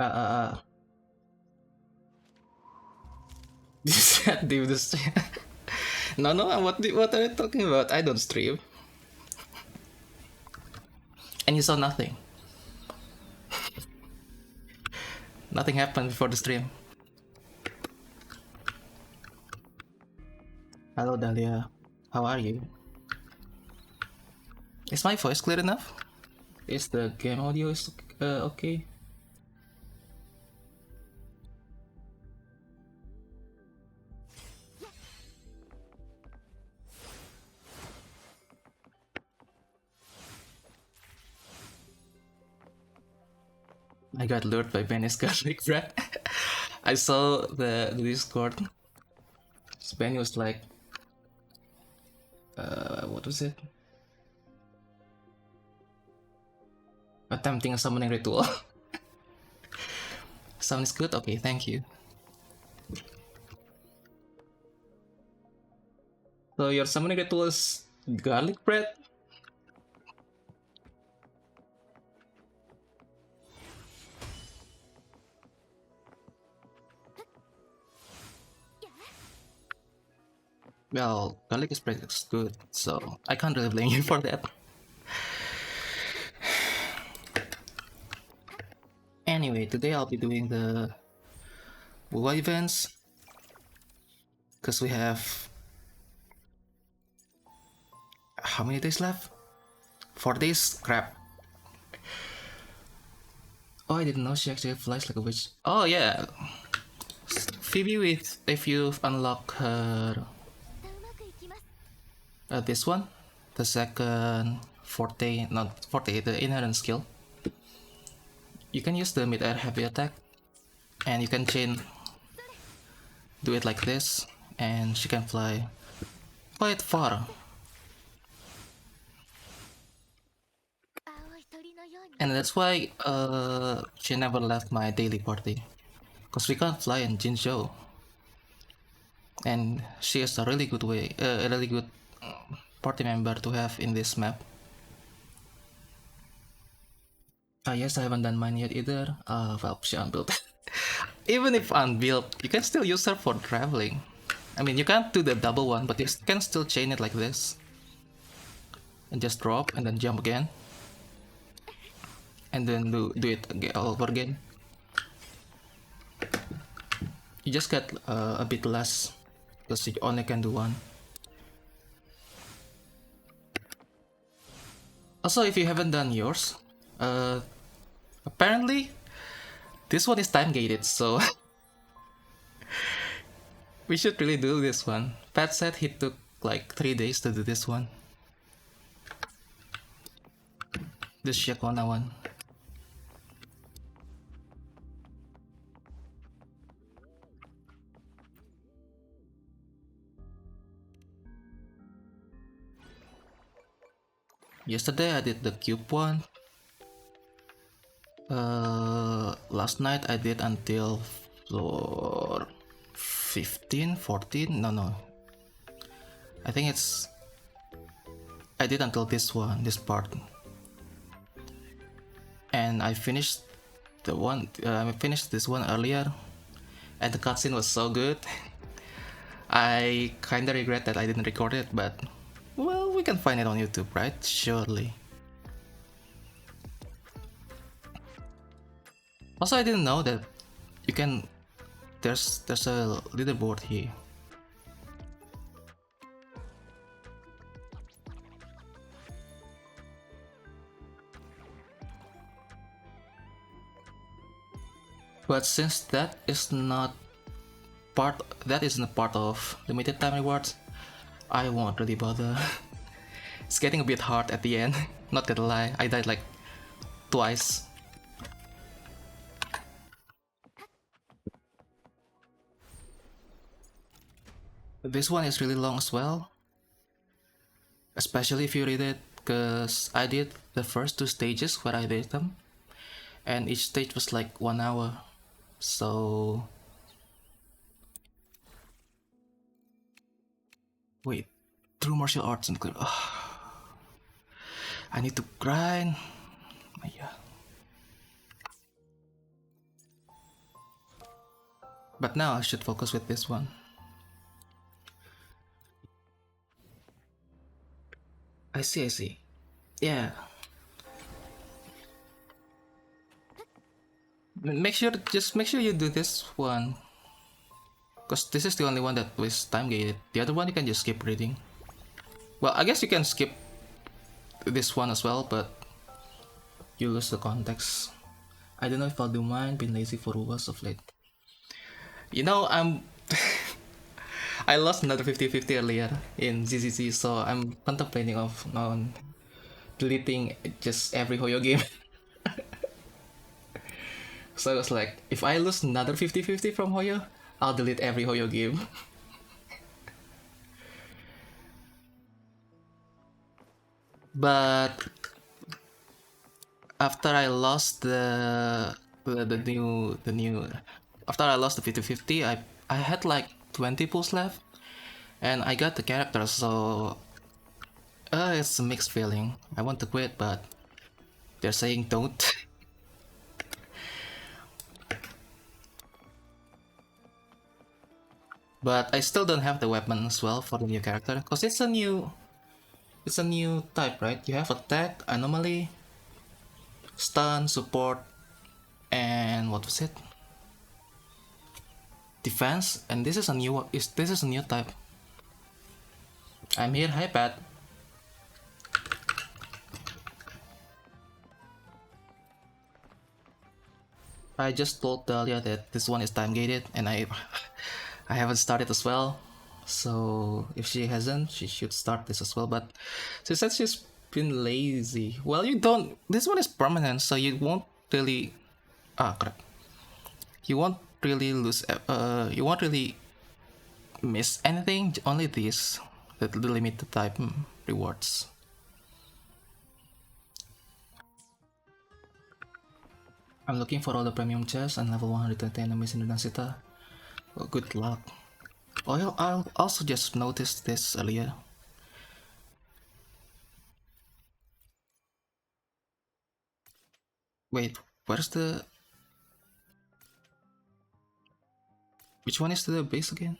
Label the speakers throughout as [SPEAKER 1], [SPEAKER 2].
[SPEAKER 1] Uh, uh, uh. This do the stream. No, no. What are you talking about? I don't stream. And you saw nothing. Nothing happened before the stream. Hello, Dahlia. How are you? Is my voice clear enough? Is the game audio okay? I got lured by Benny's garlic bread. I saw the Discord. Benny was like, what was it? Attempting a summoning ritual. Sound is good? Okay, thank you. So your summoning ritual is garlic bread? Well, garlic bread is good, so I can't really blame you for that. Anyway, today I'll be doing the WoW events because we have how many days left? 4 days? Crap. Oh, I didn't know she actually flies like a witch. Oh yeah, Phoebe with if you've unlocked her this one, the second forte, not forte, the inherent skill. You can use the mid-air heavy attack, and you can chain, do it like this, and she can fly quite far. And that's why she never left my daily party, cause we can't fly in Jinzhou, and she is a really good a really good party member to have in this map. Yes, I haven't done mine yet either. Well, she unbuilt. Even if unbuilt, you can still use her for traveling. I mean, you can't do the double one, but you can still chain it like this. And just drop and then jump again. And then do it again, all over again. You just get a bit less because you only can do one. Also, if you haven't done yours, apparently this one is time gated, so we should really do this one. Pat said he took like 3 days to do this one. This Ciaccona one. Yesterday I did the cube one. Last night I did until floor 15, 14, no. I think I did until this one, this part. And I finished I finished this one earlier, and the cutscene was so good. I kinda regret that I didn't record it, but well, we can find it on YouTube, right? Surely. Also, I didn't know that you can. There's a leaderboard here. But since that isn't part of limited time rewards, I won't really bother. It's getting a bit hard at the end. Not gonna lie, I died like twice. This one is really long as well, especially if you read it, because I did the first 2 stages where I did them, and each stage was like 1 hour. So wait, true martial arts include. I need to grind. Yeah. But now I should focus with this one. I see. Yeah. Just make sure you do this one. Because this is the only one that was time gated. The other one you can just skip reading. Well, I guess you can skip this one as well, but you lose the context. I don't know if I'll do mine, been lazy for was of late. You know, I lost another 50-50 earlier in ZZZ, so I'm contemplating of on deleting just every Hoyo game. So I was like, if I lose another 50-50 from Hoyo, I'll delete every Hoyo game. But after I lost the new after I lost the 50-50, I had like 20 pulls left, and I got the character, so it's a mixed feeling. I want to quit, but they're saying don't. But I still don't have the weapon as well for the new character, because it's a new type, right? You have attack, anomaly, stun, support, and what was it? Defense, and this is a new type. I'm here, hi Pat. I just told Dahlia that this one is time gated, and I haven't started as well. So if she hasn't, she should start this as well. But she said she's been lazy. Well, you don't. This one is permanent, so you won't really. Ah, crap. You won't really lose. You won't really miss anything. Only this, the limited type rewards. I'm looking for all the premium chests and level 120 enemies in the Dansita. Well, good luck. Oh, I'll also just noticed this earlier. Wait, where's the... Which one is the base again?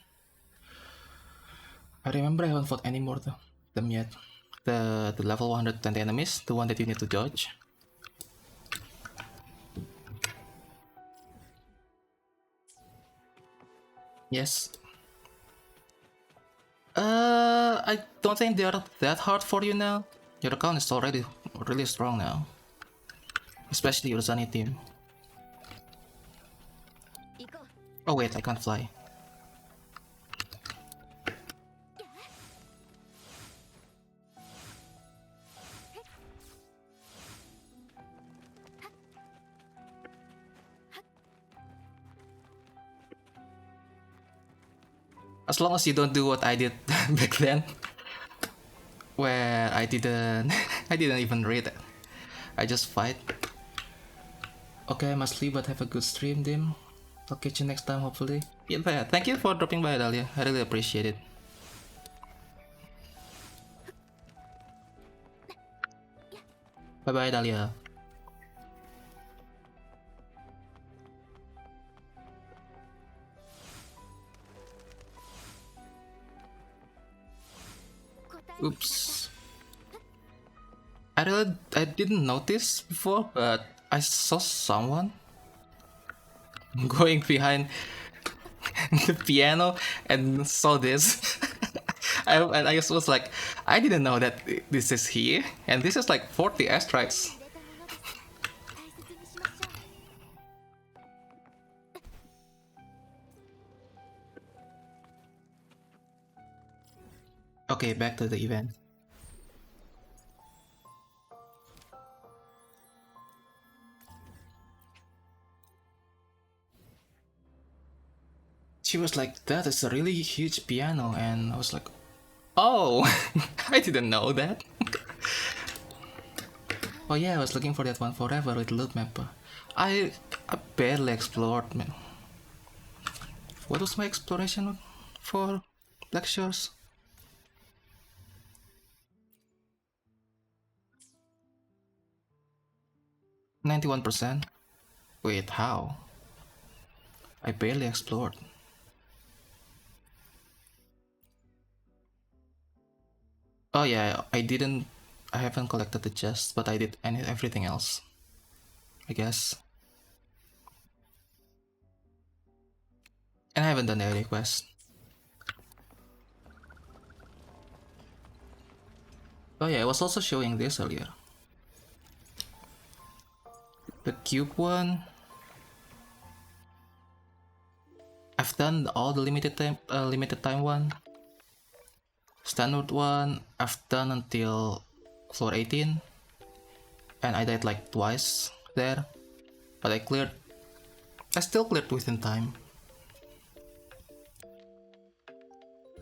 [SPEAKER 1] I remember I haven't fought any more though, them yet. The level 120 enemies, the one that you need to dodge. Yes. I don't think they are that hard for you now. Your account is already really strong now. Especially your Sunny team. Oh wait, I can't fly. As long as you don't do what I did back then, where I didn't, I didn't even read it. I just fight. Okay, I must leave, but have a good stream, Dim. I'll catch you next time, hopefully. Yeah, thank you for dropping by, Dahlia. I really appreciate it. Bye bye, Dahlia. Oops. I didn't notice before, but I saw someone going behind the piano and saw this. And I just was like, I didn't know that this is here, and this is like 40 airstrikes. Okay, back to the event. She was like, that is a really huge piano, and I was like, oh, I didn't know that. Oh yeah, I was looking for that one forever with loot map. I barely explored, man. What was my exploration for Black Shores? 91%? Wait, how? I barely explored. Oh yeah, I haven't collected the chest, but I did everything else, I guess. And I haven't done the area quest. Oh yeah, I was also showing this earlier. The cube one, I've done all the limited time one. Standard one, I've done until floor 18, and I died like twice there, but I still cleared within time.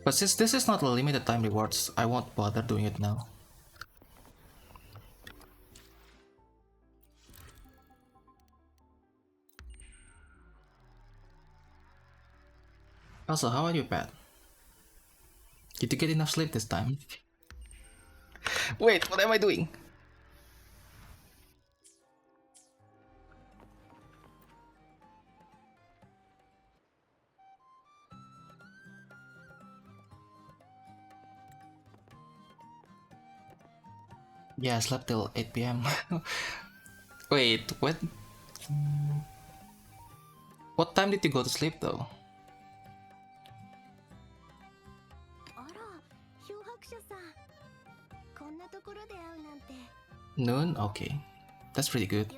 [SPEAKER 1] But since this is not a limited time rewards, I won't bother doing it now. Also, how are you, Pat? Did you get enough sleep this time? Wait, what am I doing? Yeah, I slept till 8 p.m. Wait, what? What time did you go to sleep though? Noon? Okay. That's pretty good.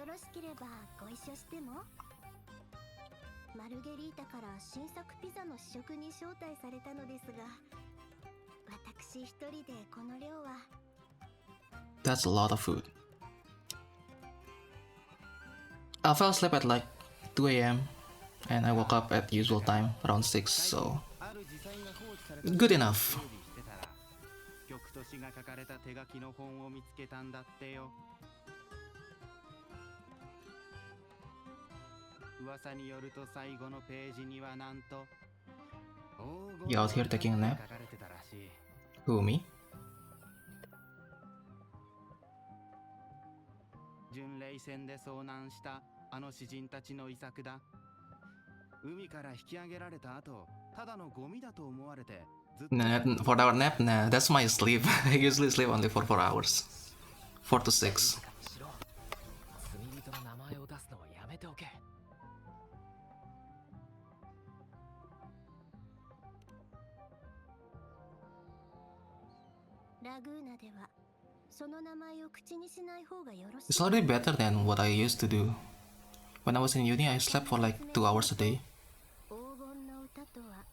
[SPEAKER 2] マルゲリータから新作ピザの試食に招待されたのですが、私一人でこの量は。
[SPEAKER 1] That's a lot of food. I fell asleep at like 2 a.m. and I woke up at usual time around 6, so good enough.
[SPEAKER 3] 曲と詩が書かれた手書きの本を見つけたんだってよ。噂によると最後のページにはなんと
[SPEAKER 1] You out here taking a nap? Who, me?
[SPEAKER 3] 巡礼船で遭難したあの詩人たちの遺作だ。海から引き上げられた後、ただのゴミだと思われて。
[SPEAKER 1] Nah, 4 hour nap? Nah, that's my sleep. I usually sleep only for 4 hours. 4 to 6.
[SPEAKER 2] ラグーナではその名前を口にしない方がよろしい。
[SPEAKER 1] It's already better than what I used to do. When I was in uni, I slept for like 2 hours a day.
[SPEAKER 2] 黄金の歌とは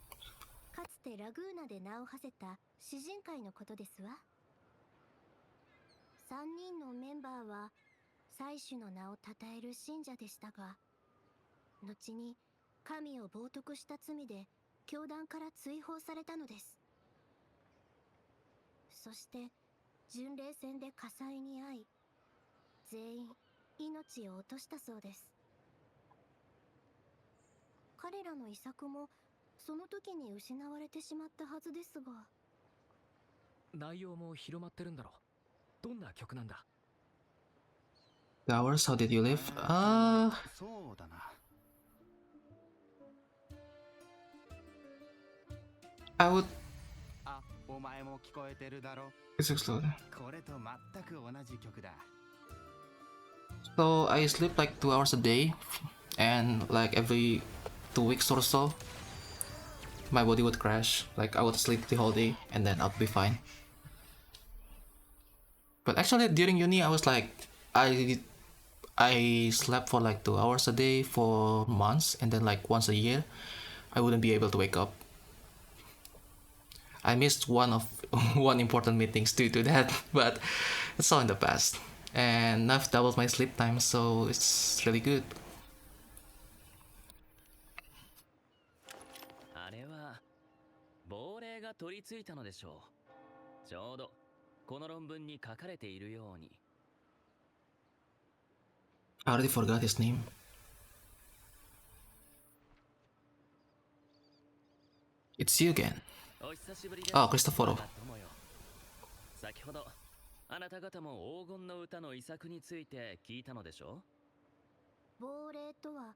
[SPEAKER 2] かつてラグーナで名を馳せた詩人会のことですわ。3人のメンバーは祭司の名を称える信者でしたが、後に神を冒涜した罪で教団から追放されたのです。そして巡礼船で火災に遭い、全員命を落としたそうです。彼らの遺作もその時に失われてしまったはずですが。
[SPEAKER 4] 内容も広まってるんだろう。どんな曲なんだ？
[SPEAKER 1] The hours, how did you live?
[SPEAKER 3] そうだな。
[SPEAKER 1] I would...
[SPEAKER 3] あ、お前も聞こえてるだろ。
[SPEAKER 1] It's exploded.
[SPEAKER 3] これと全く同じ曲だ。
[SPEAKER 1] So I sleep like 2 hours a day, and like every 2 weeks or so, my body would crash. Like I would sleep the whole day, and then I'd be fine. But actually, during uni, I was like, I slept for like 2 hours a day for months, and then like once a year, I wouldn't be able to wake up. I missed one important meetings due to that, but it's all in the past. And now I've doubled my sleep time, so it's really good.
[SPEAKER 4] あれは亡霊が取り付いたのでしょう。ちょうどこの論文に書かれているように。
[SPEAKER 1] I already forgot his name. It's you again.
[SPEAKER 4] お久しぶりです。
[SPEAKER 1] あ、Cristoforo。
[SPEAKER 4] 先ほどあなた方も黄金の歌の遺作について聞いたのでしょう？
[SPEAKER 2] 亡霊とは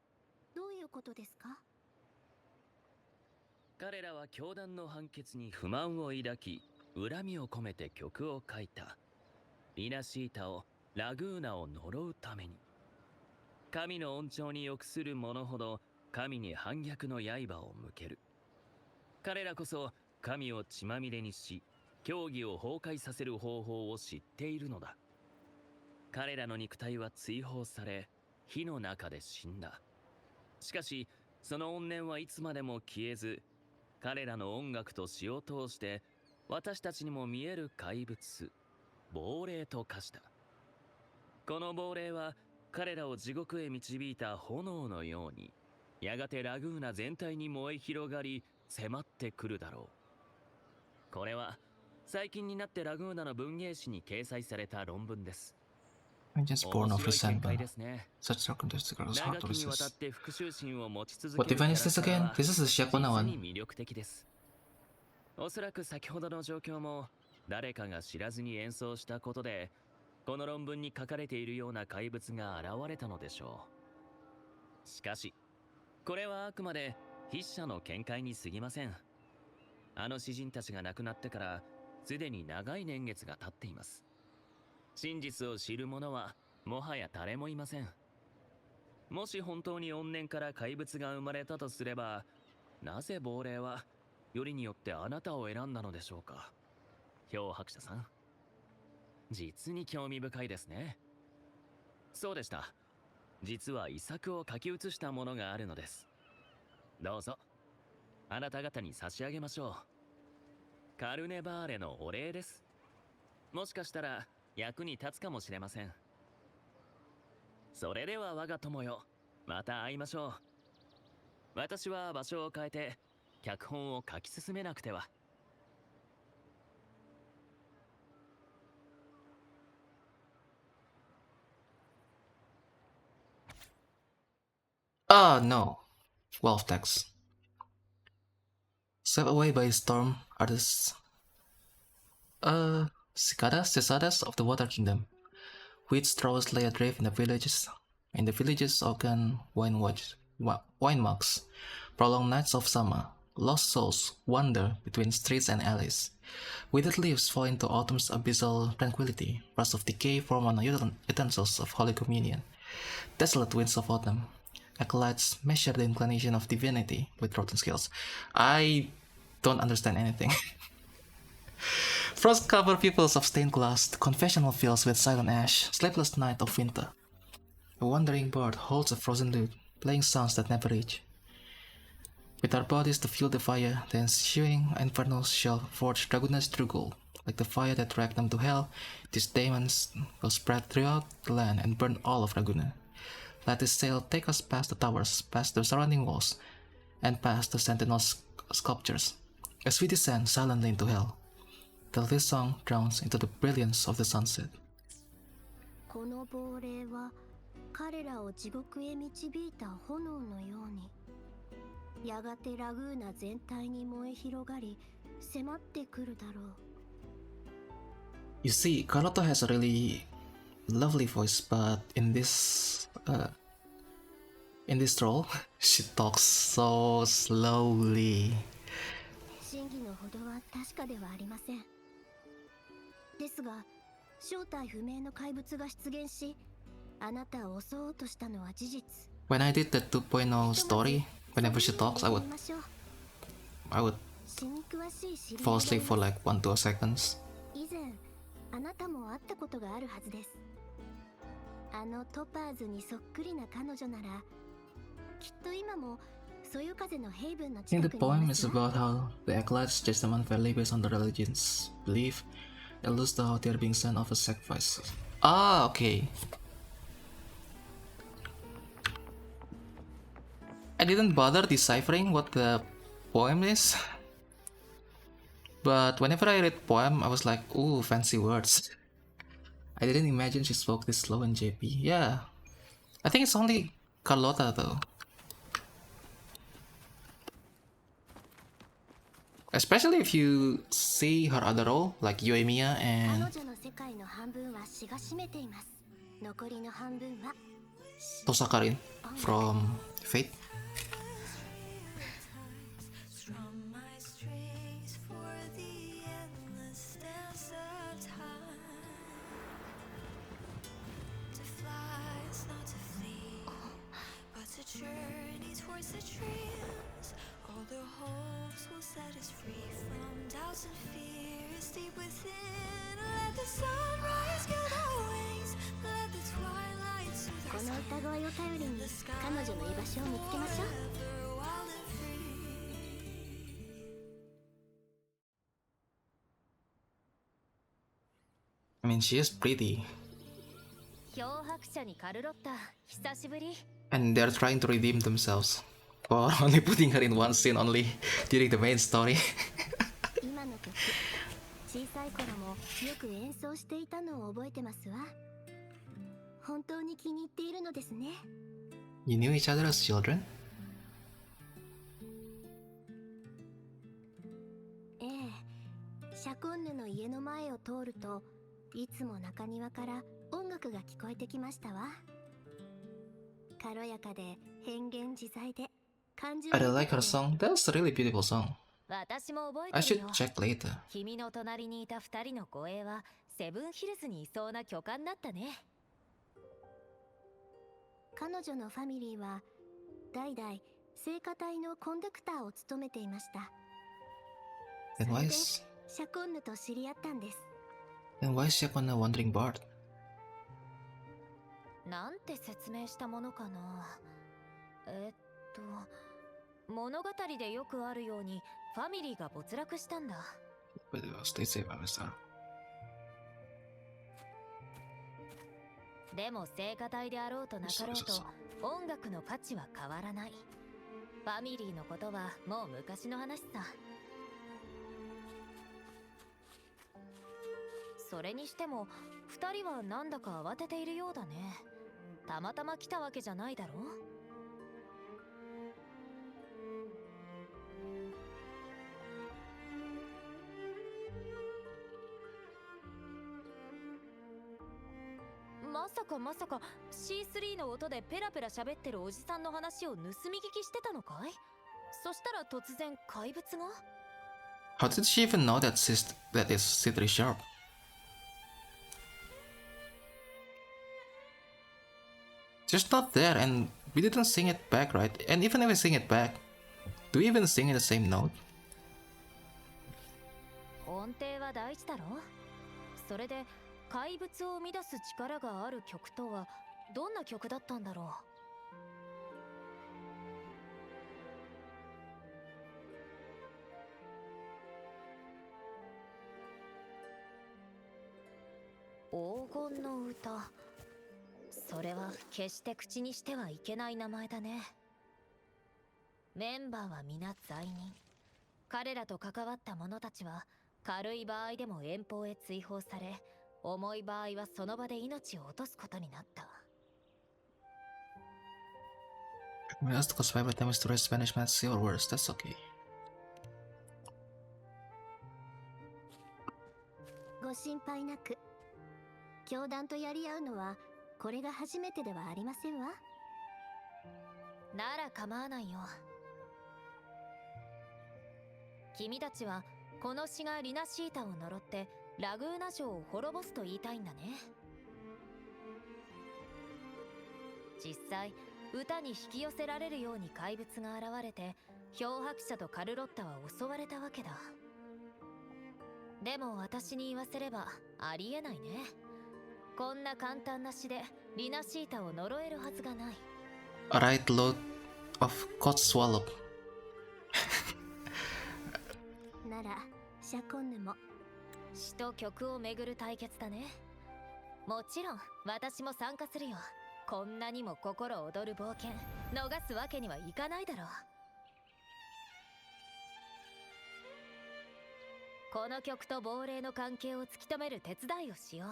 [SPEAKER 2] どういうことですか？
[SPEAKER 4] 彼らは教団の判決に不満を抱き、恨みを込めて曲を書いた。リナシータを、ラグーナを呪うために。神の恩寵に浴する者ほど神に反逆の刃を向ける。彼らこそ神を血まみれにし、教義を崩壊させる方法を知っているのだ。彼らの肉体は追放され、火の中で死んだ。しかし、その怨念はいつまでも消えず、彼らの音楽と詩を通して、私たちにも見える怪物、亡霊と化した。この亡霊は、彼らを地獄へ導いた炎のように、やがてラグーナ全体に燃え広がり、迫ってくるだろう。これは、最近になってラグーナの文芸誌に掲載された論文です。
[SPEAKER 1] I'm just
[SPEAKER 4] 面
[SPEAKER 1] born of
[SPEAKER 4] 白い見解
[SPEAKER 1] resentment.
[SPEAKER 4] ですね。
[SPEAKER 1] Such characteristics are
[SPEAKER 4] 長
[SPEAKER 1] hard to
[SPEAKER 4] きにわたっ
[SPEAKER 1] resist.
[SPEAKER 4] て復讐心を持ち続
[SPEAKER 1] What
[SPEAKER 4] けるキャ
[SPEAKER 1] event
[SPEAKER 4] ラ
[SPEAKER 1] is
[SPEAKER 4] ク
[SPEAKER 1] this
[SPEAKER 4] ター
[SPEAKER 1] again?
[SPEAKER 4] は
[SPEAKER 1] This is the
[SPEAKER 4] 実
[SPEAKER 1] Ciaccona
[SPEAKER 4] に
[SPEAKER 1] one.
[SPEAKER 4] 魅力的です。おそらく先ほどの状況も誰かが知らずに演奏したことで、この論文に書かれているような怪物が現れたのでしょう。しかしこれはあくまで筆者の見解に過ぎません。あの詩人たちが亡くなってからすでに長い年月が経っています。真実を知る者はもはや誰もいません。もし本当に怨念から怪物が生まれたとすれば、なぜ亡霊はよりによってあなたを選んだのでしょうか。氷伯者さん、実に興味深いですね。そうでした。実は遺作を書き写したものがあるのです。どうぞ、あなた方に差し上げましょう。カルネバーレのお礼です。もしかしたら役に立つかもしれません。それでは我が友よ、また会いましょう。私は場所を変えて脚本を書き進めなくては。
[SPEAKER 1] Ah, no. Wolf text. Swept away by a storm are the cicadas of the Water Kingdom, which straws lay adrift in the villages. In the villages, oaken wine mugs, prolonged nights of summer, lost souls wander between streets and alleys. Withered leaves fall into autumn's abyssal tranquility. Rust of decay form on utensils of Holy Communion. Desolate winds of autumn. Acolytes measure the inclination of divinity with rotten scales. I don't understand anything. Frost-covered pupils of stained glass, the confessional fills with silent ash, sleepless night of winter. A wandering bird holds a frozen lute, playing sounds that never reach. With our bodies to fuel the fire, the ensuing infernos shall forge Draguna's true gold. Like the fire that dragged them to hell, these demons will spread throughout the land and burn all of Draguna. Let this sail take us past the towers, past the surrounding walls, and past the sentinel sculptures, as we descend silently into hell, till this song drowns into the brilliance of the sunset.
[SPEAKER 2] この亡霊は彼らを地獄へ導いた炎のように、やがてラグーナ全体に燃え広がり、迫ってくるだろう。
[SPEAKER 1] You see, Carlota has a really lovely voice, but in this role, she talks so slowly.
[SPEAKER 2] 真偽のほどは確かではありません。ですが、正体不明の怪物が出現し、あなたを襲おうとしたのは事実。
[SPEAKER 1] When I did the 2.0 story, whenever she talks, I would
[SPEAKER 2] 死に詳しい知り合い
[SPEAKER 1] fall
[SPEAKER 2] が
[SPEAKER 1] asleep
[SPEAKER 2] います
[SPEAKER 1] for like 1-2 seconds.
[SPEAKER 2] 以前、あなたも会ったことがあるはずです。あのトパーズにそっくりな彼女なら、きっと今もそよ風のヘイブンの
[SPEAKER 1] I
[SPEAKER 2] 近
[SPEAKER 1] think
[SPEAKER 2] く
[SPEAKER 1] the
[SPEAKER 2] にい
[SPEAKER 1] poem
[SPEAKER 2] ま
[SPEAKER 1] is
[SPEAKER 2] すわ。
[SPEAKER 1] about how the acolytes judge them unfairly based on their religion's belief and lose to how they are being sent off as sacrifices. Ah, okay. I didn't bother deciphering what the poem is, but whenever I read poem, I was like, ooh, fancy words. I didn't imagine she spoke this slow in JP. Yeah, I think it's only Carlota though. Especially if you see her other role, like Yoimiya
[SPEAKER 2] 彼
[SPEAKER 1] and
[SPEAKER 2] 女の世界の半分は詩が占めています。残りの半分は
[SPEAKER 1] Tosakarin from Fate.
[SPEAKER 5] From my
[SPEAKER 2] この歌声を頼りに彼女の居場所を見つけましょう。
[SPEAKER 1] I mean, she is pretty.
[SPEAKER 5] 漂白者にカルロッタ、久しぶり。
[SPEAKER 1] And they're trying to redeem themselves for only putting her in one scene only during the main story.
[SPEAKER 2] 今の曲、小さい頃もよく演奏していたのを覚えてますわ。本当に気に入っているのですね。
[SPEAKER 1] You knew each other as children?
[SPEAKER 2] ええ、シャコンヌの家の前を通るといつも中庭から音楽が聞こえてきましたわ。軽やかで変幻自在で感情
[SPEAKER 1] I really like her song. That's a really beautiful song.
[SPEAKER 5] 私も覚え
[SPEAKER 1] I
[SPEAKER 5] てる
[SPEAKER 1] should
[SPEAKER 5] よ。
[SPEAKER 1] check later.
[SPEAKER 5] 君の隣にいた二人の護衛はセブンヒルズにいそうな巨漢だったね。
[SPEAKER 2] 彼女のファミリーは代々聖歌隊のコンダクターを務めていました。
[SPEAKER 1] Then
[SPEAKER 2] そ
[SPEAKER 1] why
[SPEAKER 2] れで
[SPEAKER 1] is
[SPEAKER 2] シャコンヌと知り合ったんです。
[SPEAKER 1] Ciaccona wandering bard?
[SPEAKER 5] なんて説明したものかな。物語でよくあるようにファミリーが没落したんだ。
[SPEAKER 1] But stay safe, Mr.
[SPEAKER 5] でも聖歌隊であろうとなかろうと音楽の価値は変わらない。ファミリーのことはもう昔の話さ。それにしても二人はなんだか慌てているようだね。たまたま来たわけじゃないだろ。まさか C3 の音でペラペラ喋ってるおじさんの話を盗み聞きしてたのかい？そしたら突然怪物が？
[SPEAKER 1] How did she even know that is Citry Sharp? She's not there and we didn't sing it back, right? And even if we sing it back, do we even sing in the same note?
[SPEAKER 5] 音程は大事だろ。それで怪物を生み出す力がある曲とはどんな曲だったんだろう。黄金の歌。それは決して口にしてはいけない名前だね。メンバーは皆罪人。彼らと関わった者たちは軽い場合でも遠方へ追放され、重い場合はその場で命を落とすことになった。
[SPEAKER 1] We asked the survivor damage to rest banishment, see or worse, that's okay.
[SPEAKER 2] ご心配なく。教団とやり合うのはこれが初めてではありませんわ。
[SPEAKER 5] なら構わないよ。君たちはこの詩がリナシータを呪ってラグーナ城を滅ぼすと言いたいんだね。実際歌に引き寄せられるように怪物が現れて漂白者とカルロッタは襲われたわけだ。でも私に言わせればありえないね。こんな簡単な詩でリナシータを呪えるはずがない。
[SPEAKER 1] A right load of cod swallow.
[SPEAKER 2] ならシャコンヌも。
[SPEAKER 5] 詩と曲をめぐる対決だね。もちろん私も参加するよ。こんなにも心躍る冒険逃すわけにはいかないだろう。この曲と亡霊の関係を突き止める手伝いをしよう。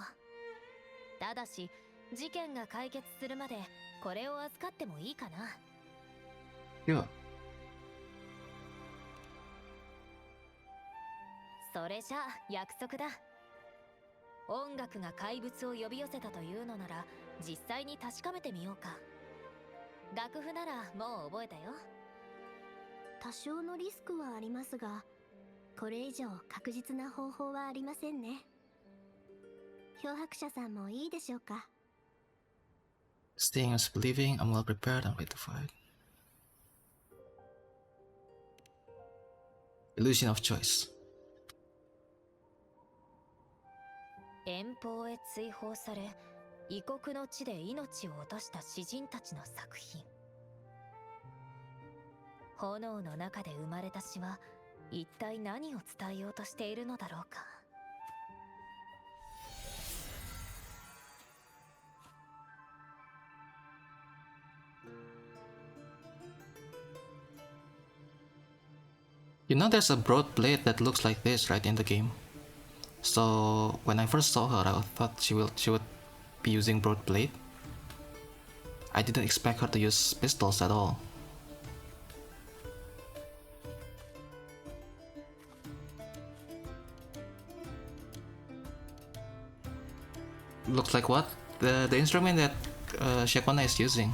[SPEAKER 5] ただし事件が解決するまでこれを預かってもいいかな。
[SPEAKER 1] Sure.
[SPEAKER 5] それじゃあ約束だ。音楽が怪物を呼び寄せたというのなら実際に確かめてみようか。楽譜ならもう覚えたよ。
[SPEAKER 2] 多少のリスクはありますが、これ以上確実な方法はありませんね。漂白者さんもいいでしょうか。
[SPEAKER 1] Staying as believing, I'm well prepared and ready to fight. illusion of choice.
[SPEAKER 5] 遠方へ追放され異国の地で命を落とした詩人たちの作品。炎の中で生まれた詩は一体何を伝えようとしているのだろうか。
[SPEAKER 1] You know there's a broad blade that looks like this right in the game. So when I first saw her, I thought she would be using broad blade. I didn't expect her to use pistols at all. Looks like what? The instrument that Ciaccona is using.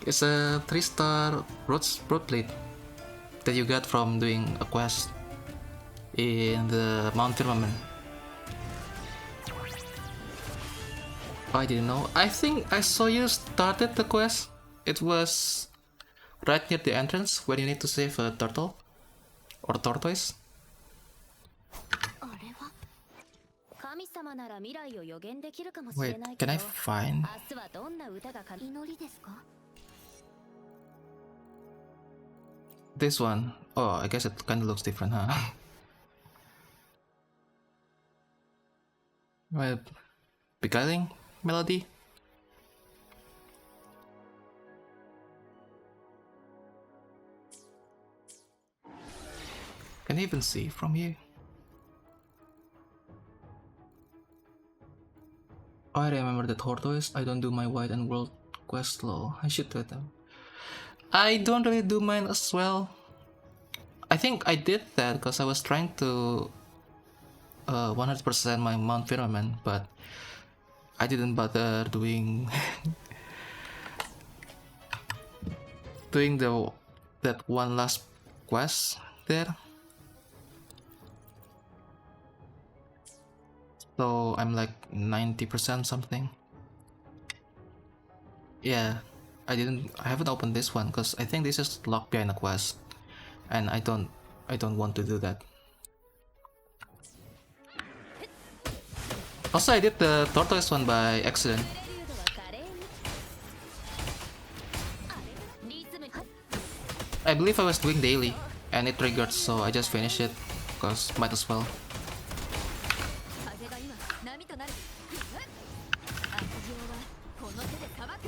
[SPEAKER 1] It's a 3-star broad blade that you got from doing a quest in the Mount Firmament. I didn't know. I think I saw you started the quest. It was right near the entrance when you need to save a turtle or tortoise.
[SPEAKER 2] あれは
[SPEAKER 5] 神様なら未来を予言できるかもしれ
[SPEAKER 1] Wait,
[SPEAKER 5] ないけ
[SPEAKER 1] can
[SPEAKER 5] ど、
[SPEAKER 1] I find
[SPEAKER 5] 明日はどんな歌が
[SPEAKER 2] 祈りですか？
[SPEAKER 1] this one? Oh, I guess it kind of looks different, huh? Well, beguiling melody. Can you even see from here? Oh, I remember the tortoise. I don't do my white and world quest slow. I should do them. I don't really do mine as well. I think I did that because I was trying to 100% my Mount Firmament, but I didn't bother doing doing that one last quest there. So I'm like 90% something. Yeah, I haven't opened this one because I think this is locked behind a quest, and I don't want to do that. Also, I did the tortoise one by accident. I believe I was doing daily, and it triggered, so I just finished it because might as well.
[SPEAKER 5] 風が今波となる。悪行はこの手で裁く。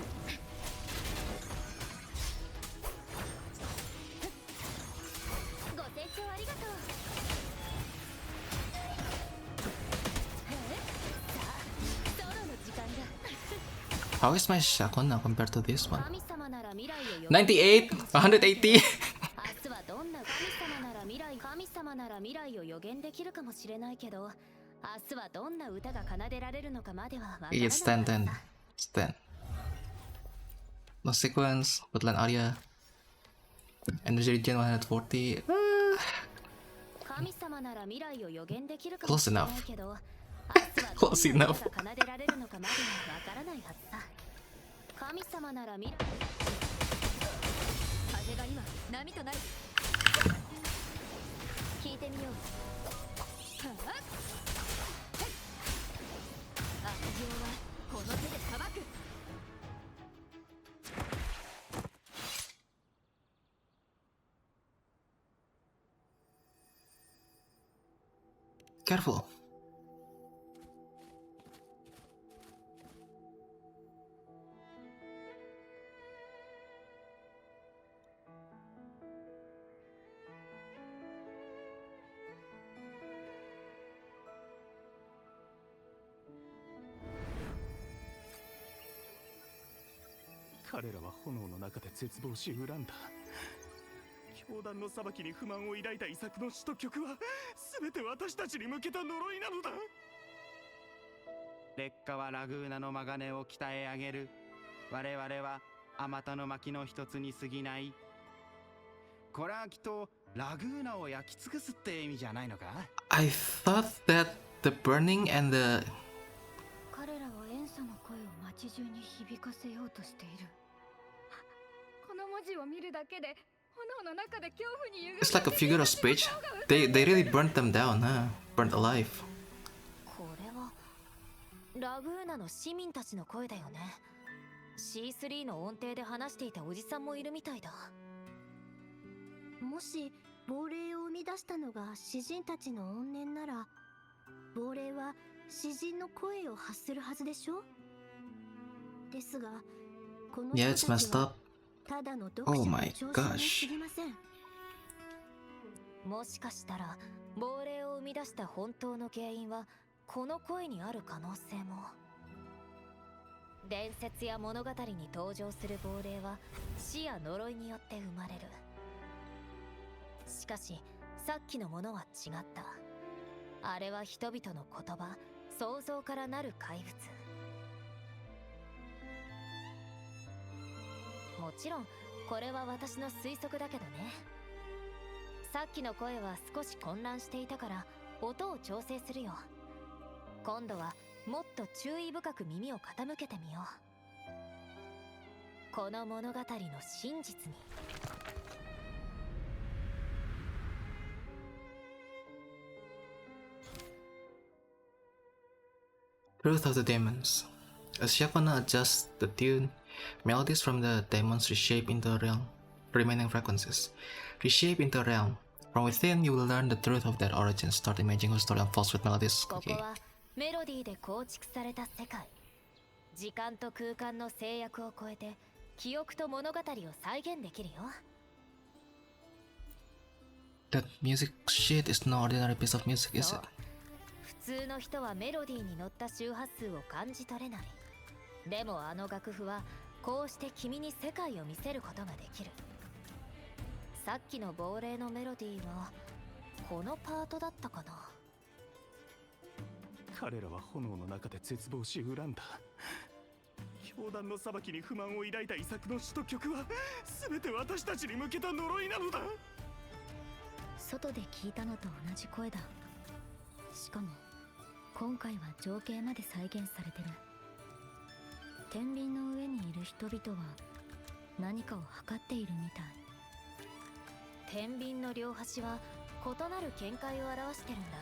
[SPEAKER 5] ご清聴ありがとう。さあ、ソロの時間だ。
[SPEAKER 1] How is my Ciaccona compared to this one?
[SPEAKER 5] 神様なら未来を予言
[SPEAKER 1] 98, 180.
[SPEAKER 5] 明日はどんな神様なら未来を予言できるかもしれないけど、明日はどんな歌が奏でられるのかまではわからない。
[SPEAKER 1] It's 10, 10. It's 10. No sequence, woodland area. Energy regen 140.
[SPEAKER 5] 神様なら未来を予言できるか
[SPEAKER 1] Close
[SPEAKER 5] もしれない
[SPEAKER 1] enough.
[SPEAKER 5] けど、明日
[SPEAKER 1] Close
[SPEAKER 5] はどんな
[SPEAKER 1] enough.
[SPEAKER 5] 歌が奏でられるのかまではわからないはずさ。神様なら未来。風が今波となる。聞いてみよう。はあ、悪行はこの手で裁く。
[SPEAKER 1] Careful.
[SPEAKER 3] 彼らは炎の中で絶望し恨んだ。教団の裁きに不満を抱いた遺作の詩と曲は全て私たちに向けた呪いなのだ。劣化はラグーナの鋼を鍛え上げる。我々はあまたの薪の一つに過ぎない。これはきっとラグーナを焼き尽くすって意味じゃないのか？
[SPEAKER 1] I thought that the burning and the
[SPEAKER 2] 彼らはエンサの声を街中に響かせようとしている。この文字を見るだけで
[SPEAKER 1] It's like a figure of speech. They really burnt them down, huh? Burnt alive.
[SPEAKER 5] これはラグーナの市民たちの声だよね。C3 の音程で話していたおじさんもいるみたいだ。
[SPEAKER 2] もし亡霊を生み出したのが詩人たちの怨念なら、亡霊は詩人の声を発するはずでしょ。ですがこの
[SPEAKER 1] Yeah,
[SPEAKER 2] 人
[SPEAKER 1] it's
[SPEAKER 2] たち
[SPEAKER 1] messed
[SPEAKER 2] は
[SPEAKER 1] up.
[SPEAKER 2] ただの読
[SPEAKER 1] Oh
[SPEAKER 2] 者の
[SPEAKER 1] my
[SPEAKER 2] 調子に
[SPEAKER 1] gosh.
[SPEAKER 2] 過ぎません。
[SPEAKER 5] もしかしたら亡霊を生み出した本当の原因はこの声にある可能性も。伝説や物語に登場する亡霊は死や呪いによって生まれる。しかしさっきのものは違った。あれは人々の言葉、想像からなる怪物。もちろんこれは私の推測だけどね。さっきの声は少し混乱していたから音を調整するよ。今度はもっと注意深く耳を傾けてみよう。この物語の真実に。
[SPEAKER 1] Truth of the Demons. As Ciaccona adjusts the tune, melodies from the demons reshape into a realm, remaining frequencies. Reshape into a realm. From within, you will learn the truth of their origins. Start imagining whose story unfolds with melodies.
[SPEAKER 5] ここ
[SPEAKER 1] Okay.
[SPEAKER 5] はメロディーで構築された世界。時間と空間の制約を超えて記憶と物語を再現できるよ。
[SPEAKER 1] That music shit is no ordinary piece of music, is
[SPEAKER 5] そ
[SPEAKER 1] it?
[SPEAKER 5] う。普通の人はメロディーに乗った周波数を感じ取れない。でもあの楽譜はこうして君に世界を見せることができる。さっきの亡霊のメロディーはこのパートだったかな。
[SPEAKER 6] 彼らは炎の中で絶望し恨んだ。教団の裁きに不満を抱いた遺作の詩と曲は全て私たちに向けた呪いなのだ。
[SPEAKER 7] 外で聞いたのと同じ声だ。しかも今回は情景まで再現されてる。天秤の上にいる人々は何かを測っているみたい。
[SPEAKER 5] 天秤の両端は異なる見解を表してるんだ。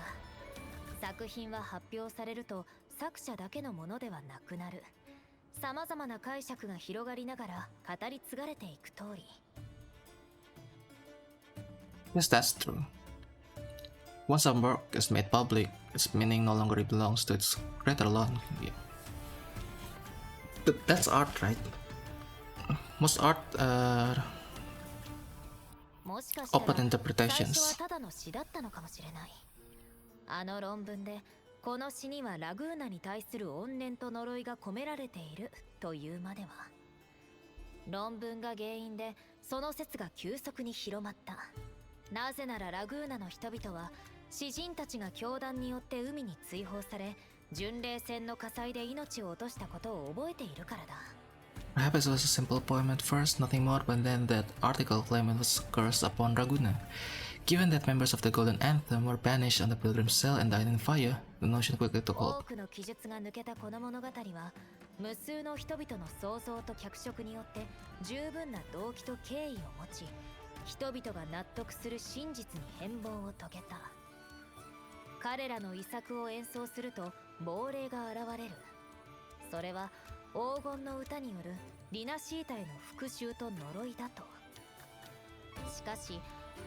[SPEAKER 5] 作品は発表されると作者だけのものではなくなる。様々な解釈が広がりながら語り継がれていく通り。
[SPEAKER 1] Yes, that's true. Once a work is made public, its meaning no longer belongs to its creator alone. Yeah. But that's art, right? Most art are
[SPEAKER 5] もしかしたら
[SPEAKER 1] open
[SPEAKER 5] 最初
[SPEAKER 1] interpretations.
[SPEAKER 5] はただの詩だったのかもしれない。あの論文でこの詩にはラグーナに対する怨念と呪いが込められているというまでは。論文が原因でその説が急速に広まった。なぜならラグーナの人々は詩人たちが教団によって海に追放され、巡礼船の火災で命を落としたことを覚えているからだ。
[SPEAKER 1] Perhaps it was a simple poem at first, nothing more, but then that article claimed it was cursed upon Raguna. Given that members of the Golden Anthem were banished on the pilgrim cell and died in fire, the notion quickly took
[SPEAKER 5] 多
[SPEAKER 1] hold.
[SPEAKER 5] くの記述が抜けたこの物語は無数の人々の想像と脚色によって十分な動機と敬意を持ち、人々が納得する真実に変貌を遂げた。彼らの遺作を演奏すると亡霊が現れる。それは黄金の歌によるリナシータへの復讐と呪いだと。しかし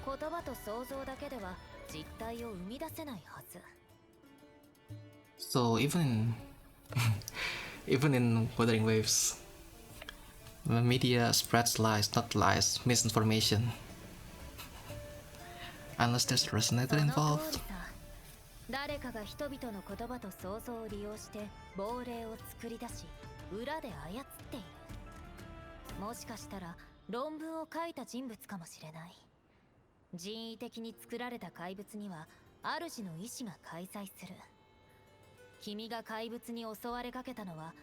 [SPEAKER 5] 言葉と想像だけでは実体を生み出せないはず。
[SPEAKER 1] So even in Wuthering Waves, the media spreads lies, not lies, misinformation. Unless there's a resonator
[SPEAKER 5] その通り
[SPEAKER 1] involved.
[SPEAKER 5] さ。誰かが人々の言葉と想像を利用して亡霊を作り出し、裏で操っている。もしかしたら論文を書いた人物かもしれない。人為的に作られた怪物には主の意志が介在する。君が怪物に襲われかけたのは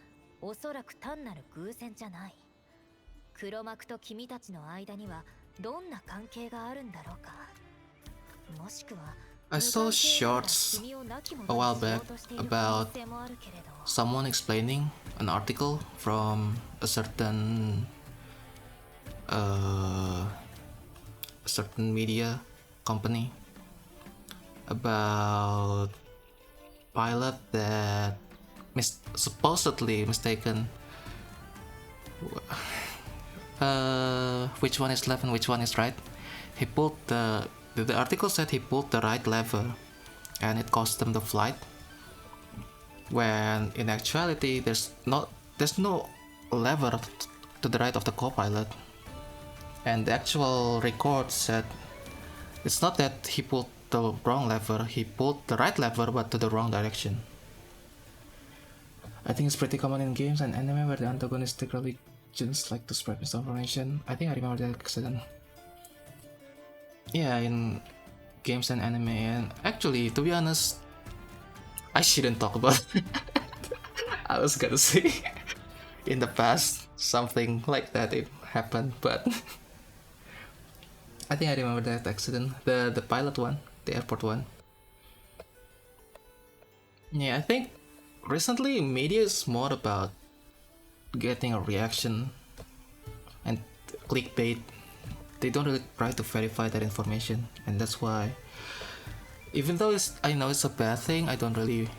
[SPEAKER 5] おそらく単なる偶然じゃない。黒幕と君たちの間にはどんな関係があるんだろうか。もしくは
[SPEAKER 1] I saw shorts a while back about someone explaining an article from a certain certain media company about pilot that supposedly mistaken which one is left and which one is right. He pulled the article said he pulled the right lever and it cost them the flight, when in actuality there's no lever to the right of the co-pilot, and the actual record said it's not that he pulled the wrong lever, he pulled the right lever but to the wrong direction. I think it's pretty common in games and anime where the antagonistic religions like to spread misinformation. I think I remember that accident. Yeah, in games and anime, and actually, to be honest, I shouldn't talk about it. I was gonna say in the past something like that it happened, but I think I remember that accident, the pilot one, the airport one. Yeah, I think recently media is more about getting a reaction and clickbait. They don't really try to verify that information, and that's why, even though I know it's a bad thing, I don't really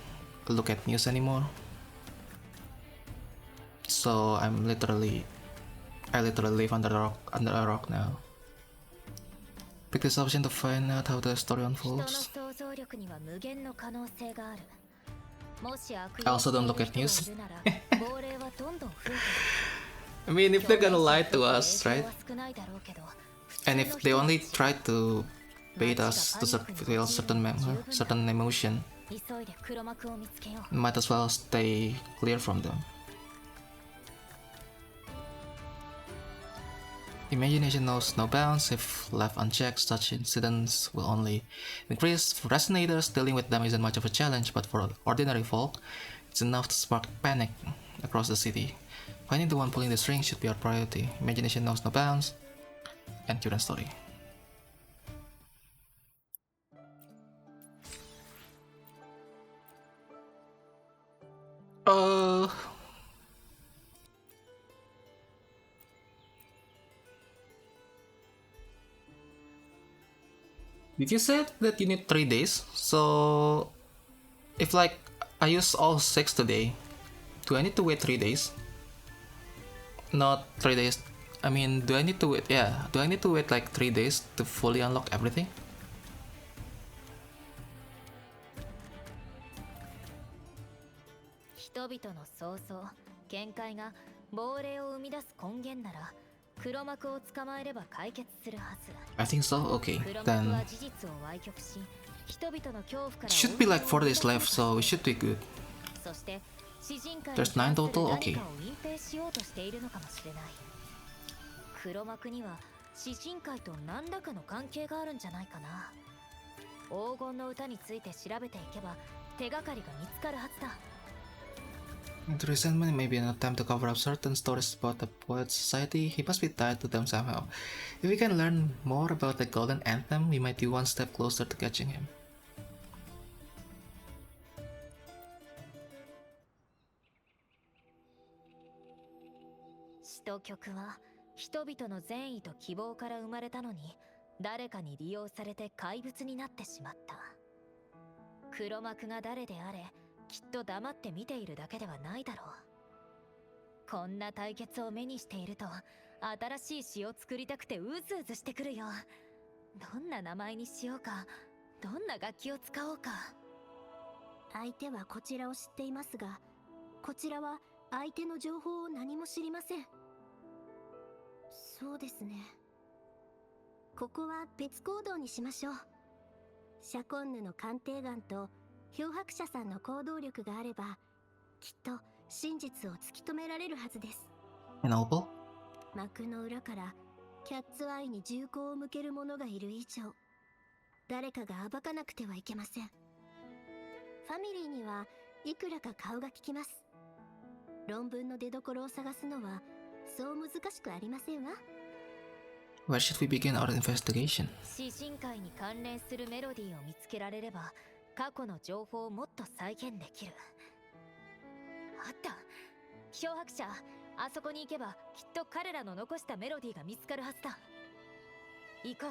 [SPEAKER 1] look at news anymore. So I literally live under a rock now. Pick this option to find out how the story unfolds. I also don't look at news. I mean, if they're gonna lie to us, right? And if they only try to bait us to feel certain emotion, might as well stay clear from them. Imagination knows no bounds. If left unchecked, such incidents will only increase. For resonators, dealing with them isn't much of a challenge, but for ordinary folk, it's enough to spark panic across the city. Finding the one pulling the string should be our priority. Imagination knows no bounds. And current story. Did you say that you need 3 days? So if like I use all 6 today, do I need to wait 3 days? Not 3 days. I mean, do I need to wait? Yeah, do I need to wait like 3 days to fully unlock everything? I think so. Okay, then it should be like 4 days left, so we should be good. There's 9 total. Okay.
[SPEAKER 5] 黒幕には詩人会と何らかの関係があるんじゃないかな。黄金の歌について調べていけば手がかりが見つかるはずだ。
[SPEAKER 1] The resentment may be an attempt to cover up certain stories about the poet's society. He must be tied to them somehow. If we can learn more about the Golden Anthem, we might be one step closer to catching him.
[SPEAKER 5] 詩と曲は人々の善意と希望から生まれたのに、誰かに利用されて怪物になってしまった。黒幕が誰であれ、きっと黙って見ているだけではないだろう。こんな対決を目にしていると、新しい詩を作りたくてうずうずしてくるよ。どんな名前にしようか、どんな楽器を使おうか。
[SPEAKER 2] 相手はこちらを知っていますが、こちらは相手の情報を何も知りません。そうですね。ここは別行動にしましょう。シャコンヌの鑑定眼と漂白者さんの行動力があれば、きっと真実を突き止められるはずです。
[SPEAKER 1] Noble?
[SPEAKER 2] 幕の裏からキャッツアイに銃口を向ける者がいる以上、誰かが暴かなくてはいけません。ファミリーにはいくらか顔が利きます。論文の出所を探すのはそう難しくありませんわ。
[SPEAKER 1] Where should we begin our investigation?
[SPEAKER 5] 詩人会に関連するメロディーを見つけられれば、過去の情報をもっと再現できる。あった。漂白者、あそこに行けばきっと彼らの残したメロディーが見つかるはずだ。行こう。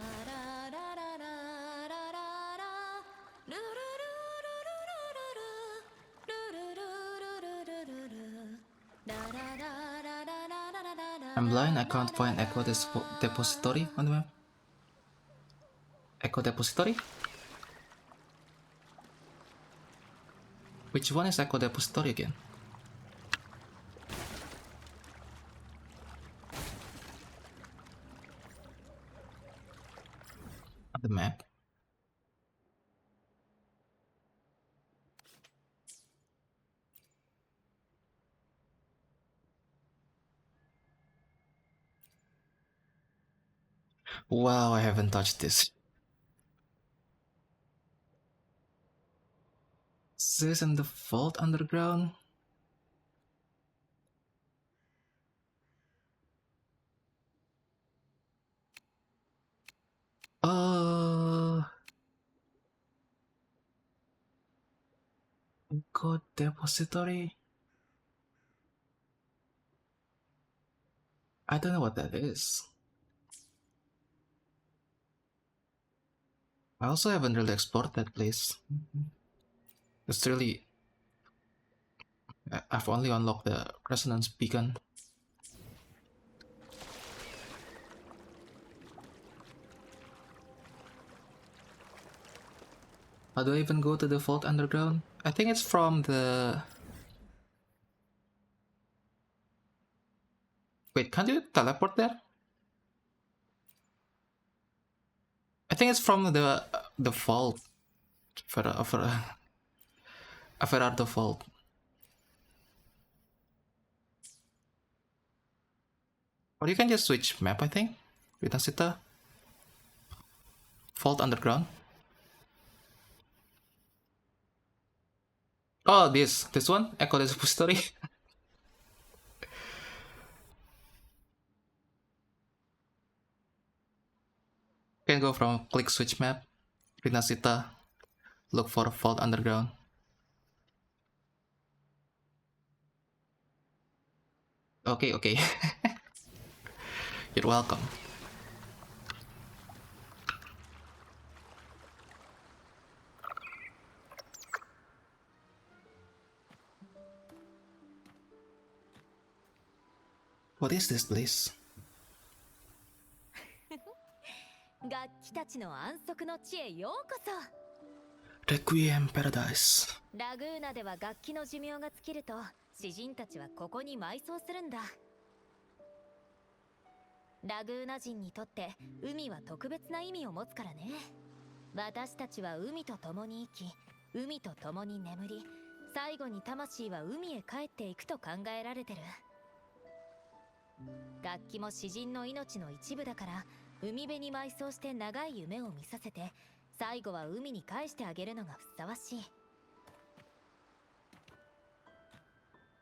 [SPEAKER 1] I'm blind, I can't find Echo Depository on the map. Echo Depository? Which one is Echo Depository again? On the map? Wow, I haven't touched this. Is this in the vault underground? Code depository? I don't know what that is. I also haven't really explored that place. It's really... I've only unlocked the resonance beacon. How do I even go to the vault underground? I think it's from the... Wait, can't you teleport there? I think it's from the vault. Everardo vault. Or you can just switch map, I think. Vitasita. Vault underground. Oh, this one? Echo the Story. Can go from click switch map, Rinasita, look for vault underground. Okay. You're welcome. What is this place?
[SPEAKER 5] 楽器たちの安息の地へようこそ。
[SPEAKER 1] Requiem Paradise.
[SPEAKER 5] ラグーナでは楽器の寿命が尽きると詩人たちはここに埋葬するんだ。ラグーナ人にとって海は特別な意味を持つからね。私たちは海と共に生き、海と共に眠り、最後に魂は海へ帰っていくと考えられてる。楽器も詩人の命の一部だから、海辺に埋葬して長い夢を見させて、最後は海に返してあげるのがふさわしい。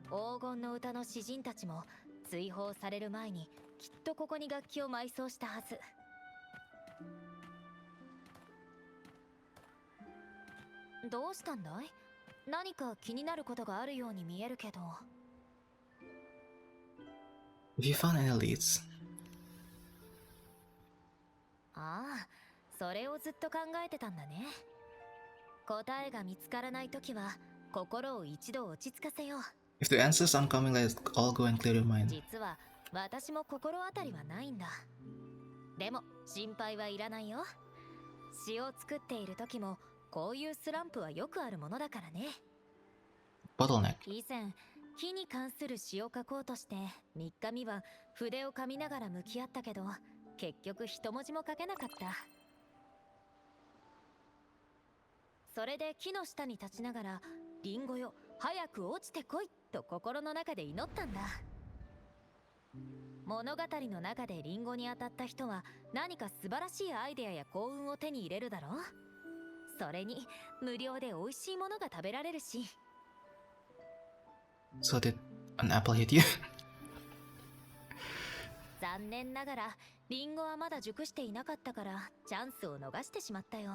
[SPEAKER 5] 黄金の歌の詩人たちも追放される前にきっとここに楽器を埋葬したはず。どうしたんだい？何か気になることがあるように見えるけど。
[SPEAKER 1] Have you found any leads?
[SPEAKER 5] ああ、それをずっと考えてたんだね。答えが見つからないときは心を一度落ち着かせよう。
[SPEAKER 1] If the answers aren't coming, let's all go and clear your mind.
[SPEAKER 5] 実は私も心当たりはないんだ。でも心配はいらないよ。詩を作っている時もこういうスランプはよくあるものだからね。
[SPEAKER 1] Bottleneck.
[SPEAKER 5] 以前木に関する詩を書こうとして3日3晩筆を噛みながら向き合ったけど、結局一文字も書けなかった。それで木の下に立ちながら、リンゴよ、早く落ちてこいと心の中で祈ったんだ。物語の中でリンゴに当たった人は何か素晴らしいアイデアや幸運を手に入れるだろう。それに無料で美味しいものが食べられるし。
[SPEAKER 1] So did an apple hit you?
[SPEAKER 5] 残念ながらリンゴはまだ熟していなかったからチャンスを逃してしまったよ。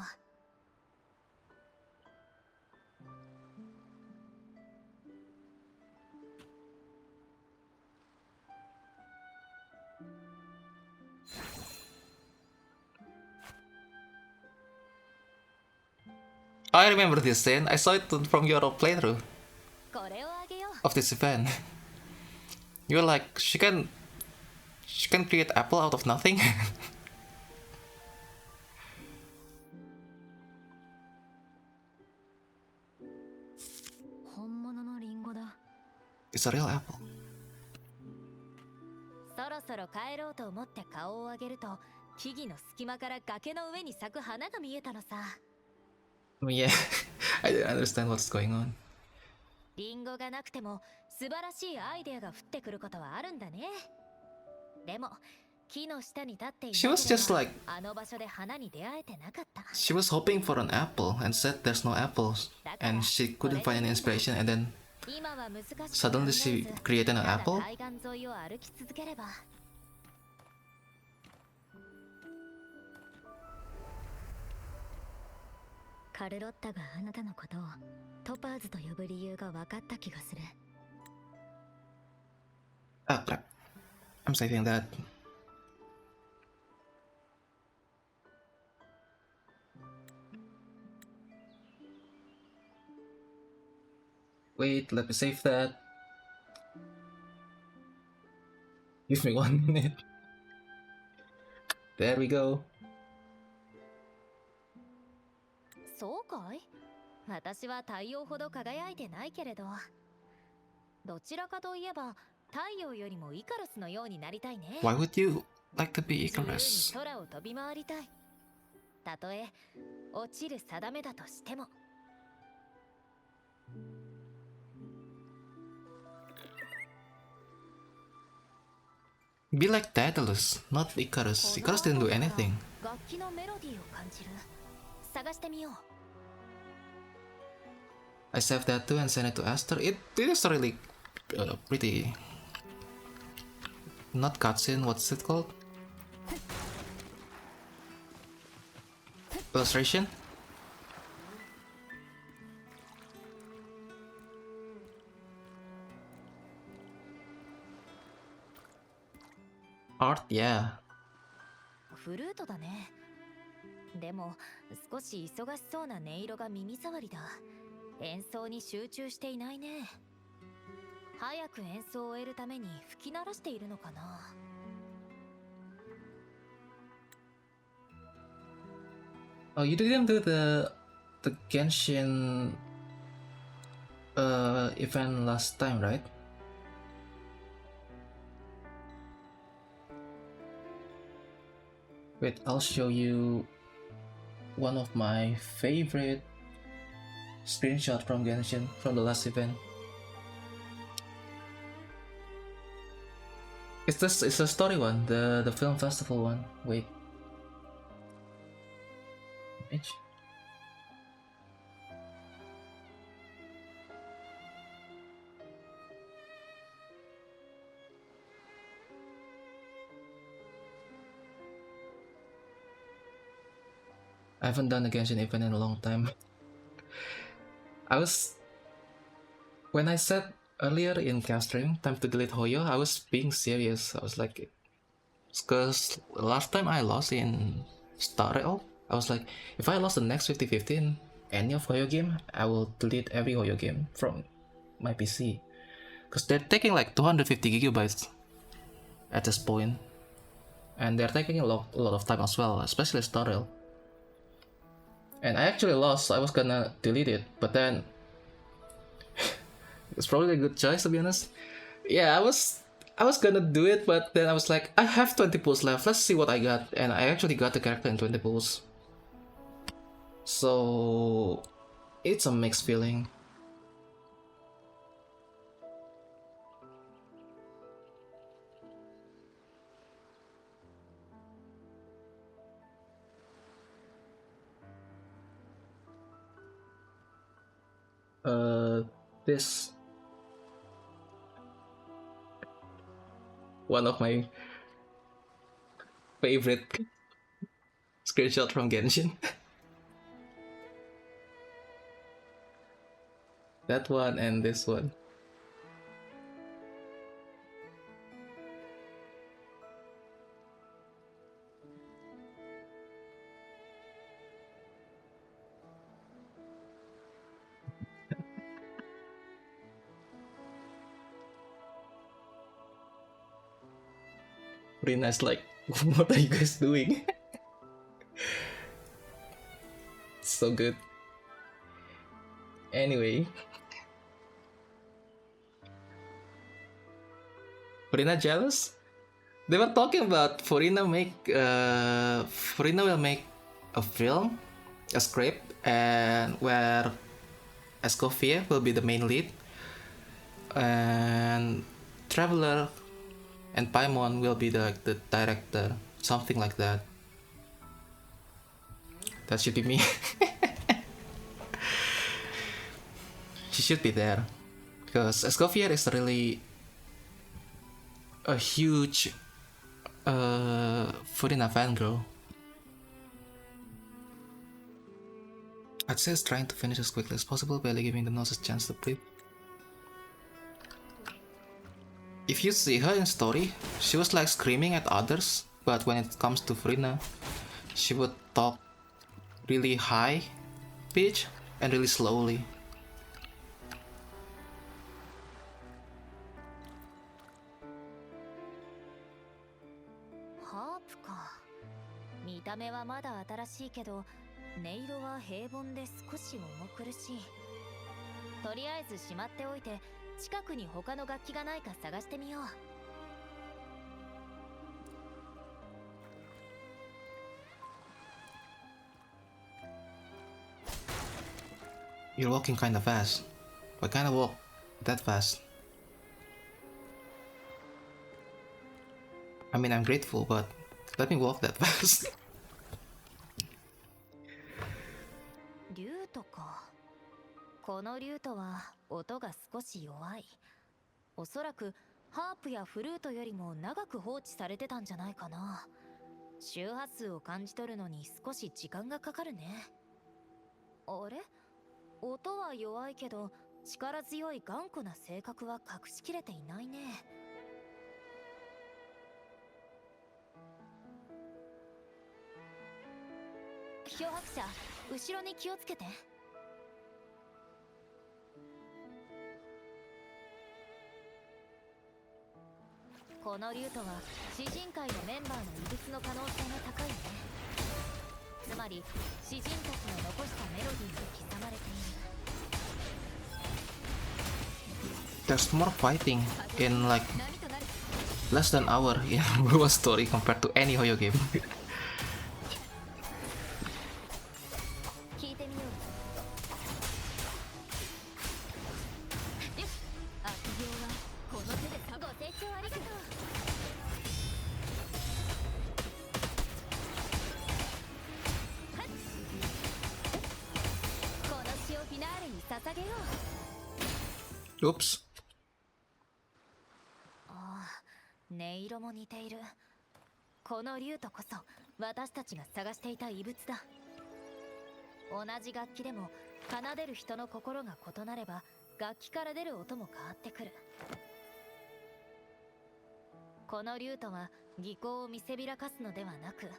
[SPEAKER 1] I remember this scene. I saw it from your playthrough
[SPEAKER 5] これをあげよう。
[SPEAKER 1] of this event. You're like, she can create apple out of nothing.
[SPEAKER 7] 本物のリンゴだ。
[SPEAKER 1] It's a real apple.
[SPEAKER 5] そろそろ帰ろうと思って顔を上げると、木々の隙間から崖の上に咲く花が見えたのさ。
[SPEAKER 1] Yeah, I didn't understand what's going on.
[SPEAKER 5] リンゴがなくても素晴らしいアイデアが降ってくることはあるんだね。でも木の下に立っていなけ
[SPEAKER 1] She
[SPEAKER 5] れば
[SPEAKER 1] was just like,
[SPEAKER 5] あの場所で花に出会えてなかった。
[SPEAKER 1] she was hoping for an apple and said there's no apples. And she couldn't find any inspiration, and then
[SPEAKER 5] 今は難しく考えず
[SPEAKER 1] suddenly she created an
[SPEAKER 5] ただ
[SPEAKER 1] apple?
[SPEAKER 5] 海岸沿いを歩き続ければ。
[SPEAKER 7] カルロッタがあなたのことをトパーズと呼ぶ理由が分かった気がする。
[SPEAKER 1] Ah, crap. I'm saving that. Wait, let me save that. Give me 1 minute. There we go.
[SPEAKER 5] そうかい？私は太陽ほど輝いてないけれど、どちらかといえば太陽よりもイカロスのようになりたいね。
[SPEAKER 1] Why would you like to be
[SPEAKER 5] 自由に
[SPEAKER 1] Icarus?
[SPEAKER 5] 空を飛び回りたい。たとえ落ちる定めだとしても。
[SPEAKER 1] Be like Daedalus, not Icarus. Icarus didn't do anything.
[SPEAKER 5] 楽器のメロディーを感じる。探してみよう。
[SPEAKER 1] I saved that too and sent it to Aster. It is really pretty. Not cutscene, what's it called? Illustration? Art, yeah.
[SPEAKER 5] フルートだね。でも少し忙しそうな音色が耳障りだ。演奏に集中していないね。早く演奏を終えるために吹き鳴らしているのかな。
[SPEAKER 1] Oh, you didn't do the Genshin event last time, right? Wait, I'll show you one of my favorite screenshot from Genshin from the last event. It's the story one, the film festival one. Wait. Image. I haven't done a Genshin event in a long time. When I said earlier in cast stream, time to delete Hoyo, I was being serious. I was like, because last time I lost in Star Rail, I was like, if I lost the next 50-50 in any of Hoyo game, I will delete every Hoyo game from my PC. Because they're taking like 250 gigabytes at this point. And they're taking a lot of time as well, especially Star Rail. And I actually lost, so I was gonna delete it, but then it's probably a good choice, to be honest. Yeah, I was gonna do it, but then I was like, I have 20 pulls left, let's see what I got. And I actually got the character in 20 pulls. So It's a mixed feeling. This one of my favorite screenshot from Genshin. That one and this one. Rina's like, what are you guys doing? So good. Anyway, Furina jealous? They were talking about Furina will make a film, a script, and where Escoffier will be the main lead, and Traveler and Paimon will be the director, something like that. That should be me. She should be there because Escoffier is really a huge Furina fangirl. I'd say it's trying to finish as quickly as possible, barely giving the nose a chance to breathe. If you see her in story, she was like screaming at others, but when it comes to Furina, she would talk really high pitch and really slowly.
[SPEAKER 5] Harp か。見た目はまだ新しいけど、音色は平凡で少し重苦しい。とりあえずしまっておいて、近くに他の楽器がないか探してみよう。
[SPEAKER 1] You're walking kinda fast. Why can't I walk that fast? I mean, I'm grateful, but let me walk that fast.
[SPEAKER 5] リュートか。このリュートは音が少し弱い。おそらくハープやフルートよりも長く放置されてたんじゃないかな。周波数を感じ取るのに少し時間がかかるね。あれ？音は弱いけど力強い頑固な性格は隠しきれていないね。漂白者、後ろに気をつけて。このリュートは詩人会のメンバーの異物の可能性が高いね。つまり詩人たちの残したメロディーが刻まれている。
[SPEAKER 1] There's more fighting in like less than an hour in World Story compared to any Hoyo game.
[SPEAKER 5] 聞いてみよう。悪行はこの手でご清聴ありがとう。この詩をフィナーレに捧げよう。
[SPEAKER 1] Oops.
[SPEAKER 5] ああ、音色も似ている。このリュートこそ私たちが探していた異物だ。同じ楽器でも奏でる人の心が異なれば楽器から出る音も変わってくる。このリュートは技巧を見せびらかすのではなく、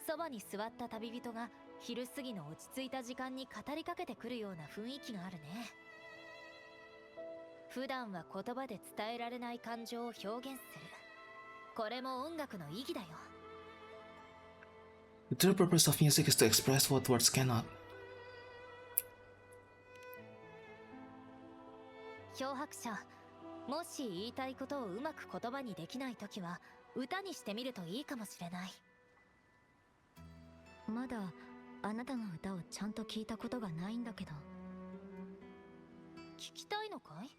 [SPEAKER 5] そばに座った旅人が昼過ぎの落ち着いた時間に語りかけてくるような雰囲気があるね。普段は言葉で伝えられない感情を表現する。これも音楽の意義だよ。
[SPEAKER 1] The true purpose of music is to express what words cannot.
[SPEAKER 5] 漂白者、もし言いたいことをうまく言葉にできないときは歌にしてみるといいかもしれない。
[SPEAKER 7] まだあなたの歌をちゃんと聞いたことがないんだけど。
[SPEAKER 5] 聞きたいのかい？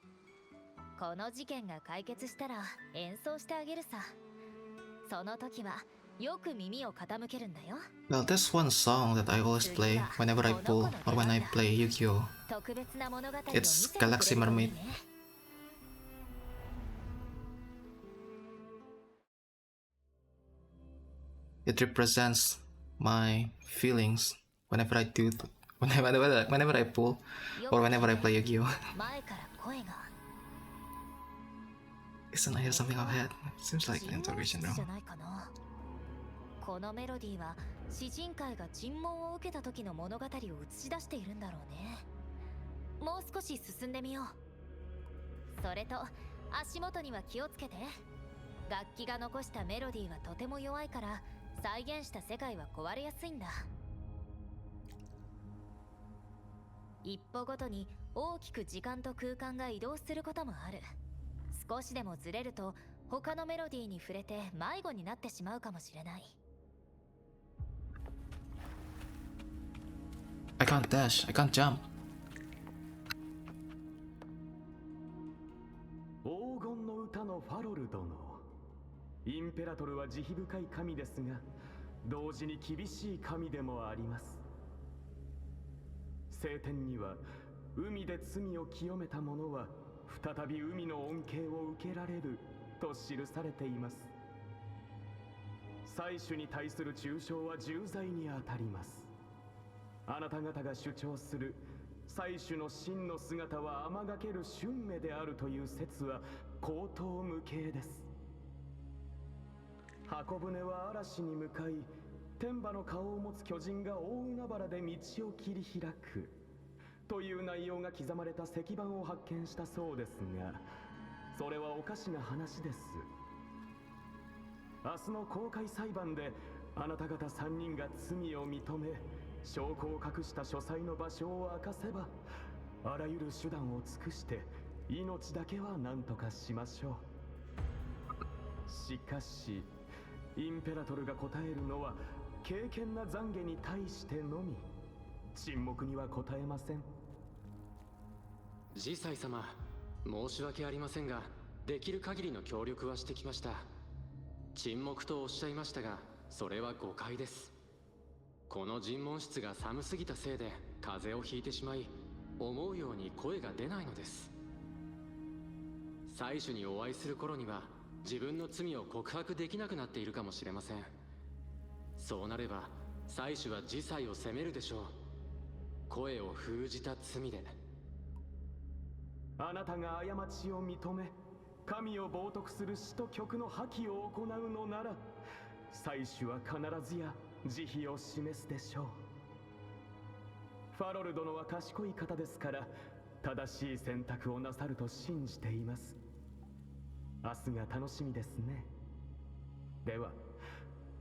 [SPEAKER 5] この事件が解決したら演奏してあげるさ。その時はよく耳を傾けるんだよ。
[SPEAKER 1] Well, there's one song that I always play whenever I pull or when I play Yu-Gi-Oh!
[SPEAKER 5] 特別な物語を見
[SPEAKER 1] It's
[SPEAKER 5] せてくれる
[SPEAKER 1] Galaxy
[SPEAKER 5] といい
[SPEAKER 1] Mermaid.
[SPEAKER 5] ね。
[SPEAKER 1] It represents my feelings whenever I do, whenever I pull or whenever I play Yu-Gi-Oh!
[SPEAKER 5] 前から声が
[SPEAKER 1] Isn't I hear something I've had? It seems like an
[SPEAKER 5] 尋問
[SPEAKER 1] interrogation
[SPEAKER 5] 室
[SPEAKER 1] room.
[SPEAKER 5] じゃないかな。このメロディーは詩人会が尋問を受けた時の物語を映し出しているんだろうね。もう少し進んでみよう。それと足元には気をつけて。楽器が残したメロディーはとても弱いから再現した世界は壊れやすいんだ。一歩ごとに大きく時間と空間が移動することもある。少しでもずれると他のメロディーに触れて迷子になってしまうかもしれない。
[SPEAKER 1] I can't dash, I can't jump.
[SPEAKER 6] 黄金の歌のファロル殿。インペラトルは慈悲深い神ですが、同時に厳しい神でもあります。聖典には、海で罪を清めた者は再び海の恩恵を受けられると記されています。祭司に対する中傷は重罪にあたります。あなた方が主張する祭司の真の姿は天がける春目であるという説は荒唐無稽です。箱舟は嵐に向かい、天馬の顔を持つ巨人が大海原で道を切り開くという内容が刻まれた石板を発見したそうですが、それはおかしな話です。明日の公開裁判であなた方3人が罪を認め、証拠を隠した書斎の場所を明かせば、あらゆる手段を尽くして命だけは何とかしましょう。しかしインペラトルが答えるのは敬虔な懺悔に対してのみ。沈黙には答えません。
[SPEAKER 8] ジサイ様、申し訳ありませんが、できる限りの協力はしてきました。沈黙とおっしゃいましたが、それは誤解です。この尋問室が寒すぎたせいで風邪をひいてしまい、思うように声が出ないのです。祭司にお会いする頃には自分の罪を告白できなくなっているかもしれません。そうなれば祭司はジサイを責めるでしょう。声を封じた罪で。
[SPEAKER 6] あなたが過ちを認め、神を冒涜する死と曲の破棄を行うのなら、祭司は必ずや慈悲を示すでしょう。ファロル殿は賢い方ですから、正しい選択をなさると信じています。明日が楽しみですね。では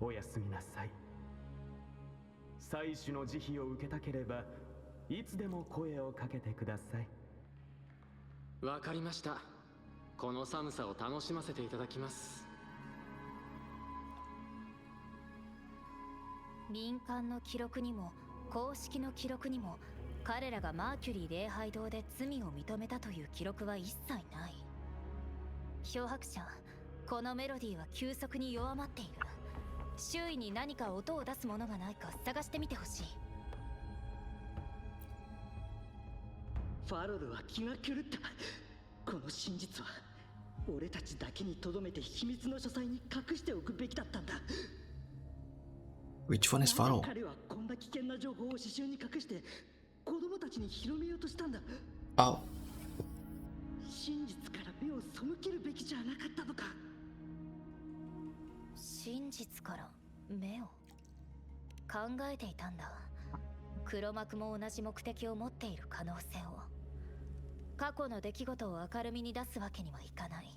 [SPEAKER 6] おやすみなさい。祭司の慈悲を受けたければ、いつでも声をかけてください。
[SPEAKER 8] わかりました。この寒さを楽しませていただきます。
[SPEAKER 5] 民間の記録にも公式の記録にも彼らがマーキュリー礼拝堂で罪を認めたという記録は一切ない。漂白者、このメロディーは急速に弱まっている。周囲に何か音を出すものがないか探してみてほしい。
[SPEAKER 9] ファロルは気が狂った。この真実は俺たちだけに留めて秘密の書斎に隠しておくべきだったんだ。
[SPEAKER 1] Which one is Pharaoh?
[SPEAKER 9] 彼はこんな危険な情報を刺繍に隠して子供たちに広めようとしたんだ。
[SPEAKER 1] Oh,
[SPEAKER 9] 真実から目を背けるべきじゃなかったのか。
[SPEAKER 5] 真実から目を考えていたんだ。黒幕も同じ目的を持っている可能性を。過去の出来事を明るみに出すわけにはいかない。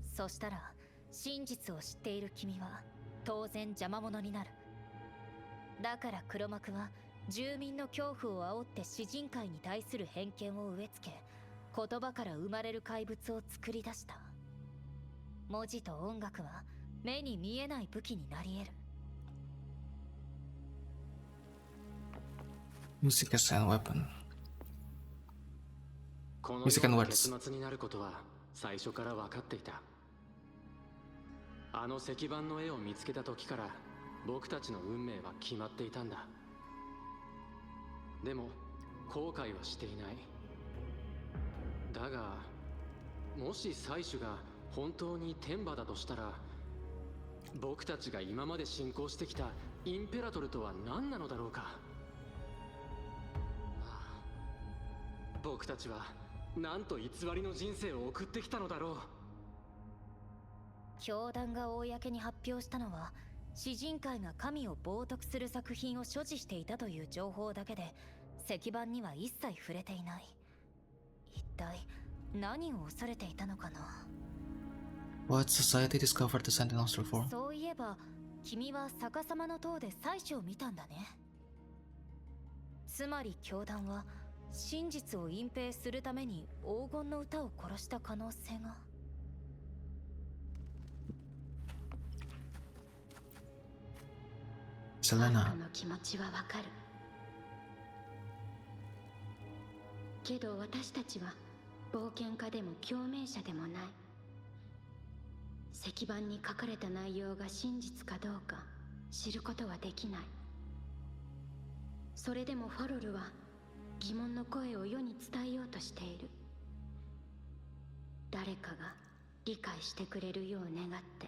[SPEAKER 5] そしたら真実を知っている君は当然邪魔者になる。だから黒幕は住民の恐怖を煽って詩人会に対する偏見を植え付け、言葉から生まれる怪物を作り出した。文字と音楽は目に見えない武器になり得る。
[SPEAKER 1] music as a weapon.
[SPEAKER 8] このよ
[SPEAKER 1] Music
[SPEAKER 8] う
[SPEAKER 1] and
[SPEAKER 8] な
[SPEAKER 1] words.
[SPEAKER 8] 結末になることは最初から分かっていた。あの石板の絵を見つけた時から僕たちの運命は決まっていたんだ。でも後悔はしていない。だがもし採取が本当に天馬だとしたら、僕たちが今まで信仰してきたインペラトルとは何なのだろうか。僕たちはなんと偽りの人生を送ってきたのだろう。
[SPEAKER 5] 教団が公に発表したのは、詩人会が神を冒涜する作品を所持していたという情報だけで、石板には一切触れていない。一体何を恐れていたのかな。
[SPEAKER 1] What society discovered the Sentinel's reform?
[SPEAKER 5] そういえば君は逆さまの塔で祭祀を見たんだね。つまり教団は真実を隠蔽するために黄金の歌を殺した可能性が。
[SPEAKER 1] Selena.
[SPEAKER 7] の気持ちはわかるけど、私たちは冒険家でも共鳴者でもない。石板に書かれた内容が真実かどうか知ることはできない。それでもファロルは疑問の声を世に伝えようとしている。誰かが理解してくれるよう願って。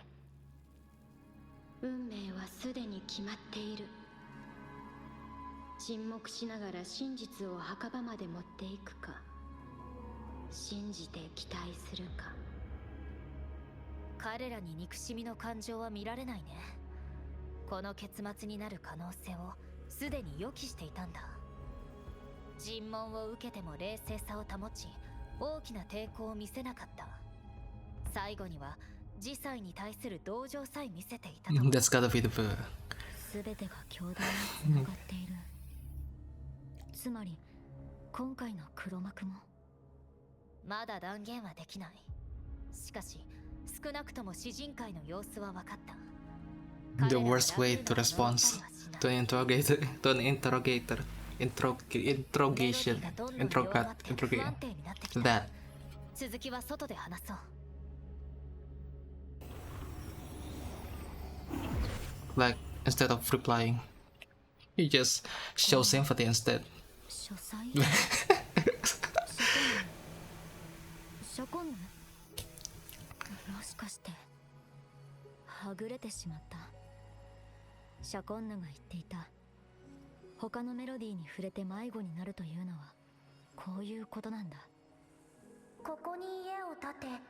[SPEAKER 7] 運命はすでに決まっている。沈黙しながら真実を墓場まで持っていくか、信じて期待するか。彼らに憎しみの感情は見られないね。この結末になる可能性をすでに予期していたんだ。尋問を受けても冷静さを保ち、大きな抵抗を見せなかった。最後には自祭に対する同情さえ見せていたと。
[SPEAKER 1] That's gotta be the
[SPEAKER 7] 全てが教団につながっている。つまり今回の黒幕も。
[SPEAKER 5] まだ断言はできない。しかし少なくとも詩人会の様子は分かった。
[SPEAKER 1] the worst way to respond to an interrogation. That.
[SPEAKER 5] 続きは外で話そう。
[SPEAKER 1] Like, instead of replying, you just show sympathy instead.
[SPEAKER 7] 書斎シャコンヌ、もしかしてはぐれてしまった。シャコンヌが言っていた、他のメロディーに触れて迷子になるというのはこういうことなんだ。
[SPEAKER 2] ここに家を建て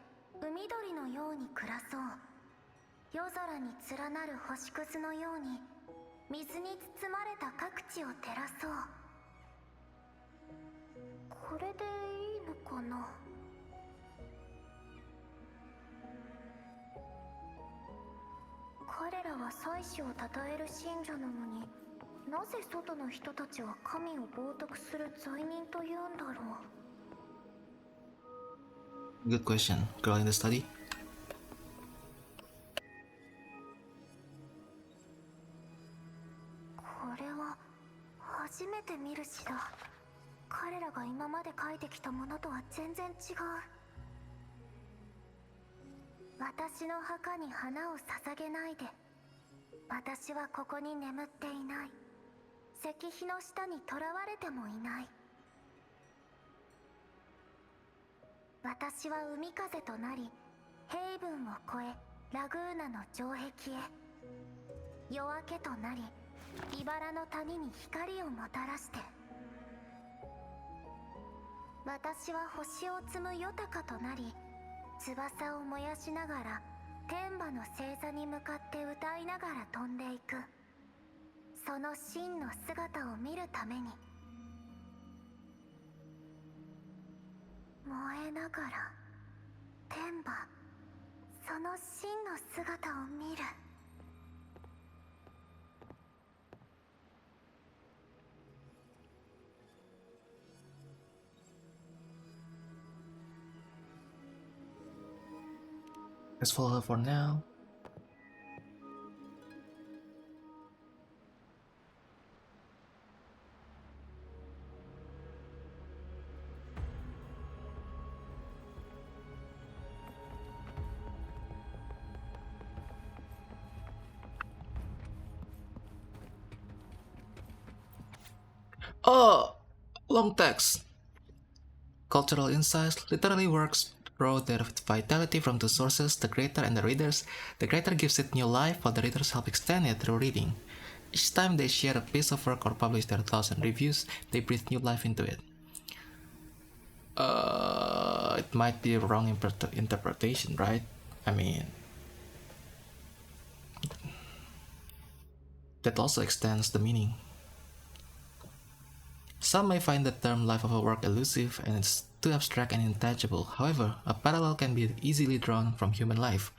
[SPEAKER 2] 海鳥のように暮らそう。夜空に連なる星屑のように水に包まれた各地を照らそう。これでいいのかな。彼らは祭祀を称える信者なのに、なぜ外の人たちは神を冒涜する罪人というんだろう。
[SPEAKER 1] Good question. Girl in the study.
[SPEAKER 2] これは初めて見る詩だ。彼らが今まで書いてきたものとは全然違う。私の墓に花を捧げないで。私はここに眠っていない。石碑の下に囚われてもいない。私は海風となり、平分を越えラグーナの城壁へ。夜明けとなり、茨の谷に光をもたらして。私は星を積むヨタカとなり、翼を燃やしながら天馬の星座に向かって歌いながら飛んでいく。その真の姿を見るために。燃えながら天馬、その真の姿を見る。
[SPEAKER 1] Let's follow her for now. Oh, long text. Cultural insights literally works draw their vitality from two sources, the creator and the readers. The creator gives it new life, while the readers help extend it through reading. Each time they share a piece of work or publish their thoughts and reviews, they breathe new life into it. It might be a wrong interpretation, right? I mean, that also extends the meaning. Some may find the term life of a work elusive and it's too abstract and intangible. However, a parallel can be easily drawn from human life.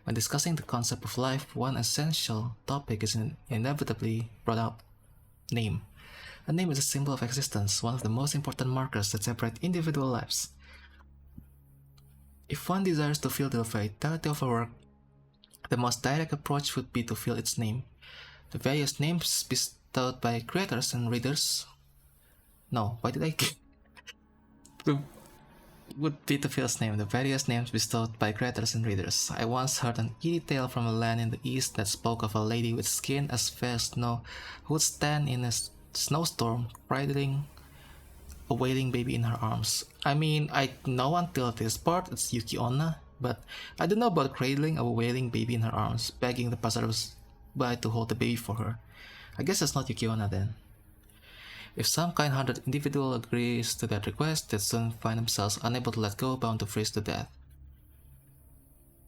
[SPEAKER 1] When discussing the concept of life, one essential topic is inevitably brought up: name. A name is a symbol of existence, one of the most important markers that separate individual lives. If one desires to feel the vitality of a work, the most direct approach would be to feel its name. The various names bestowed by creators and readers. No, why did I? Would be to feel its name. The various names bestowed by creators and readers. I once heard an eerie tale from a land in the east that spoke of a lady with skin as fair as snow who would stand in a snowstorm, cradling a wailing baby in her arms. I mean, I know until this part it's Ciaccona, but I don't know about cradling a wailing baby in her arms, begging the passersby to hold the baby for her. I guess it's not Ciaccona then. If some kind-hearted individual agrees to that request, they soon find themselves unable to let go, bound to freeze to death.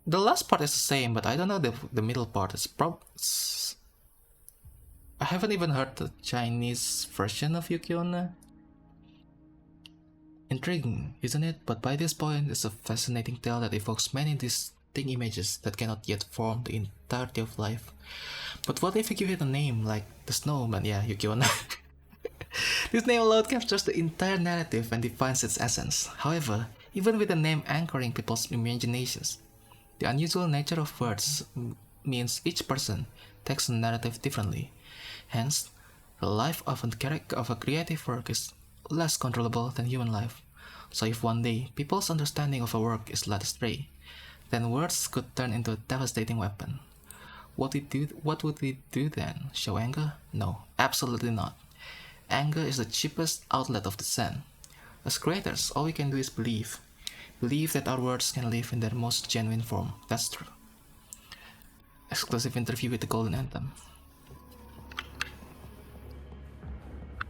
[SPEAKER 1] The last part is the same, but I don't know the middle part. I haven't even heard the Chinese version of Ciaccona. Intriguing, isn't it? But by this point, it's a fascinating tale that evokes many distinct images that cannot yet form the entirety of life. But what if you give it a name, like the snowman? Yeah, Ciaccona. This name alone captures the entire narrative and defines its essence. However, even with the name anchoring people's imaginations, the unusual nature of words means each person takes the narrative differently. Hence, the life of a creative work is less controllable than human life. So if one day people's understanding of a work is led astray, then words could turn into a devastating weapon. What would we do then? Show anger? No, absolutely not. Anger is the cheapest outlet of the Zen. As creators, all we can do is believe. Believe that our words can live in their most genuine form. That's true. Exclusive interview with the Golden Anthem.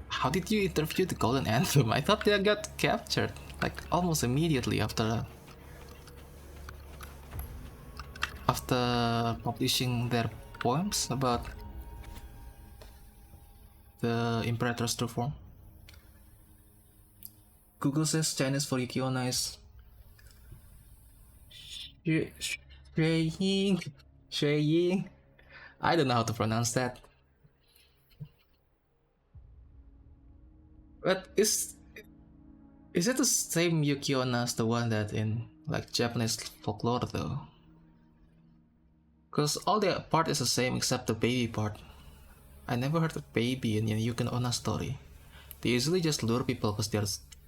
[SPEAKER 1] How did you interview the Golden Anthem? I thought they got captured, like almost immediately after publishing their poems about the Imperator's true form. Google says Chinese for Ciaccona is Shueying. I don't know how to pronounce that. But is it the same Ciaccona as the one that in like Japanese folklore though? Because all the part is the same except the baby part. I never heard of baby in a Yuki Onna story. They usually just lure people because they're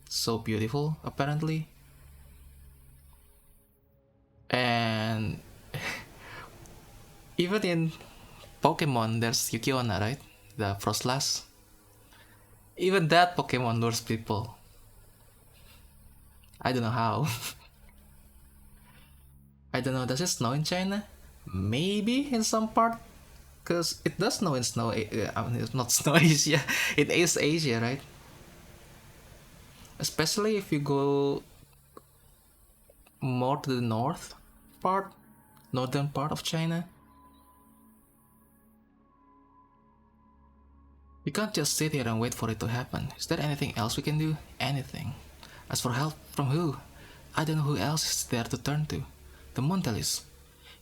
[SPEAKER 1] so beautiful, apparently. And even in Pokemon, there's Ciaccona, right? The Frostlass. Even that Pokemon lures people. I don't know how. I don't know, does it snow in China? Maybe in some part. Because it does snow in it's not Snow Asia, it is Asia, right? Especially if you go more to the northern part of China. We can't just sit here and wait for it to happen. Is there anything else we can do? Anything. As for help from who? I don't know who else is there to turn to. The Mondalis.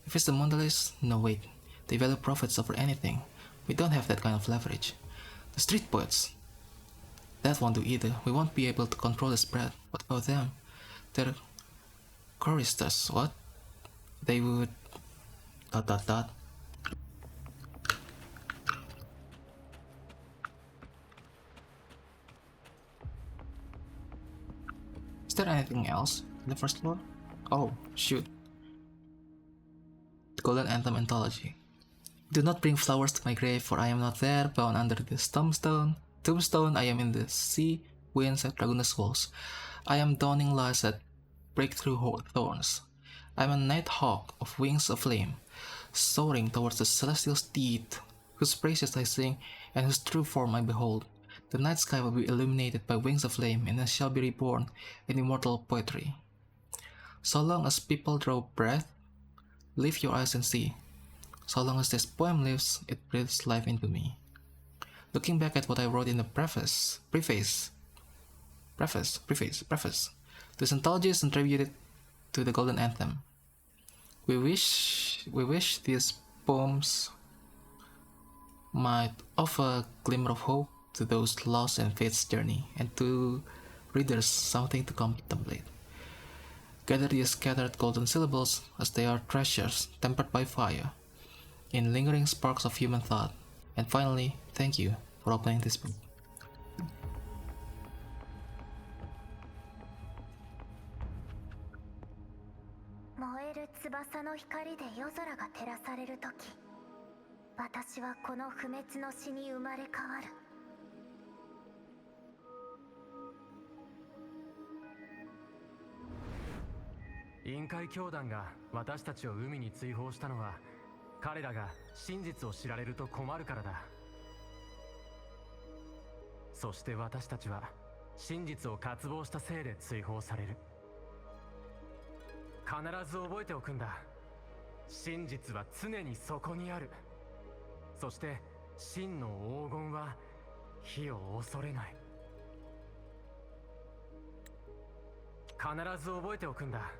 [SPEAKER 1] If it's the Mondalis, no wait. They value profits over anything. We don't have that kind of leverage. The street poets. That won't do either. We won't be able to control the spread. What about them? They're choristers. What? They would... ... Is there anything else in the first floor? Oh, shoot. The Golden Anthem Anthology. Do not bring flowers to my grave, for I am not there, bound under this tombstone. Tombstone, I am in the sea winds at Dragona's walls. I am dawning lights that break through thorns. I am a night hawk of wings of flame, soaring towards the celestial steed, whose praises I sing and whose true form I behold. The night sky will be illuminated by wings of flame, and I shall be reborn in immortal poetry. So long as people draw breath, lift your eyes and see. So long as this poem lives, it breathes life into me. Looking back at what I wrote in the preface, this anthology is attributed to the Golden Anthem. We wish these poems might offer a glimmer of hope to those lost in faith's journey, and to readers something to contemplate. Gather these scattered golden syllables as they are treasures tempered by fire, in lingering sparks of human thought. And finally, thank you for opening this book.
[SPEAKER 10] 「臨海教団が私たちを海に追放したのは彼らが真実を知られると困るからだ。そして私たちは真実を渇望したせいで追放される。必ず覚えておくんだ。真実は常にそこにある。そして真の黄金は火を恐れない。必ず覚えておくんだ。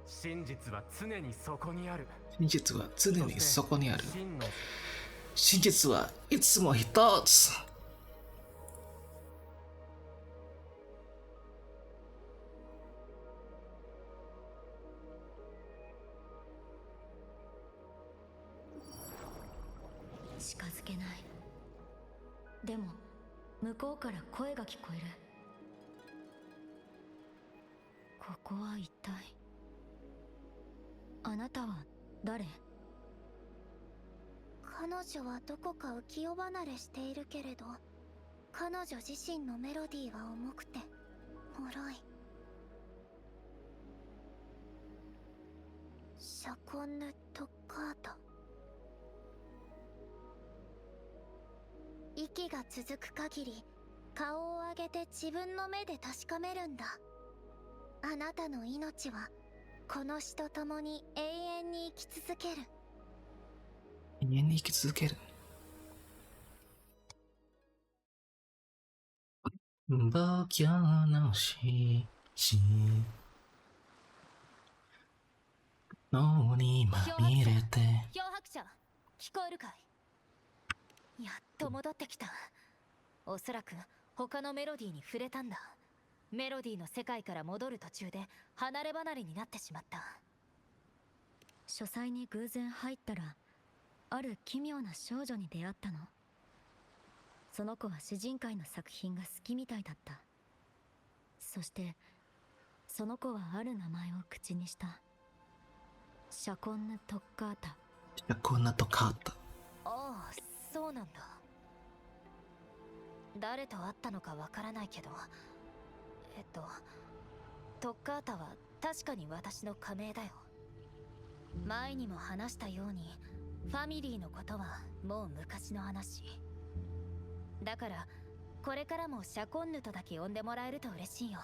[SPEAKER 10] 真実は常にそこにある。
[SPEAKER 1] 真実は常にそこにある。真実はいつも一つ。
[SPEAKER 7] 近づけない。でも向こうから声が聞こえる。ここは一体。あなたは誰？
[SPEAKER 2] 彼女はどこか浮世離れしているけれど、彼女自身のメロディーは重くて脆い。シャコンヌ・トッカータ。息が続く限り顔を上げて自分の目で確かめるんだ。あなたの命はこの死と共に永遠に生き続ける。
[SPEAKER 1] 永遠に生き続ける。僕の獅子のにまみれて。
[SPEAKER 5] 漂白者、聞こえるかい？やっと戻ってきた。おそらく他のメロディーに触れたんだ。メロディーの世界から戻る途中で離れ離れになってしまった。
[SPEAKER 7] 書斎に偶然入ったら、ある奇妙な少女に出会ったの。その子は詩人会の作品が好きみたいだった。そしてその子はある名前を口にした。シャコンヌ・トッカータ。
[SPEAKER 1] シャコンヌ・トッカータ。
[SPEAKER 5] ああ、そうなんだ。誰と会ったのかわからないけど、トッカータは確かに私の仮名だよ。前にも話したように、ファミリーのことはもう昔の話。だからこれからもシャコンヌとだけ呼んでもらえると嬉しいよ。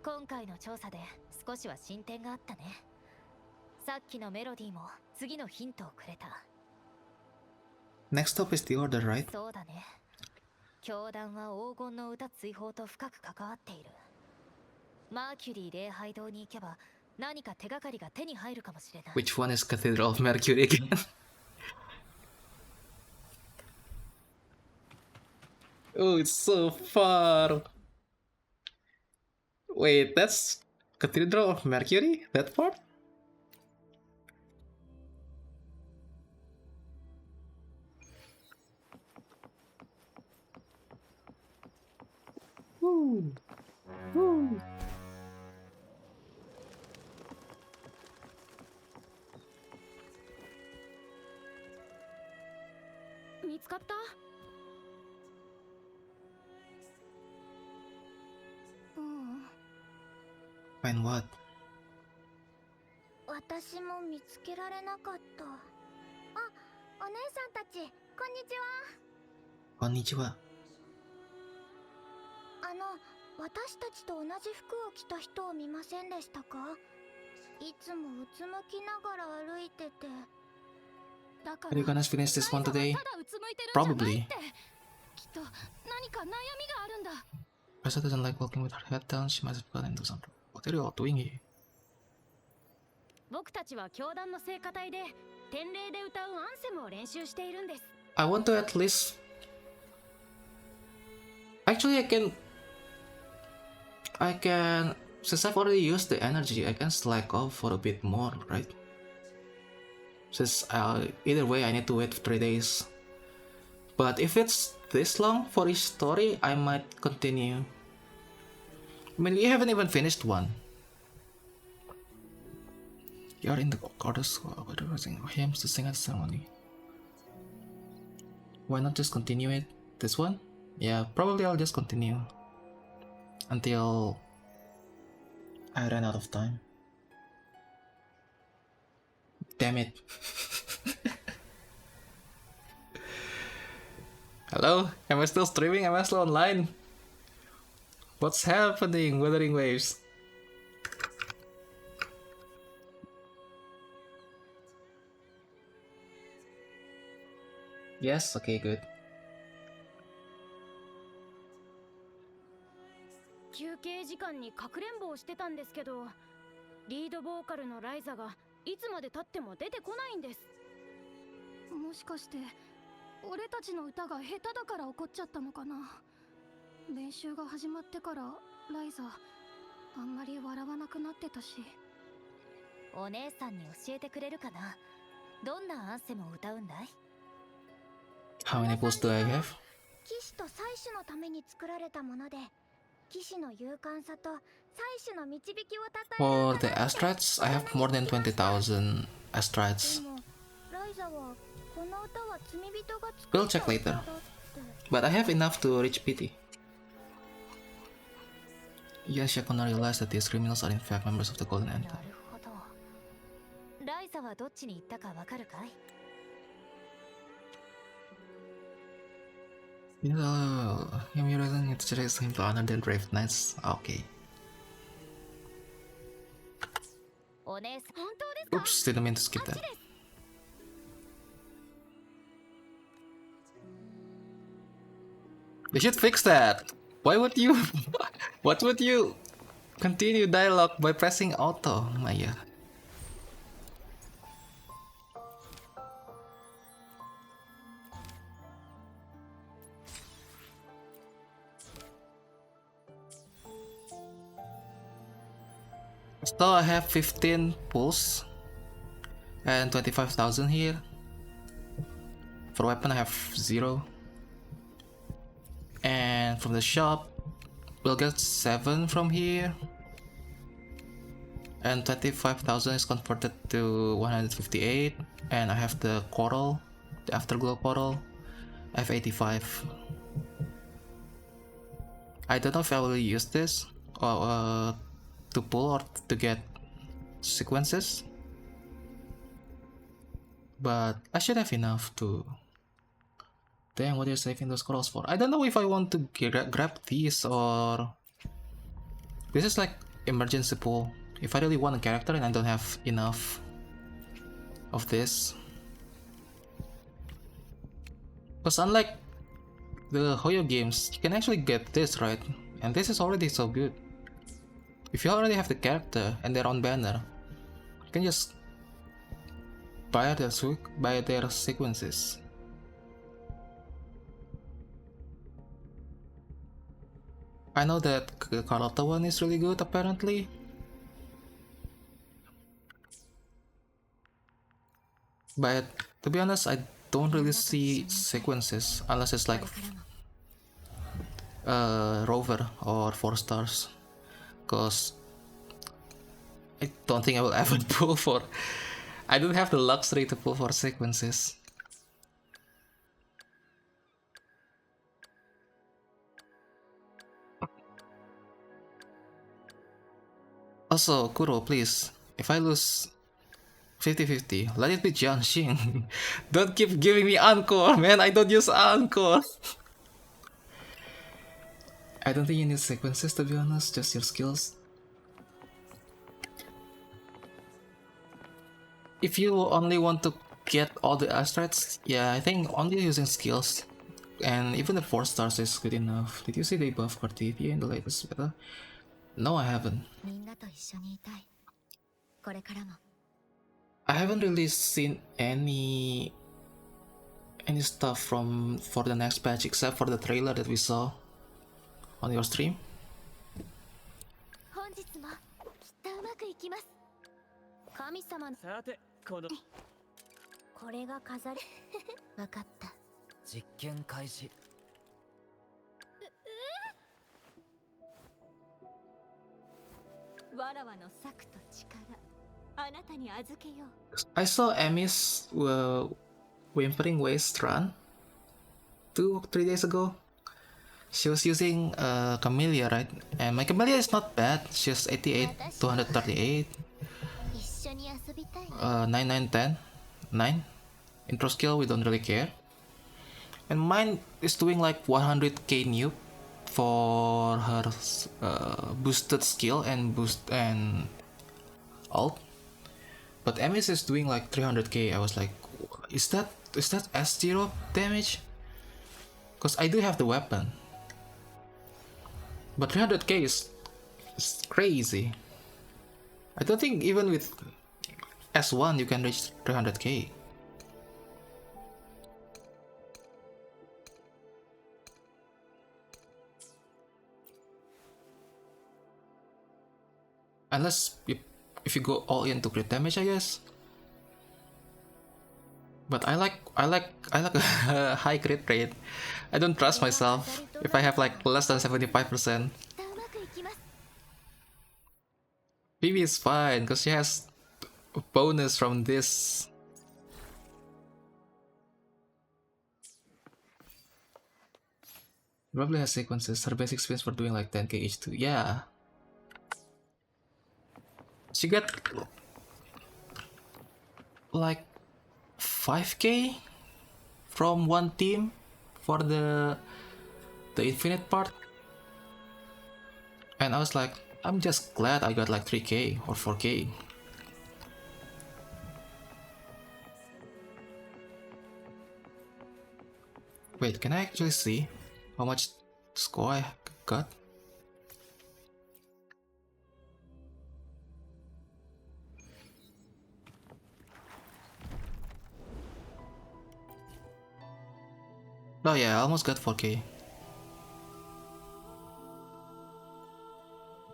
[SPEAKER 5] 今回の調査で少しは進展があったね。さっきのメロディーも次のヒントをくれた。
[SPEAKER 1] Next stop is the order, right?
[SPEAKER 5] そうだね。教団は黄金の歌追放と深く関わっている。マーキュリー礼拝堂に行けば何か手がかりが手に入るかもしれない。
[SPEAKER 1] Which one is Cathedral of Mercury again? Oh, it's so far. Wait, that's Cathedral of Mercury? That part? Woo. Woo.
[SPEAKER 11] 見つかった？
[SPEAKER 1] Find what?
[SPEAKER 2] 私も見つけられなかった。あ、お姉さんたち、こんにちは。
[SPEAKER 1] Konnichiwa.
[SPEAKER 2] 私たちと同じ服を着た人を見ませんでしたか？いつもうつむきながら歩いてて。だか
[SPEAKER 1] Are you
[SPEAKER 2] ら
[SPEAKER 1] gonna finish this one today?
[SPEAKER 2] ただうつむいてるんじゃない
[SPEAKER 1] Probably.
[SPEAKER 2] ってきっと何か悩みがあるんだ。
[SPEAKER 1] Rasa doesn't like walking with her head down. She must have gotten into some trouble. What are you all doing here?
[SPEAKER 7] 僕たちは教団の聖歌隊で典礼で歌うアンセムを練習しているんです。
[SPEAKER 1] I want to at least... Actually, I can... Since I've already used the energy, I can slack off for a bit more, right? Since either way, I need to wait 3 days. But if it's this long for each story, I might continue. I mean, we haven't even finished one. You're in the goddess hymns to sing at the ceremony. Why not just continue it? This one? Yeah, probably I'll just continue until I ran out of time. Damn it. Hello? Am I still streaming? Am I still online? What's happening, Wuthering Waves? Yes? Okay, good.
[SPEAKER 7] 休憩時間にかくれんぼをしてたんですけど、リードボーカルのライザがいつまで経っても出てこないんです。もしかして俺たちの歌が下手だから怒っちゃったのかな。練習が始まってからライザあんまり笑わなくなってたし。
[SPEAKER 5] お姉さんに教えてくれるかな。どんなアンセムを歌うんだい？
[SPEAKER 1] How many pulls do I have?
[SPEAKER 2] 騎士と採取のために作られたもので、騎士の勇敢さと採取の導きをたたえ
[SPEAKER 1] For the astrites, I have more than 20,000 astrites.
[SPEAKER 2] でもライザはこの歌は罪人が作
[SPEAKER 1] We'll
[SPEAKER 2] った
[SPEAKER 1] check
[SPEAKER 2] 歌
[SPEAKER 1] later.
[SPEAKER 2] だって。
[SPEAKER 1] But I have enough to reach PT. Yes, Ciaccona realized that these criminals are in fact members of the Golden
[SPEAKER 5] な
[SPEAKER 1] Anthem.
[SPEAKER 5] るほど。ライザはどっちに行ったかわかるかい？
[SPEAKER 1] You know, Yami doesn't need to chase him to honor the brave knights. Okay.
[SPEAKER 5] お姉さん、
[SPEAKER 7] 本当ですか？
[SPEAKER 1] Oops, didn't mean to skip that. They should fix that. Why would you? What would you continue dialogue by pressing auto? Maya. So I have 15 pulls and 25,000 here. For weapon I have 0. And from the shop we'll get 7 from here. And 25,000 is converted to 158. And I have the coral, the afterglow coral. I have 85. I don't know if I will use this or to pull or to get sequences, but I should have enough to... Dang, what are you saving those corals for? I don't know if I want to grab these or... This is like emergency pull. If I really want a character and I don't have enough of this. Because unlike the Hoyo games, you can actually get this, right? And this is already so good. If you already have the character and their own banner, you can just buy their sequences. I know that the Carlotta one is really good apparently. But to be honest, I don't really see sequences unless it's like Rover or 4 stars. Cause I don't think I will ever pull for... I don't have the luxury to pull for sequences. Also, Kuro, please, if I lose 50-50, let it be Jiangxing. Don't keep giving me Encore, man. I don't use Encore. I don't think you need sequences, to be honest, just your skills. If you only want to get all the asteroids, yeah, I think only using skills. And even the 4 stars is good enough. Did you see they buff Cortevia in the latest beta? No, I haven't.
[SPEAKER 7] みんなと一緒にいたい。これからも。
[SPEAKER 1] I haven't really seen any stuff for the next patch except for the trailer that we saw on your stream.
[SPEAKER 2] 本日もきっとうまくいきます。神様の
[SPEAKER 4] さてこの
[SPEAKER 2] これが飾り。わかった。
[SPEAKER 11] 実験開始。
[SPEAKER 2] わらわの策と力、あなたに預けよう。
[SPEAKER 1] I saw Emmy's Whimpering Waste run 2-3 days ago. She was using Camellia, right? And my Camellia is not bad. She's 88, 238,
[SPEAKER 2] 一緒に遊びたい。
[SPEAKER 1] 9910, 9. Intro skill, we don't really care. And mine is doing like 100k nuke for her boosted skill and ult. But Emmy's is doing like 300k. I was like, is that S0 damage? Because I do have the weapon. But 300k is crazy. I don't think even with S1 you can reach 300k. Unless if you go all into crit damage, I guess. But I like a high crit rate. I don't trust myself if I have like less than 75%. Vivi is fine because she has a bonus from this. Probably has sequences. Her basic spins for doing like 10k each too. Yeah. She got like 5k from one team for the infinite part, and I was like, I'm just glad I got like 3k or 4k. Wait, can I actually see how much score I got? Oh yeah, I almost got 4k.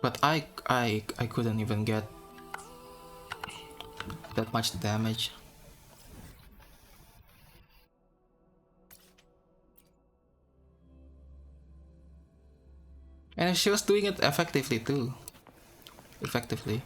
[SPEAKER 1] But I couldn't even get that much damage. And she was doing it effectively too. Effectively.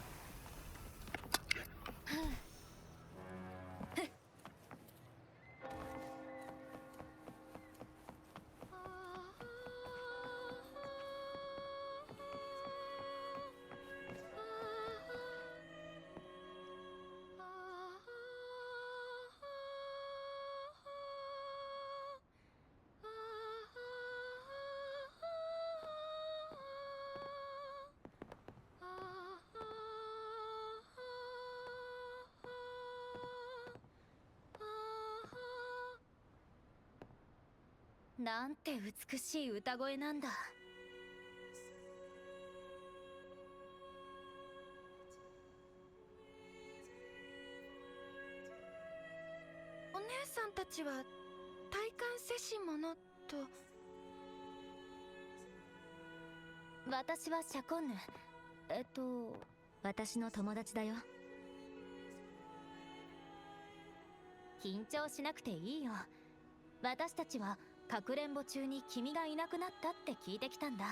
[SPEAKER 5] なんて美しい歌声なんだ。
[SPEAKER 12] お姉さんたちは体感せし者と。
[SPEAKER 5] 私はシャコンヌ。
[SPEAKER 7] 私の友達だよ。
[SPEAKER 5] 緊張しなくていいよ。私たちはかくれんぼ中に君がいなくなったって聞いてきたんだ。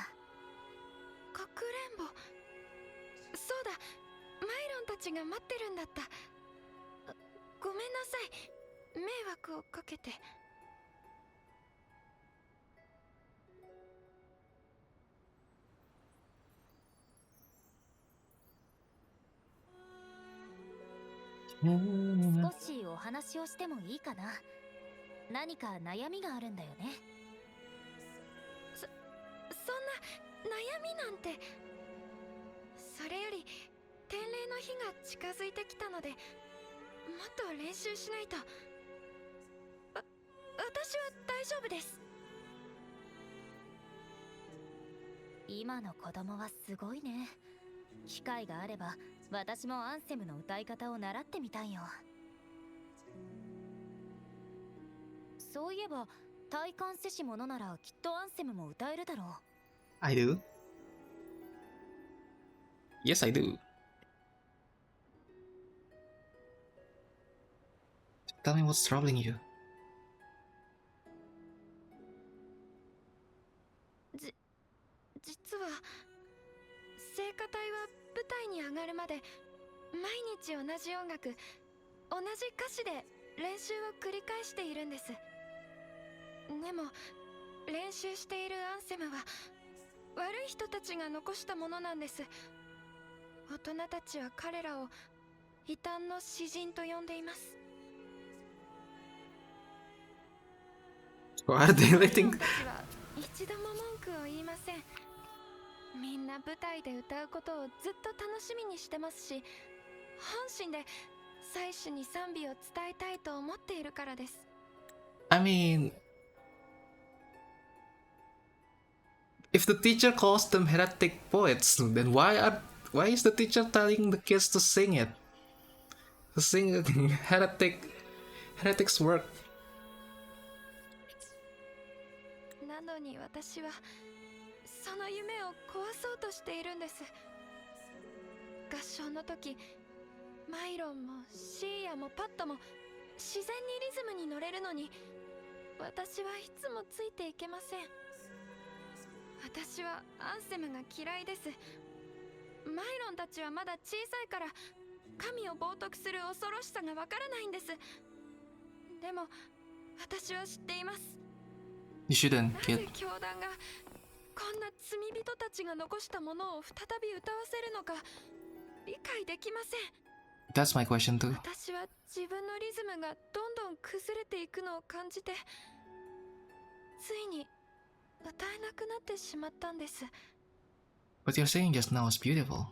[SPEAKER 12] かくれんぼ。そうだ、マイロンたちが待ってるんだった。ごめんなさい、迷惑をかけて。
[SPEAKER 5] 少しお話をしてもいいかな。何か悩みがあるんだよね。
[SPEAKER 12] そんな悩みなんて。それより天礼の日が近づいてきたので、もっと練習しないと。私は大丈夫です。
[SPEAKER 5] 今の子供はすごいね。機会があれば私もアンセムの歌い方を習ってみたいよ。そういえば体感せし者ならきっとアンセムも歌えるだろう。
[SPEAKER 1] I do. Yes, I do. Tell me what's troubling you.
[SPEAKER 12] 実は聖歌隊は舞台に上がるまで毎日同じ音楽、同じ歌詞で練習を繰り返しているんです。でも練習しているアンセムは悪い人たちが残したものなんです。大人たちは彼らを異端の詩人と呼んでいます。
[SPEAKER 1] What are they letting?
[SPEAKER 12] たちは一度も文句を言いません。みんな舞台で歌うことをずっと楽しみにしてますし、本心で祭司に賛美を伝えたいと思っているからです。
[SPEAKER 1] I mean, if the teacher calls them heretic poets, then why is the teacher telling the kids to sing it? To sing heretics work.
[SPEAKER 12] なのに私はその夢を壊そうとしているんです。合唱の時、マイロンもシーヤもパットも自然にリズムに乗れるのに、私はいつもついていけません。私はアンセムが嫌いです。マイロンたちはまだ小さいから神を冒涜する恐ろしさがわからないんです。でも私は知っています。
[SPEAKER 1] You shouldn't,
[SPEAKER 12] な
[SPEAKER 1] kid.
[SPEAKER 12] ぜ教団がこんな罪人たちが残したものを再び歌わせるのか理解できません。
[SPEAKER 1] That's my question too.
[SPEAKER 12] 私は自分のリズムがどんどん崩れていくのを感じて、ついに歌えなくなってしまったんです。
[SPEAKER 1] What you're saying just now is beautiful.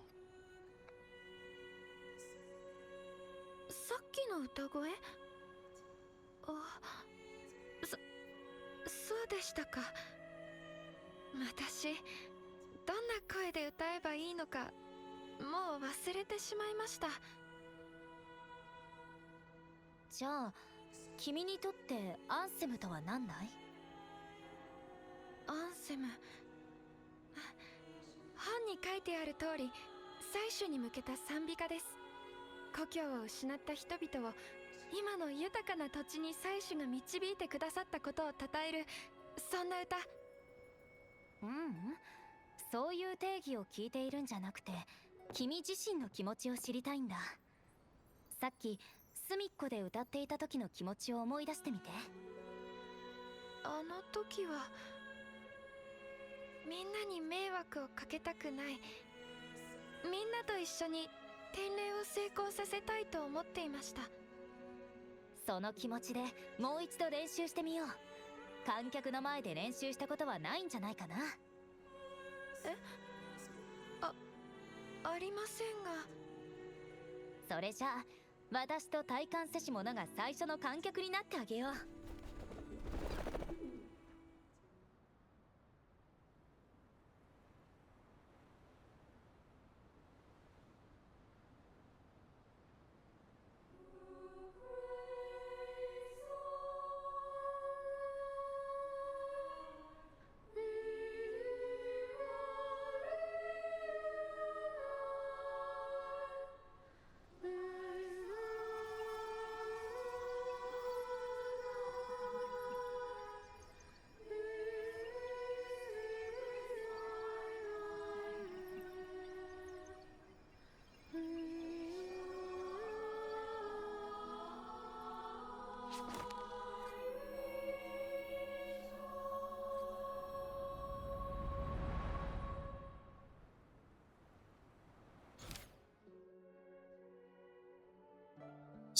[SPEAKER 12] さっきの歌声、そうでしたか。私どんな声で歌えばいいのかもう忘れてしまいました。
[SPEAKER 5] じゃあ君にとってアンセムとは何だい？
[SPEAKER 12] アンセム、本に書いてある通り祭主に向けた賛美歌です。故郷を失った人々を今の豊かな土地に祭主が導いてくださったことを称える、そんな歌。
[SPEAKER 5] そういう定義を聞いているんじゃなくて、君自身の気持ちを知りたいんだ。さっき隅っこで歌っていた時の気持ちを思い出してみて。
[SPEAKER 12] あの時はみんなに迷惑をかけたくない、みんなと一緒に天礼を成功させたいと思っていました。
[SPEAKER 5] その気持ちでもう一度練習してみよう。観客の前で練習したことはないんじゃないかな。
[SPEAKER 12] ありませんが。
[SPEAKER 5] それじゃあ私と体感せし者が最初の観客になってあげよう。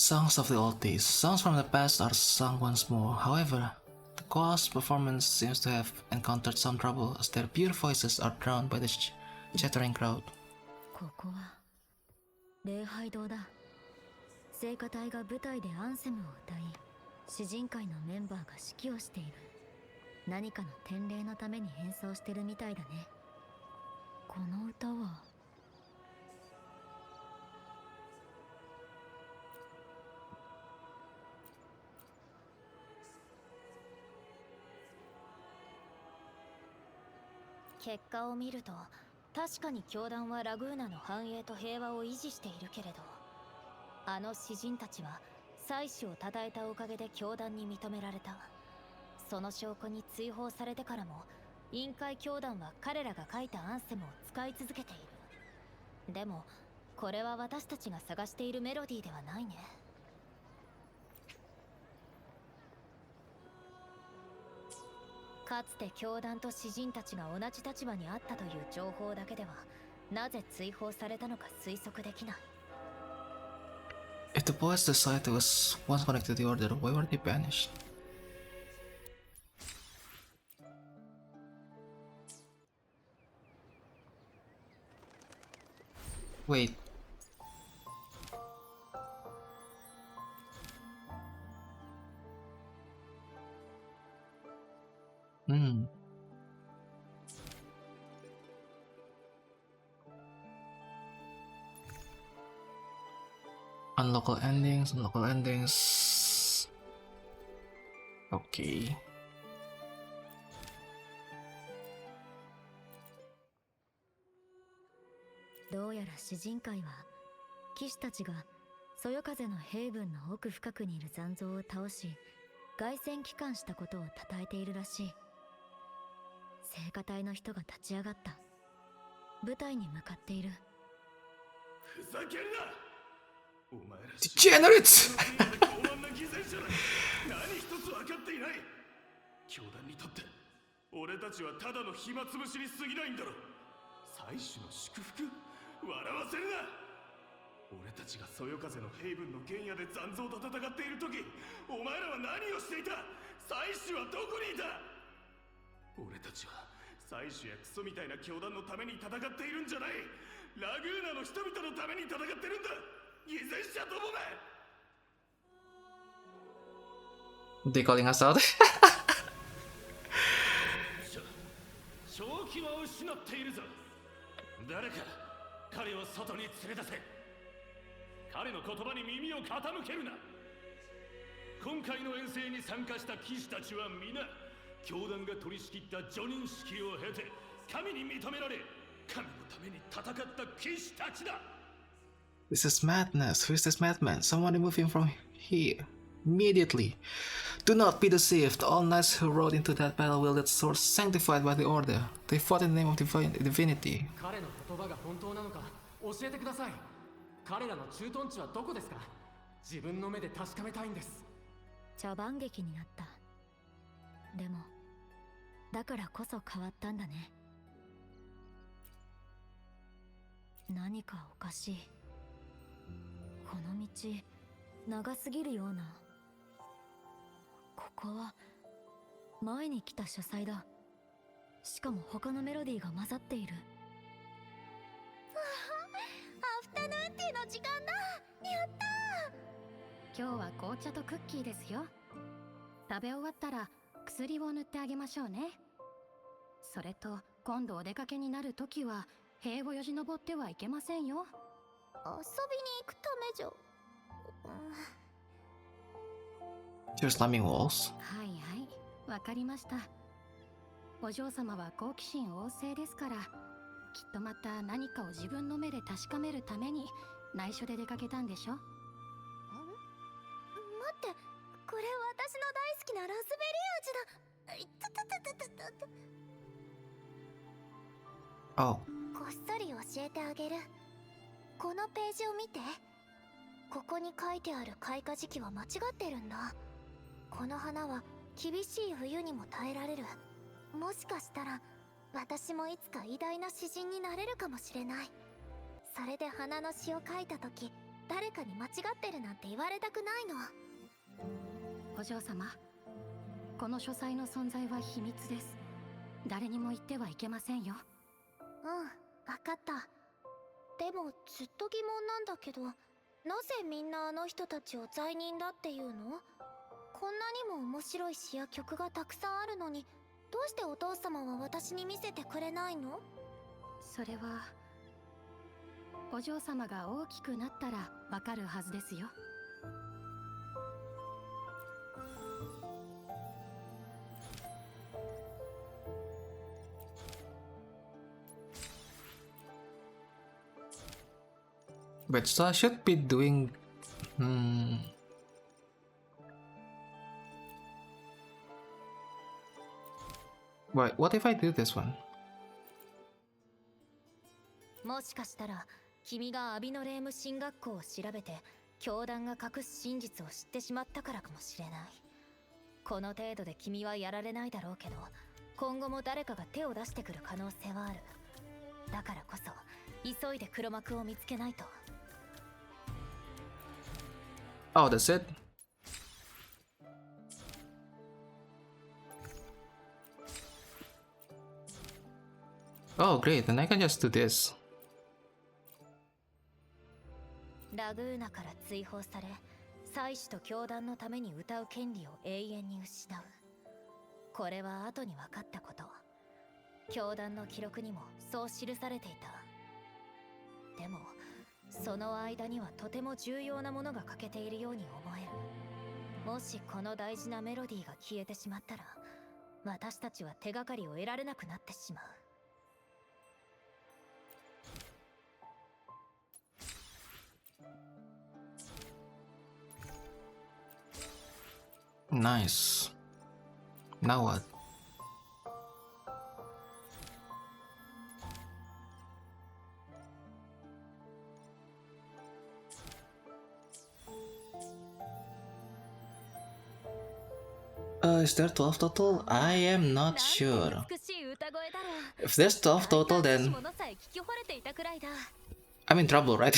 [SPEAKER 1] Songs of the old days. Songs from the past are sung once more. However, the choir's performance seems to have encountered some trouble as their pure voices are drowned by the chattering crowd.
[SPEAKER 7] ここは礼拝堂だ。聖歌隊が舞台でアンセムを歌い、詩人会のメンバーが指揮をしている。何かの典礼のために演奏してるみたいだね。この歌は
[SPEAKER 5] 結果を見ると確かに教団はラグーナの繁栄と平和を維持しているけれど、あの詩人たちは祭司を称えたおかげで教団に認められた。その証拠に追放されてからも委員会教団は彼らが書いたアンセムを使い続けている。でもこれは私たちが探しているメロディーではないね。かつて教団と詩人たちが同じ立場にあったという情報だけではなぜ追放されたのか推測できない。
[SPEAKER 1] If the boys society was once connected to the order, why were they banished? Wait. Unlockable endings, unlockable endings. Okay.
[SPEAKER 7] どうやら詩人会は騎士たちがそよ風の平分の奥深くにいる残像を倒し凱旋帰還したことを称えているらしい。聖歌隊の人が立ち上がった。舞台に向かっている。
[SPEAKER 6] ふざけるな。お前ら
[SPEAKER 1] Degenerates!
[SPEAKER 6] 何一つ分かっていない。教団にとって俺たちはただの暇つぶしに過ぎないんだろ。祭祀の祝福笑わせるな。俺たちがそよ風の平分の原野で残像と戦っている時、お前らは何をしていた。祭祀はどこにいた。俺たちは祭祀やクソみたいな教団のために戦っているんじゃない。ラグーナの人々のために戦ってるんだ。偽善者どもめ。
[SPEAKER 1] They calling us out?
[SPEAKER 6] 正気は失っているぞ。誰か彼を外に連れ出せ。彼の言葉に耳を傾けるな。今回の遠征に参加した騎士たちは皆教団が取り仕切った叙任式を経て神に認められ、神のために戦った騎士たちだ。
[SPEAKER 1] This is madness. Who is this madman? Someone remove him from here. Immediately. Do not be deceived. All knights who rode into that battle wielded swords sanctified by the order. They fought in the name of divinity.
[SPEAKER 10] 彼の言葉が本当なのか教えてください。彼らの駐屯地はどこですか。自分の目で確かめたいんです。
[SPEAKER 7] 茶番劇になった。でもだからこそ変わったんだね。何かおかしい。この道長すぎるような。ここは前に来た書斎だ。しかも他のメロディーが混ざっている。
[SPEAKER 2] アフタヌーンティーの時間だ。やったー。
[SPEAKER 13] 今日は紅茶とクッキーですよ。食べ終わったら薬を塗ってあげましょうね。それと今度お出かけになるときは塀をよじ登ってはいけませんよ。
[SPEAKER 2] 遊びに行くためじゃ。
[SPEAKER 1] You're slamming walls?
[SPEAKER 13] はいはい、わかりました。お嬢様は好奇心旺盛ですから、きっとまた何かを自分の目で確かめるために内緒で出かけたんでしょ。
[SPEAKER 2] 待って、これ私の大好きなラズベリー味だ。
[SPEAKER 1] Oh.
[SPEAKER 2] こっそり教えてあげる。このページを見て。ここに書いてある開花時期は間違ってるんだ。この花は厳しい冬にも耐えられる。もしかしたら私もいつか偉大な詩人になれるかもしれない。それで花の詩を書いた時誰かに間違ってるなんて言われたくないの。
[SPEAKER 13] お嬢様、この書斎の存在は秘密です。誰にも言ってはいけませんよ。
[SPEAKER 2] 分かった。でもずっと疑問なんだけど、なぜみんなあの人たちを罪人だっていうの？こんなにも面白い詩や曲がたくさんあるのに、どうしてお父様は私に見せてくれないの？
[SPEAKER 13] それはお嬢様が大きくなったらわかるはずですよ。
[SPEAKER 1] But so I should be doing. Wait, what if I do this one?
[SPEAKER 5] もしかしたら君がアビノレーム神学校を調べて教団が隠す真実を知ってしまったからかもしれない。この程度で君はやられないだろうけど、今後も誰かが手を出してくる可能性はある。だからこそ急いで黒幕を見つけないと。
[SPEAKER 1] Oh, that's it? Oh, great, then I can just do this.
[SPEAKER 5] ラグーナから追放され、祭司と教団のために歌う権利を永遠に失う。これは後に分かったこと。教団の記録にもそう記されていた。でもその間にはとても重要なものが欠けているように思える。もしこの大事なメロディーが消えてしまったら、私たちは手がかりを得られなくなってしまう。
[SPEAKER 1] Nice. Now what? Is there 12 total? I am not sure. If there's 12 total, then I'm in trouble, right?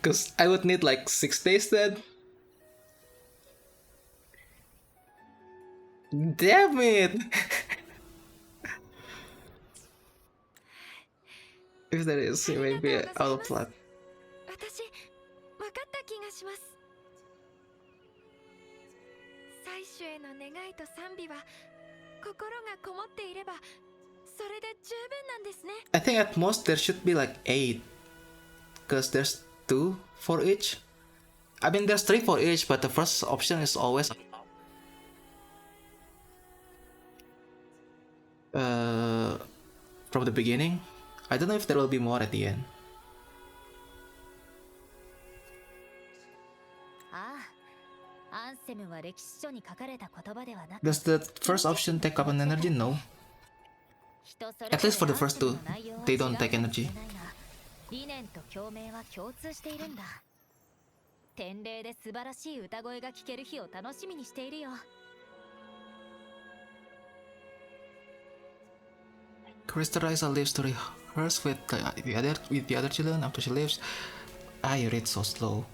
[SPEAKER 1] Because I would need like 6 days then. Damn it! If there is, it may be out of luck.
[SPEAKER 12] 私分かった気がします。祭主への願いと賛美は心がこもっていればそれで十分なんですね。
[SPEAKER 1] I think at most there should be like 8, because there's 2 for each. I mean there's 3 for each, but the first option is always from the beginning. I don't know if there will be more at the end.
[SPEAKER 5] ああ、アンセムは歴史書に書かれた言葉ではなく、
[SPEAKER 1] Does the first option take up an energy? No. At least for the first 2, they don't take energy.
[SPEAKER 5] 理念と共鳴は共通しているんだ。典礼で素晴らしい歌声が聞ける日を楽しみにしているよ。
[SPEAKER 1] Crystalliza lives to rehearse with the other children after she leaves. Ah, you read so slow.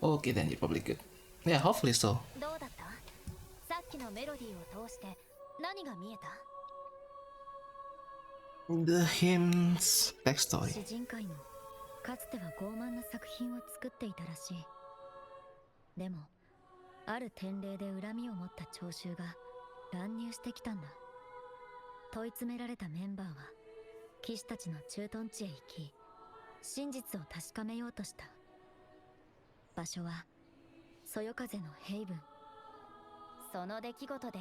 [SPEAKER 1] Okay, then you're probably good. Yeah, hopefully so.
[SPEAKER 5] どうだった？さっきのメロディーを通して何が見えた？
[SPEAKER 1] The hymn's backstory.
[SPEAKER 7] 詩人会もかつては傲慢な作品を作っていたらしい。でもある典礼で恨みを持った聴衆が乱入してきたんだ。問い詰められたメンバーは騎士たちの駐屯地へ行き、真実を確かめようとした。場所はそよ風のヘイブン。
[SPEAKER 5] その出来事で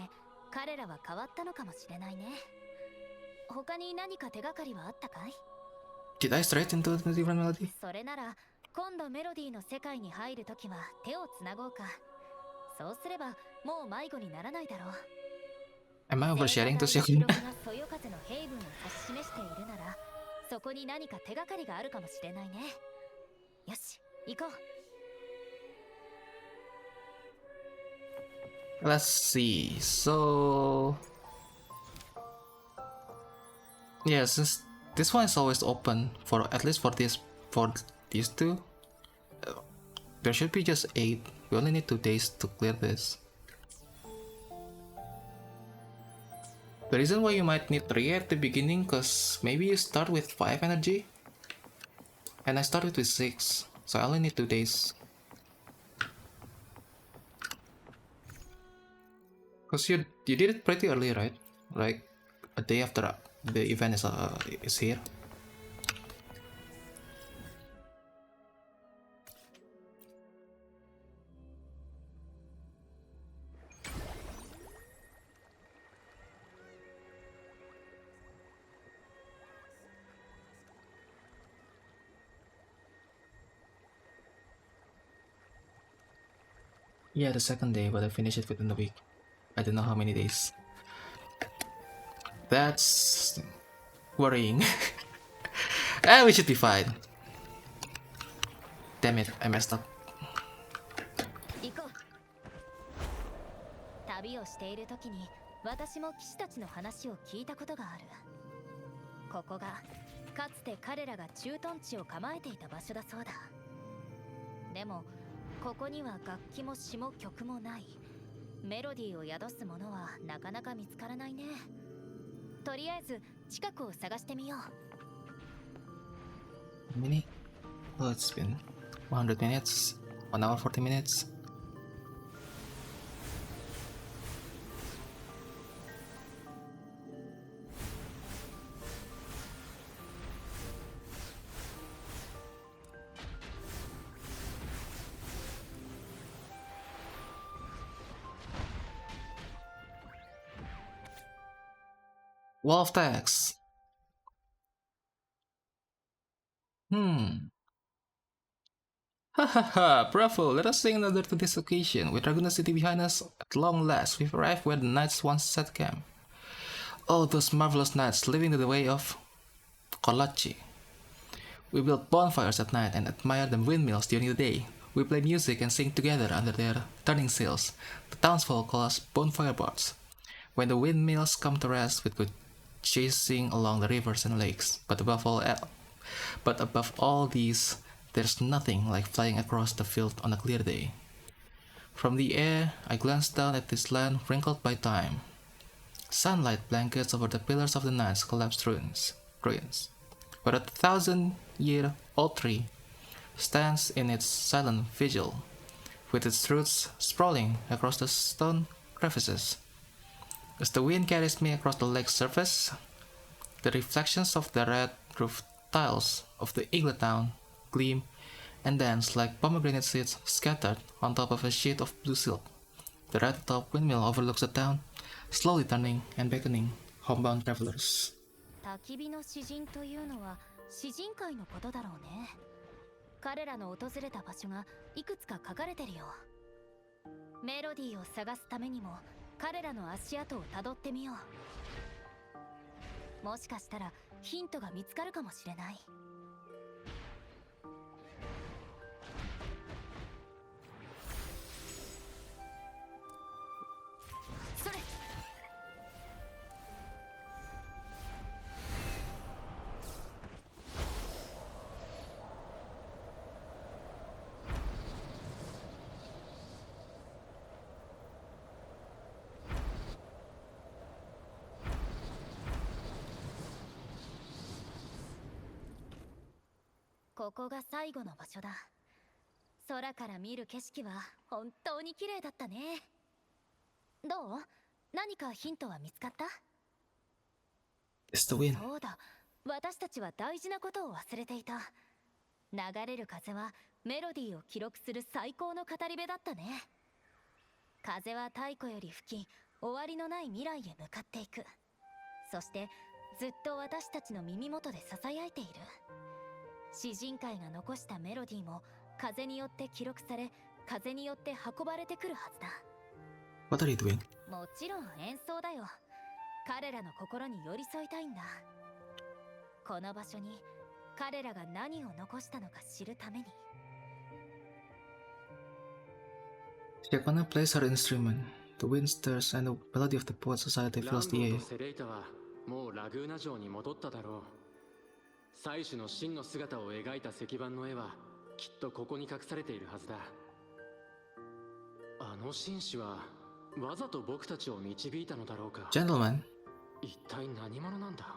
[SPEAKER 5] 彼らは変わったのかもしれないね。他に何か手がかりはあったかい？
[SPEAKER 1] Did I straight into the different melody?
[SPEAKER 5] それなら今度メロディーの世界に入るときは手をつなごうか。そうすればもう迷子にならないだろう。
[SPEAKER 1] Am I oversharing to Ciaccona?
[SPEAKER 5] そよ風のヘイブンを指し示しているなら、そこに何か手がかりがあるかもしれないね。よし、行こう。
[SPEAKER 1] Let's see. So yeah, since This one is always open for at least for these two. There should be just 8. We only need 2 days to clear this. The reason why you might need 3 at the beginning, cause maybe you start with 5 energy, and I started with 6, so I only need 2 days. Cause you did it pretty early, right? Like a day after the event is here. Yeah, the second day, but I finished it within a week. I don't know how many days. That's worrying. We should be fine. Damn it, I messed up.
[SPEAKER 5] 旅をしている時に私も騎士たちの話を聞いたことがある。ここがかつて彼らが駐屯地を構えていた場所だそうだ。でもここには楽器も詩も曲もない。メロディーを宿すものはなかなか見つからないね。とりあえず近くを探してみよう。
[SPEAKER 1] Mini? Oh, it's been 100 minutes, 1 hour 40 minutes. Wall of text. Ha, bravo, let us sing another to this occasion. With Raguna City behind us, at long last, we've arrived where the knights once set camp. Oh, those marvelous knights living the way of Kolachi. We build bonfires at night and admire the windmills during the day. We play music and sing together under their turning sails. The townsfolk call us bonfire bards. When the windmills come to rest, we go chasing along the rivers and lakes. But above all these, there's nothing like flying across the field on a clear day. From the air, I glance down at this land wrinkled by time. Sunlight blankets over the pillars of the night's collapsed ruins. Where a 1,000-year-old tree stands in its silent vigil, with its roots sprawling across the stone crevices. As the wind carries me across the lake's surface, the reflections of the red roof tiles of the Igloo town gleam and dance like pomegranate seeds scattered on top of a sheet of blue silk. The red-top windmill overlooks the town, slowly turning and beckoning homebound travelers.
[SPEAKER 5] 焚き火の詩人というのは詩人会のことだろうね。彼らの訪れた場所がいくつか書かれてるよ。メロディーを探すためにも彼らの足跡をたどってみよう。もしかしたらヒントが見つかるかもしれない。それ。ここが最後の場所だ。空から見る景色は本当に綺麗だったね。どう？何かヒントは見つかった？
[SPEAKER 1] It's the wind.
[SPEAKER 5] そうだ、私たちは大事なことを忘れていた。流れる風はメロディーを記録する最高の語り部だったね。風は太古より吹き、終わりのない未来へ向かっていく。そしてずっと私たちの耳元で囁いている。詩人会が残したメロディーも風によって記録され、風によって運ばれてくるはずだ。
[SPEAKER 1] What are you doing?
[SPEAKER 5] もちろん演奏だよ。彼らの心に寄り添いたいんだ。この場所に彼らが何を残したのか知るために。
[SPEAKER 1] Ciaccona plays her instrument. The wind stirs and the melody of the poet society fills the air.
[SPEAKER 8] セレイタはもうラグーナ城に戻っただろう。祭司の真の姿を描いた石板の絵はきっとここに隠されているはずだ。あの紳士はわざと僕たちを導いたのだろうか。
[SPEAKER 1] Gentlemen,
[SPEAKER 8] 一体何者なんだ。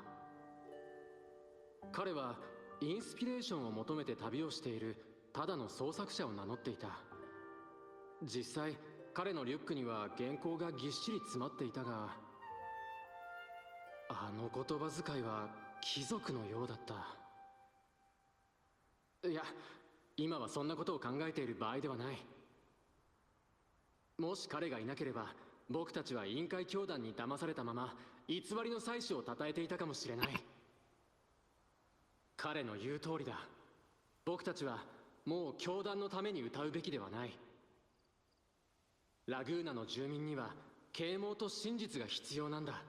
[SPEAKER 8] 彼はインスピレーションを求めて旅をしているただの創作者を名乗っていた。実際彼のリュックには原稿がぎっしり詰まっていたが、あの言葉遣いは貴族のようだった。いや、今はそんなことを考えている場合ではない。もし彼がいなければ僕たちは委員会教団に騙されたまま偽りの祭司を称えていたかもしれない。彼の言う通りだ。僕たちはもう教団のために歌うべきではない。ラグーナの住民には啓蒙と真実が必要なんだ。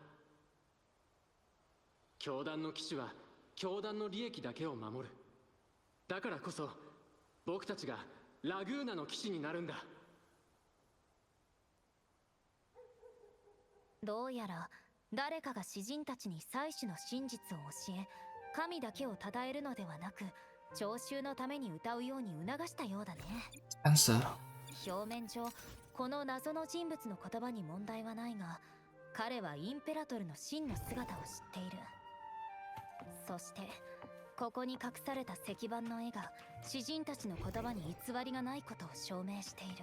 [SPEAKER 8] 教団の騎士は教団の利益だけを守る。だからこそ僕たちがラグーナの騎士になるんだ。
[SPEAKER 5] どうやら誰かが詩人たちに祭司の真実を教え、神だけを称えるのではなく聴衆のために歌うように促したようだね。
[SPEAKER 1] answer.
[SPEAKER 5] 表面上この謎の人物の言葉に問題はないが、彼はインペラトルの真の姿を知っている。そしてここに隠された石板の絵が詩人たちの言葉に偽りがないことを証明している。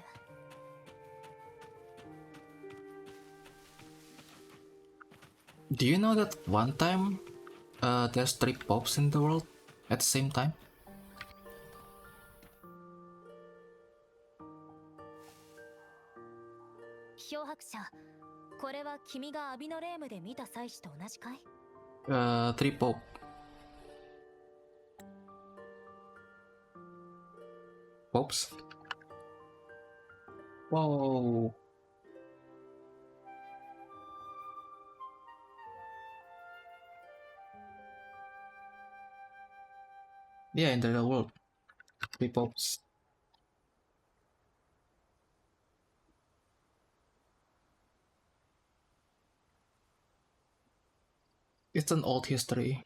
[SPEAKER 1] Do you know that one time there's 3 popes in the world at the same time?
[SPEAKER 5] 漂白者、これは君がアビノレームで見た祭司と同じかい
[SPEAKER 1] ？3 pope. Popes? Whoa. Yeah, in the real world. 3 popes. It's an old history.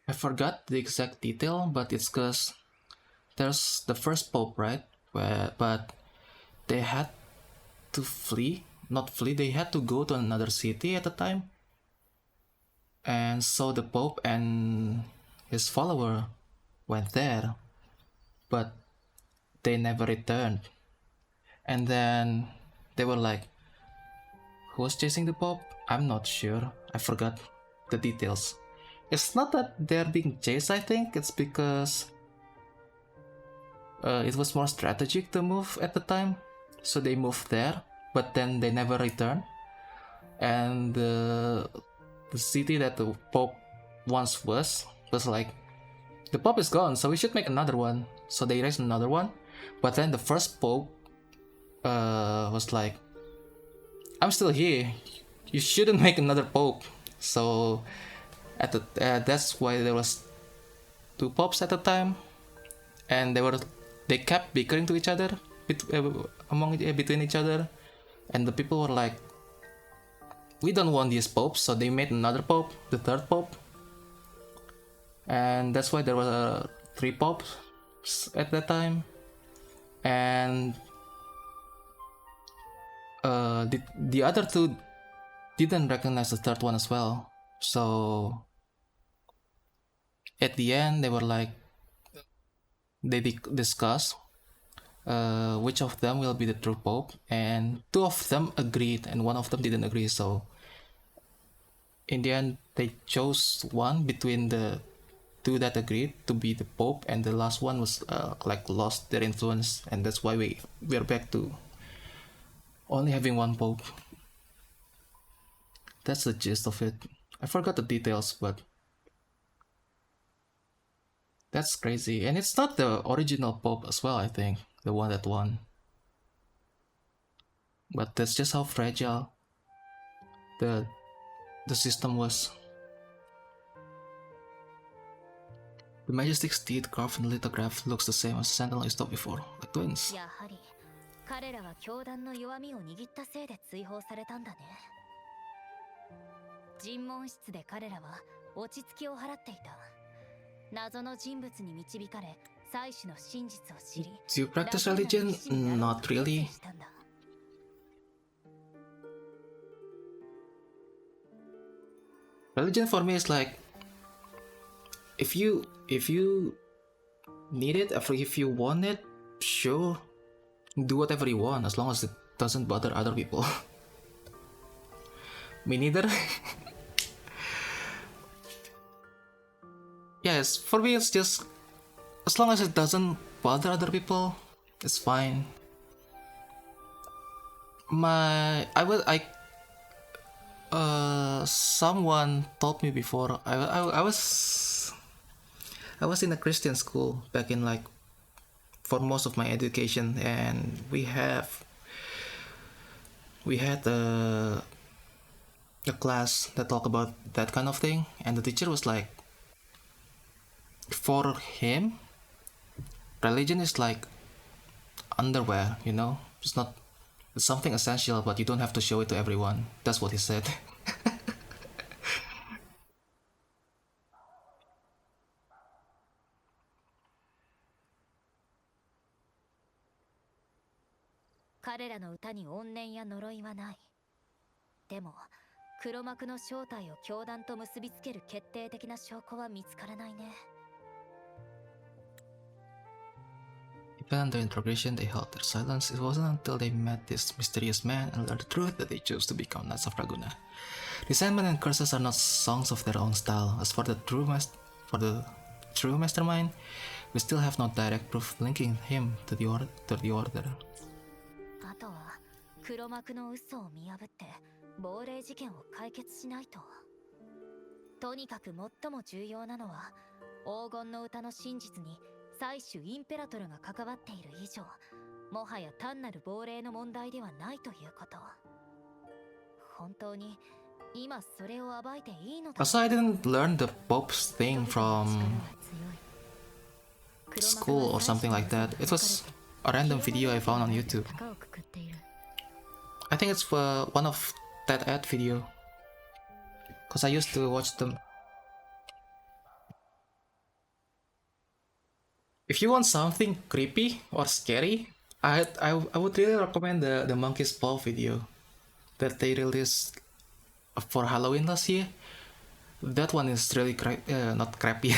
[SPEAKER 1] I forgot the exact detail, but it's because there's the first pope, right? But they had to flee. Not flee, they had to go to another city at the time. And so the pope and his follower went there, but they never returned. And then they were like, who's chasing the pope? I'm not sure. I forgot the details. It's not that they're being chased, I think. It's because it was more strategic to move at the time. So they moved there, but then they never returned. And the city that the pope once was like, the pope is gone, so we should make another one. So they raised another one. But then the first pope was like, I'm still here. You shouldn't make another pope. So that's why there was 2 popes at the time, and they kept bickering to each other between each other, and the people were like, we don't want these popes, so they made another pope, the 3rd pope, and that's why there were 3 popes at that time. And the other 2 didn't recognize the 3rd one as well. So at the end, they were like, they discussed which of them will be the true pope, and 2 of them agreed and 1 of them didn't agree. So in the end, they chose one between the 2 that agreed to be the pope, and the last one was like lost their influence, and that's why we're back to only having 1 pope. That's the gist of it. I forgot the details, but that's crazy. And it's not the original pope as well, I think, the one that won. But that's just how fragile the system was. The majestic steed carved in the lithograph looks the same as the sentinel I saw before, like twins.
[SPEAKER 5] やはり彼らは教団の弱みを握ったせいで追放されたんだね。尋問室で彼らは落ち着きを払っていた。謎の人物に導かれ、祭司の真実を知り、
[SPEAKER 1] Do you practice religion? Not really. Religion for me is like, if you need it, if you want it, sure, do whatever you want as long as it doesn't bother other people. Me neither. Yes, for me it's just, as long as it doesn't bother other people, it's fine. Someone told me before, I was in a Christian school back in, like, for most of my education, and we had a class that talked about that kind of thing, and the teacher was like, for him, religion is like underwear, you know? It's something essential, but you don't have to show it to everyone. That's what he said. Even under interrogation, they held their silence. It wasn't until they met this mysterious man and learned the truth that they chose to become Knights of Laguna. Resentment and curses are not songs of their own style. As for the true mastermind, we still have no direct proof linking him to the order.
[SPEAKER 5] あとは黒幕の嘘を見破って亡霊事件を解決しないと。とにかく最も重要なのは黄金の歌の真実に祭主インペラトルが関わっている以上、もはや単なる亡霊の問題ではないということ。本当に今それを暴いていいのだ。
[SPEAKER 1] Also, I didn't learn the Pope's thing from school or something like that. It was a random video I found on YouTube. I think it's one of that ad video, cause I used to watch them. If you want something creepy or scary, I would really recommend the Monkey's Paw video that they released for Halloween last year. That one is really not crappy.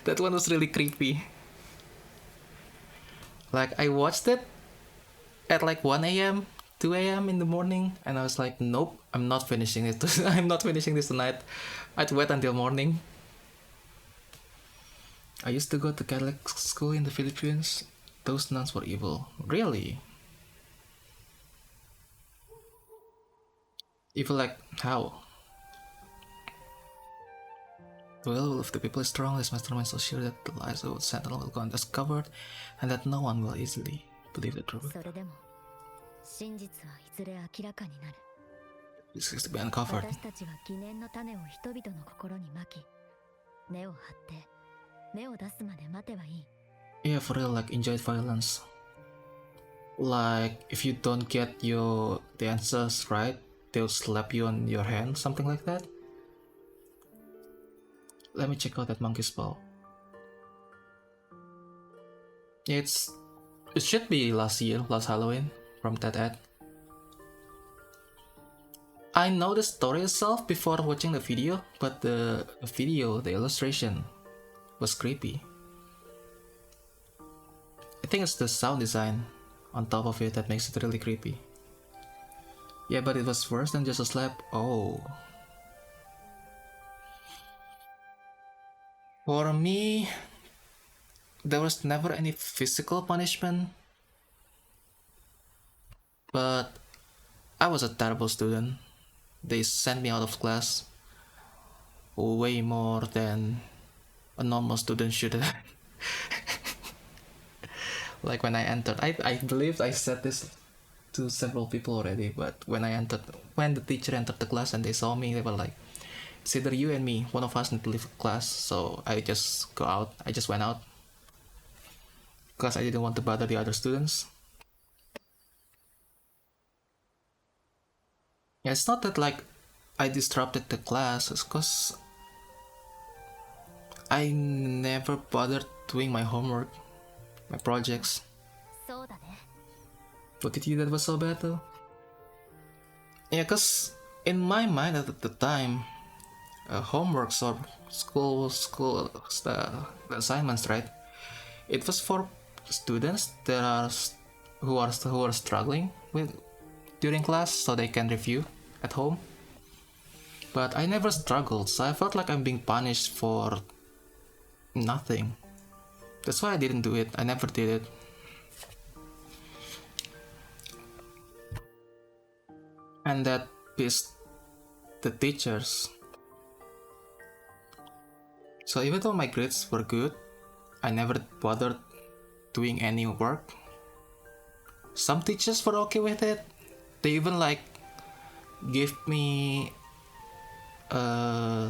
[SPEAKER 1] That one was really creepy. Like, I watched it at like 1 a.m., 2 a.m. in the morning, and I was like, nope, I'm not finishing it. I'm not finishing this tonight. I'd wait until morning. I used to go to Catholic school in the Philippines. Those nuns were evil. Really? Evil like how? Well, if the people is strong, this mastermind is so sure that the lies of the sentinel will go undiscovered, and that no one will easily believe the truth. This is to be uncovered. Yeah, for real, like, enjoy violence. Like, if you don't get the answers right, they'll slap you on your hand, something like that. Let me check out that Monkey's Paw. Yeah, it should be last Halloween, from that ad. I know the story itself before watching the video, but the illustration was creepy. I think it's the sound design on top of it that makes it really creepy. Yeah, but it was worse than just a slap. Oh. For me, there was never any physical punishment, but I was a terrible student. They sent me out of class way more than a normal student should have. Like, when I entered, I believe I said this to several people already, but when the teacher entered the class and they saw me, they were like, it's either you and me, one of us need to leave class. So I just went out, because I didn't want to bother the other students. Yeah, it's not that, like, I disrupted the class because I never bothered doing my homework, my projects. What did you that was so bad though? Yeah, because in my mind at the time, homeworks or the assignments, right? It was for students that are who are struggling with during class, so they can review at home. But I never struggled, so I felt like I'm being punished for nothing. That's why I didn't do it. I never did it. And that pissed the teachers. So even though my grades were good, I never bothered doing any work. Some teachers were okay with it. They even like give me I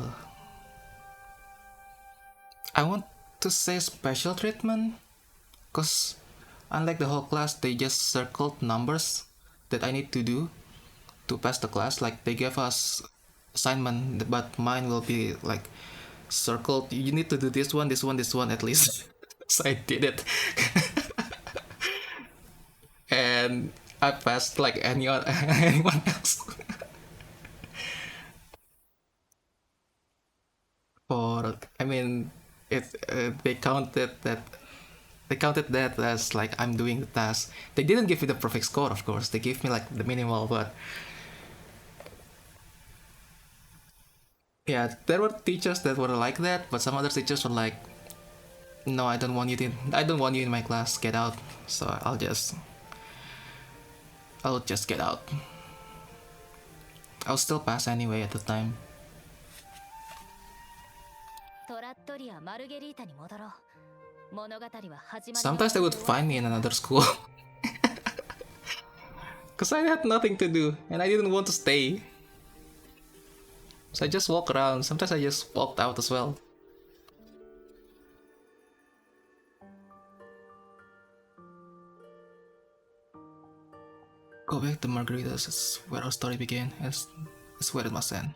[SPEAKER 1] want to say special treatment, because unlike the whole class, they just circled numbers that I need to do to pass the class. Like they gave us assignment, but mine will be like circled. You need to do this one, this one, this one at least. So I did it. And I passed like anyone else. Or I mean, they counted that as like I'm doing the task. They didn't give me the perfect score, of course. They gave me like the minimal, but yeah, there were teachers that were like that, but some other teachers were like, "No, I don't want you in my class. Get out." So I'll just get out. I'll still pass anyway at the time. Sometimes they would find me in another school. Because I had nothing to do and I didn't want to stay. So I just walk around. Sometimes I just walked out as well. Go back to margaritas. It's where our story began. It's where it must end.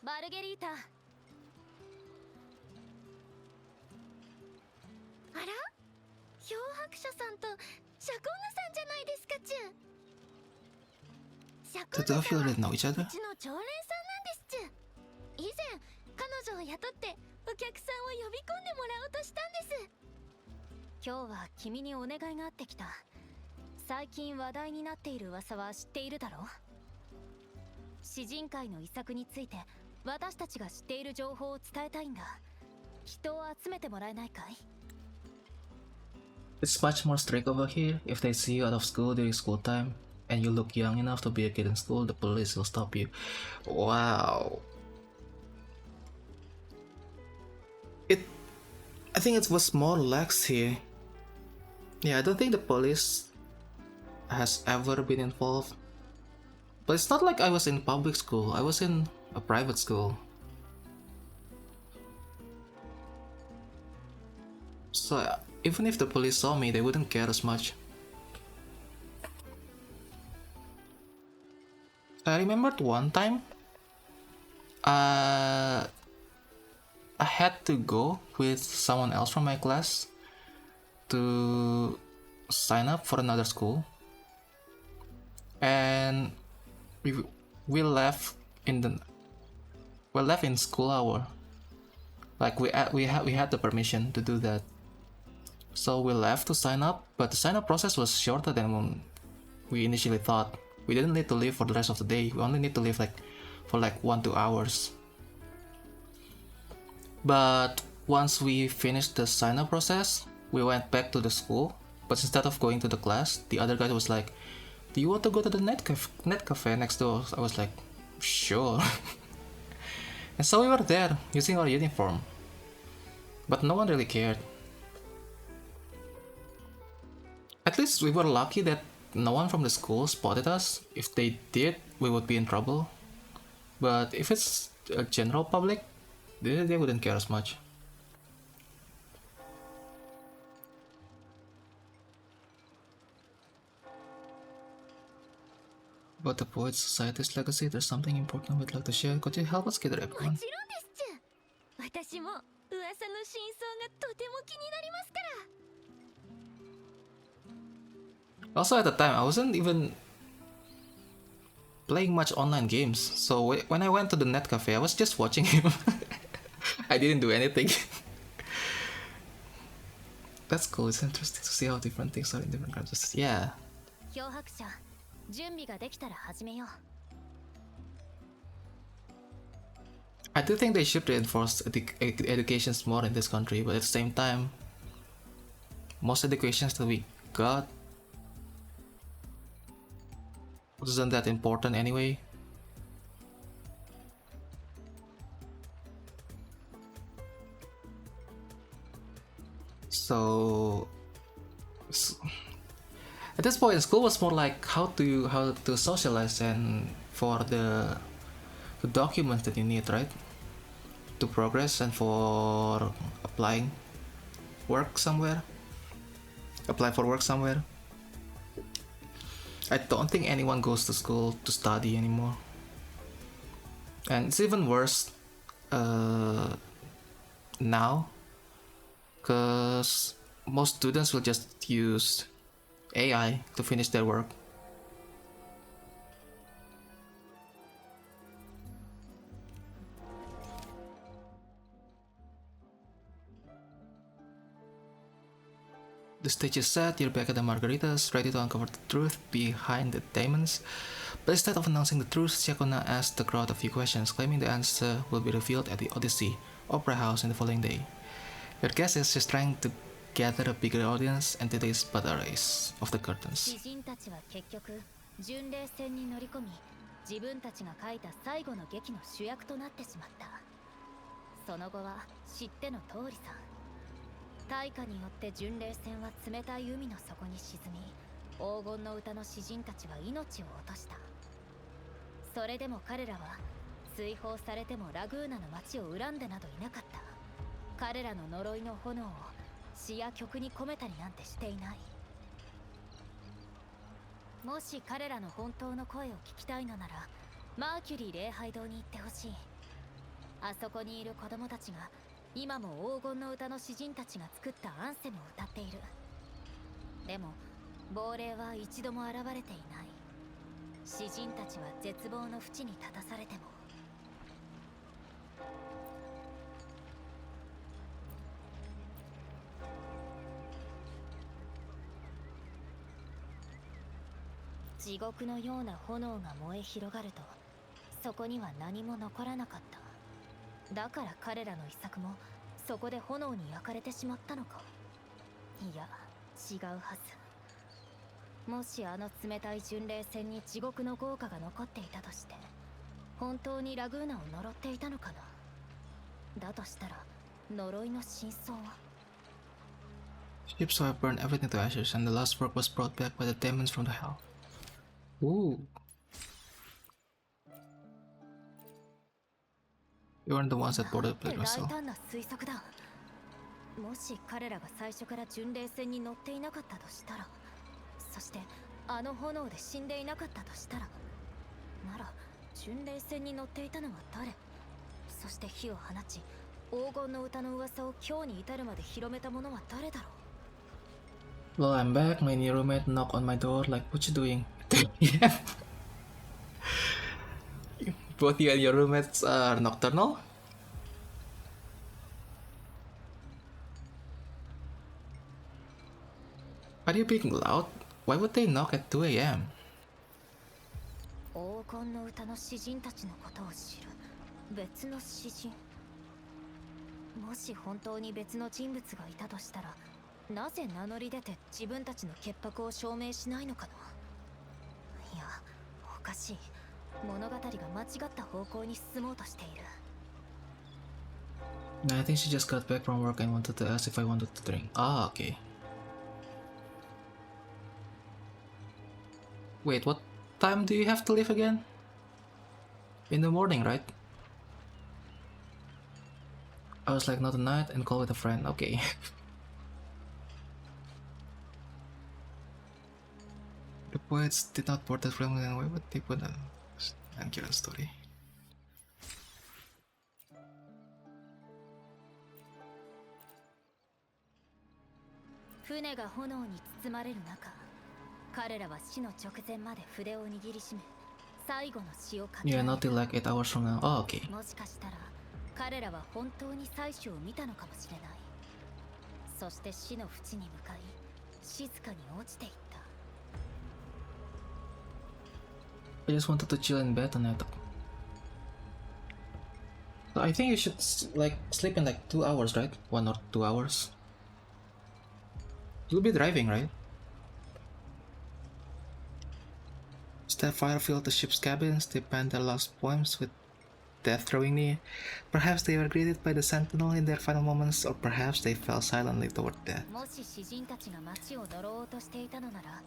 [SPEAKER 5] Margarita. あら、漂白者さんとシャコーナさんじゃないですか、チュン。シャコ
[SPEAKER 1] The
[SPEAKER 5] ーナ
[SPEAKER 1] two
[SPEAKER 5] さ
[SPEAKER 1] of
[SPEAKER 5] ん
[SPEAKER 1] you
[SPEAKER 5] は
[SPEAKER 1] already know each
[SPEAKER 5] う
[SPEAKER 1] other?
[SPEAKER 5] ちの常連さんなんですチュン。以前彼女を雇ってお客さんを呼び込んでもらおうとしたんです。今日は君にお願いがあってきた。最近話題になっている噂は知っているだろう。詩人会の遺作について私たちが知っている情報を伝えたいんだ。人を集めてもらえないかい？
[SPEAKER 1] It's much more strict over here. If they see you out of school during school time and you look young enough to be a kid in school, the police will stop you. Wow. I think it was more lax here. Yeah, I don't think the police has ever been involved. But it's not like I was in public school. I was in a private school. So even if the police saw me, they wouldn't care as much. I remembered one time I had to go with someone else from my class to sign up for another school, and we left in school hour. Like we had the permission to do that, so we left to sign up. But the sign up process was shorter than we initially thought. We didn't need to leave for the rest of the day. We only need to leave for 1-2 hours. But once we finished the sign up process, we went back to the school. But instead of going to the class, the other guy was like, "Do you want to go to the net cafe next door?" I was like, "Sure." And so we were there using our uniform. But no one really cared. At least we were lucky that no one from the school spotted us. If they did, we would be in trouble. But if it's a general public, they wouldn't care as much. About the Poet Society's legacy, there's something important we'd like to share. Could you help us gather everyone?
[SPEAKER 12] 私も噂の真相がとても気になりますから。
[SPEAKER 1] Also, at the time, I wasn't even playing much online games, so when I went to the net cafe, I was just watching him. I didn't do anything. That's cool. It's interesting to see how different things are in different countries. Yeah.
[SPEAKER 5] 漂白者、準備ができたら始めよう。
[SPEAKER 1] I do think they should reinforce educations more in this country, but at the same time, most educations that we got wasn't that important anyway. So at this point, school was more like how to socialize and for the documents that you need, right? To progress and for apply for work somewhere. I don't think anyone goes to school to study anymore. And it's even worse now, because most students will just use AI to finish their work. The stage is set, you're back at the Margaritas, ready to uncover the truth behind the demons. But instead of announcing the truth, Ciaccona asks the crowd a few questions, claiming the answer will be revealed at the Odyssey Opera House in the following day. Your guess is she's trying to gather a bigger audience, and today's but a race of the curtains.
[SPEAKER 5] 詩人たちは結局、巡礼船に乗り込み、自分たちが書いた最後の劇の主役となってしまった。その後は知っての通りさ。大火によって巡礼船は冷たい海の底に沈み、黄金の歌の詩人たちは命を落とした。それでも彼らは追放されてもラグーナの町を恨んでなどいなかった。彼らの呪いの炎を詩や曲に込めたりなんてしていない。もし彼らの本当の声を聞きたいのなら、マーキュリー礼拝堂に行ってほしい。あそこにいる子供たちが今も黄金の歌の詩人たちが作ったアンセムを歌っている。でも亡霊は一度も現れていない。詩人たちは絶望の淵に立たされても。地獄のような炎が燃え広がると、そこには何も残らなかった。だから彼らの遺作もそこで炎に焼かれてしまったのか。いや、違うはず。もしあの冷たい巡礼船に地獄の豪華が残っていたとして、本当にラグーナを呪っていたのかな。だとしたら呪いの真相は。
[SPEAKER 1] Ships were burned everything to ashes, and the last work was brought back by the demons from the hell. Ooh. You weren't the ones that boarded the plane, Russell.
[SPEAKER 5] もし彼らが最初から巡礼船に乗っていなかったとしたら、そしてあの炎で死んでいなかったとしたら、なら巡礼船に乗っていたのは誰？そして火を放ち、黄金の歌の噂を今日に至るまで広めた者は誰だろう。
[SPEAKER 1] Well, I'm back. My new roommate knocked on my door like, what you doing? Yeah. Both you and your roommates are nocturnal? Are you being loud? Why would they knock at 2 a.m.?
[SPEAKER 5] 黄金の歌の詩人たちのことを知る別の詩人。もし本当に別の人物がいたとしたら、なぜ名乗り出て自分たちの潔白を証明しないのかな。いや、おかしい。物語が間違った方向に進もうとしている。
[SPEAKER 1] I think she just got back from work and wanted to ask if I wanted to drink. Ah, okay. Wait, what time do you have to leave again? In the morning, right? I was like, not tonight, and call with a friend. Okay. The poets did not port the film in a way, but they put an accurate story.
[SPEAKER 5] 船が炎に包まれる中、彼らは死の直前まで筆を握りしめ、最後の詩を書き
[SPEAKER 1] Yeah,
[SPEAKER 5] 上げ
[SPEAKER 1] not till like 8 hours from now. Oh, okay.
[SPEAKER 5] もしかしたら彼らは本当に採取を見たのかもしれない。そして死の淵に向かい、静かに落ちていった。
[SPEAKER 1] I just wanted to chill in bed tonight. So I think you should like sleep in like 2 hours, right? 1 or 2 hours. You'll be driving, right? That fire filled the ship's cabins. They penned their last poems with death drawing near. Perhaps they were greeted by the sentinel in their final moments, or perhaps they fell silently toward death.
[SPEAKER 5] もし詩人たちが街を呪おうとしていたのなら、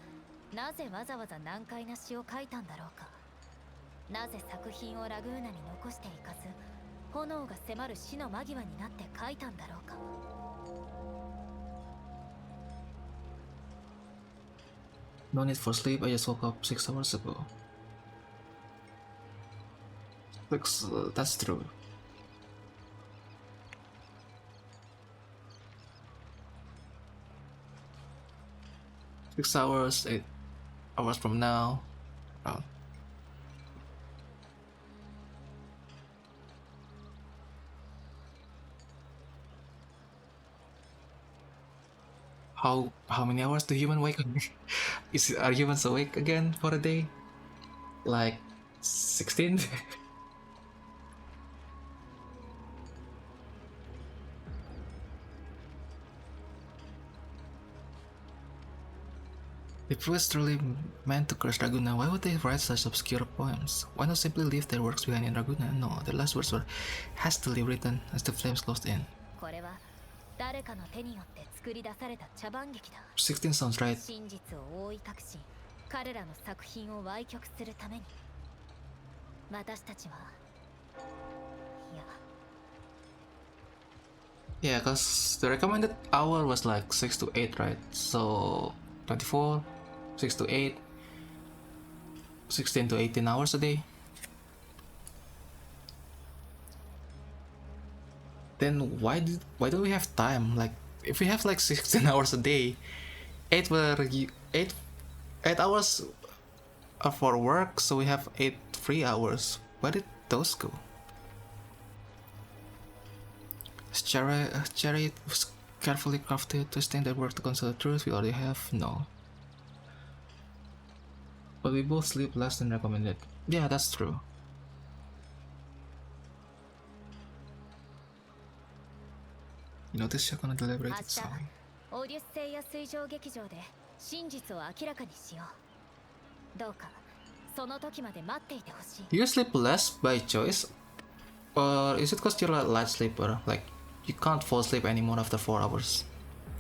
[SPEAKER 5] なぜわざわざ難解な詩を書いたんだろうか。なぜ作品をラグーナに残していかず、炎が迫る死の間際になって書いたんだろうか。
[SPEAKER 1] No need for sleep, I just woke up 6 hours ago. That's true. Six hours, 8 hours from now. Oh. How many hours do humans wake up? Are humans awake again for a day? Like 16? If it was truly meant to curse Raguna, why would they write such obscure poems? Why not simply leave their works behind in Raguna? No, their last words were hastily written as the flames closed in. 16 sounds right.
[SPEAKER 5] 真実を覆い隠し、彼らの作品を歪曲するために、私たちは、いや。
[SPEAKER 1] Yeah, cause the recommended hour was like 6 to 8, right? So 24, 6 to 8, 16 to 18 hours a day. Then why do we have time? Like if we have like 16 hours a day, 8 hours are for work, so we have 8 free hours. Where did those go? Chariot was carefully crafted, twisting their work to conceal the truth we already have. No. But we both sleep less than recommended. Yeah, that's true. You notice Ciaccona deliberated sound.
[SPEAKER 5] オーデュッセイア水上劇場で真実を明らかにしよう。どうかその時まで待っていてほしい。
[SPEAKER 1] You sleep less by choice? Or is it because you're a light sleeper? Like, you can't fall asleep anymore after 4 hours.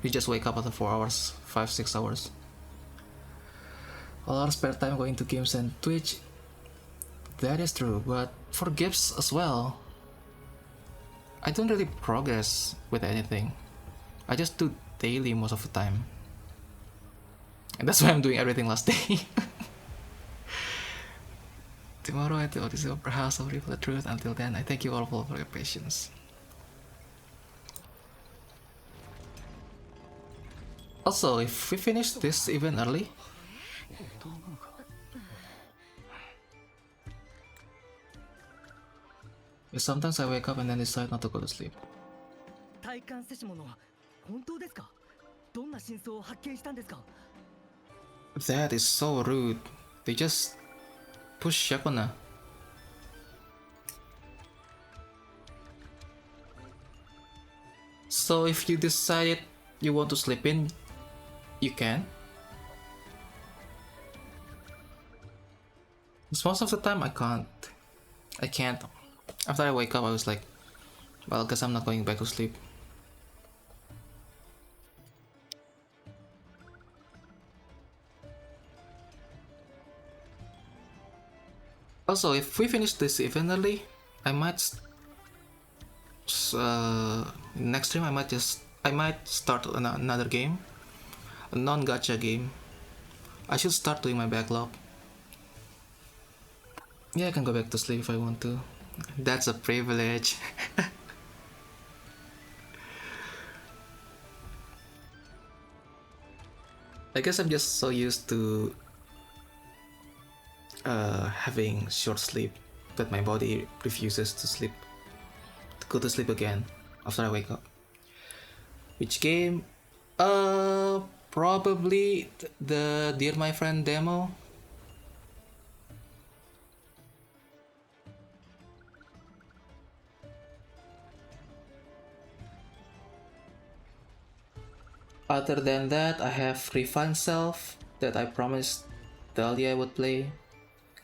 [SPEAKER 1] You just wake up after 4 hours, 5, 6 hours. All our spare time going to games and Twitch. That is true, but for games as well, I don't really progress with anything. I just do daily most of the time. And that's why I'm doing everything last day. Tomorrow at the Odyssey Opera House, I'll reveal the truth. Until then, I thank you all for your patience. Also, if we finish this event early, sometimes I wake up and then decide not to go to sleep.
[SPEAKER 9] 体感せし者は本当ですか？どんな真相を発見したんですか？
[SPEAKER 1] That is so rude. They just push Ciaccona. So if you decide you want to sleep in, you can. Because most of the time I can't. After I wake up I was like, well, guess I'm not going back to sleep. Also, if we finish this event early, I might next stream I might start another game, a non-gacha game. I should start doing my backlog. Yeah, I can go back to sleep if I want to. That's a privilege. I guess I'm just so used to having short sleep that my body refuses to go to sleep again after I wake up. Which game? Probably the Dear My Friend demo. Other than that, I have Refine Self that I promised Dahlia would play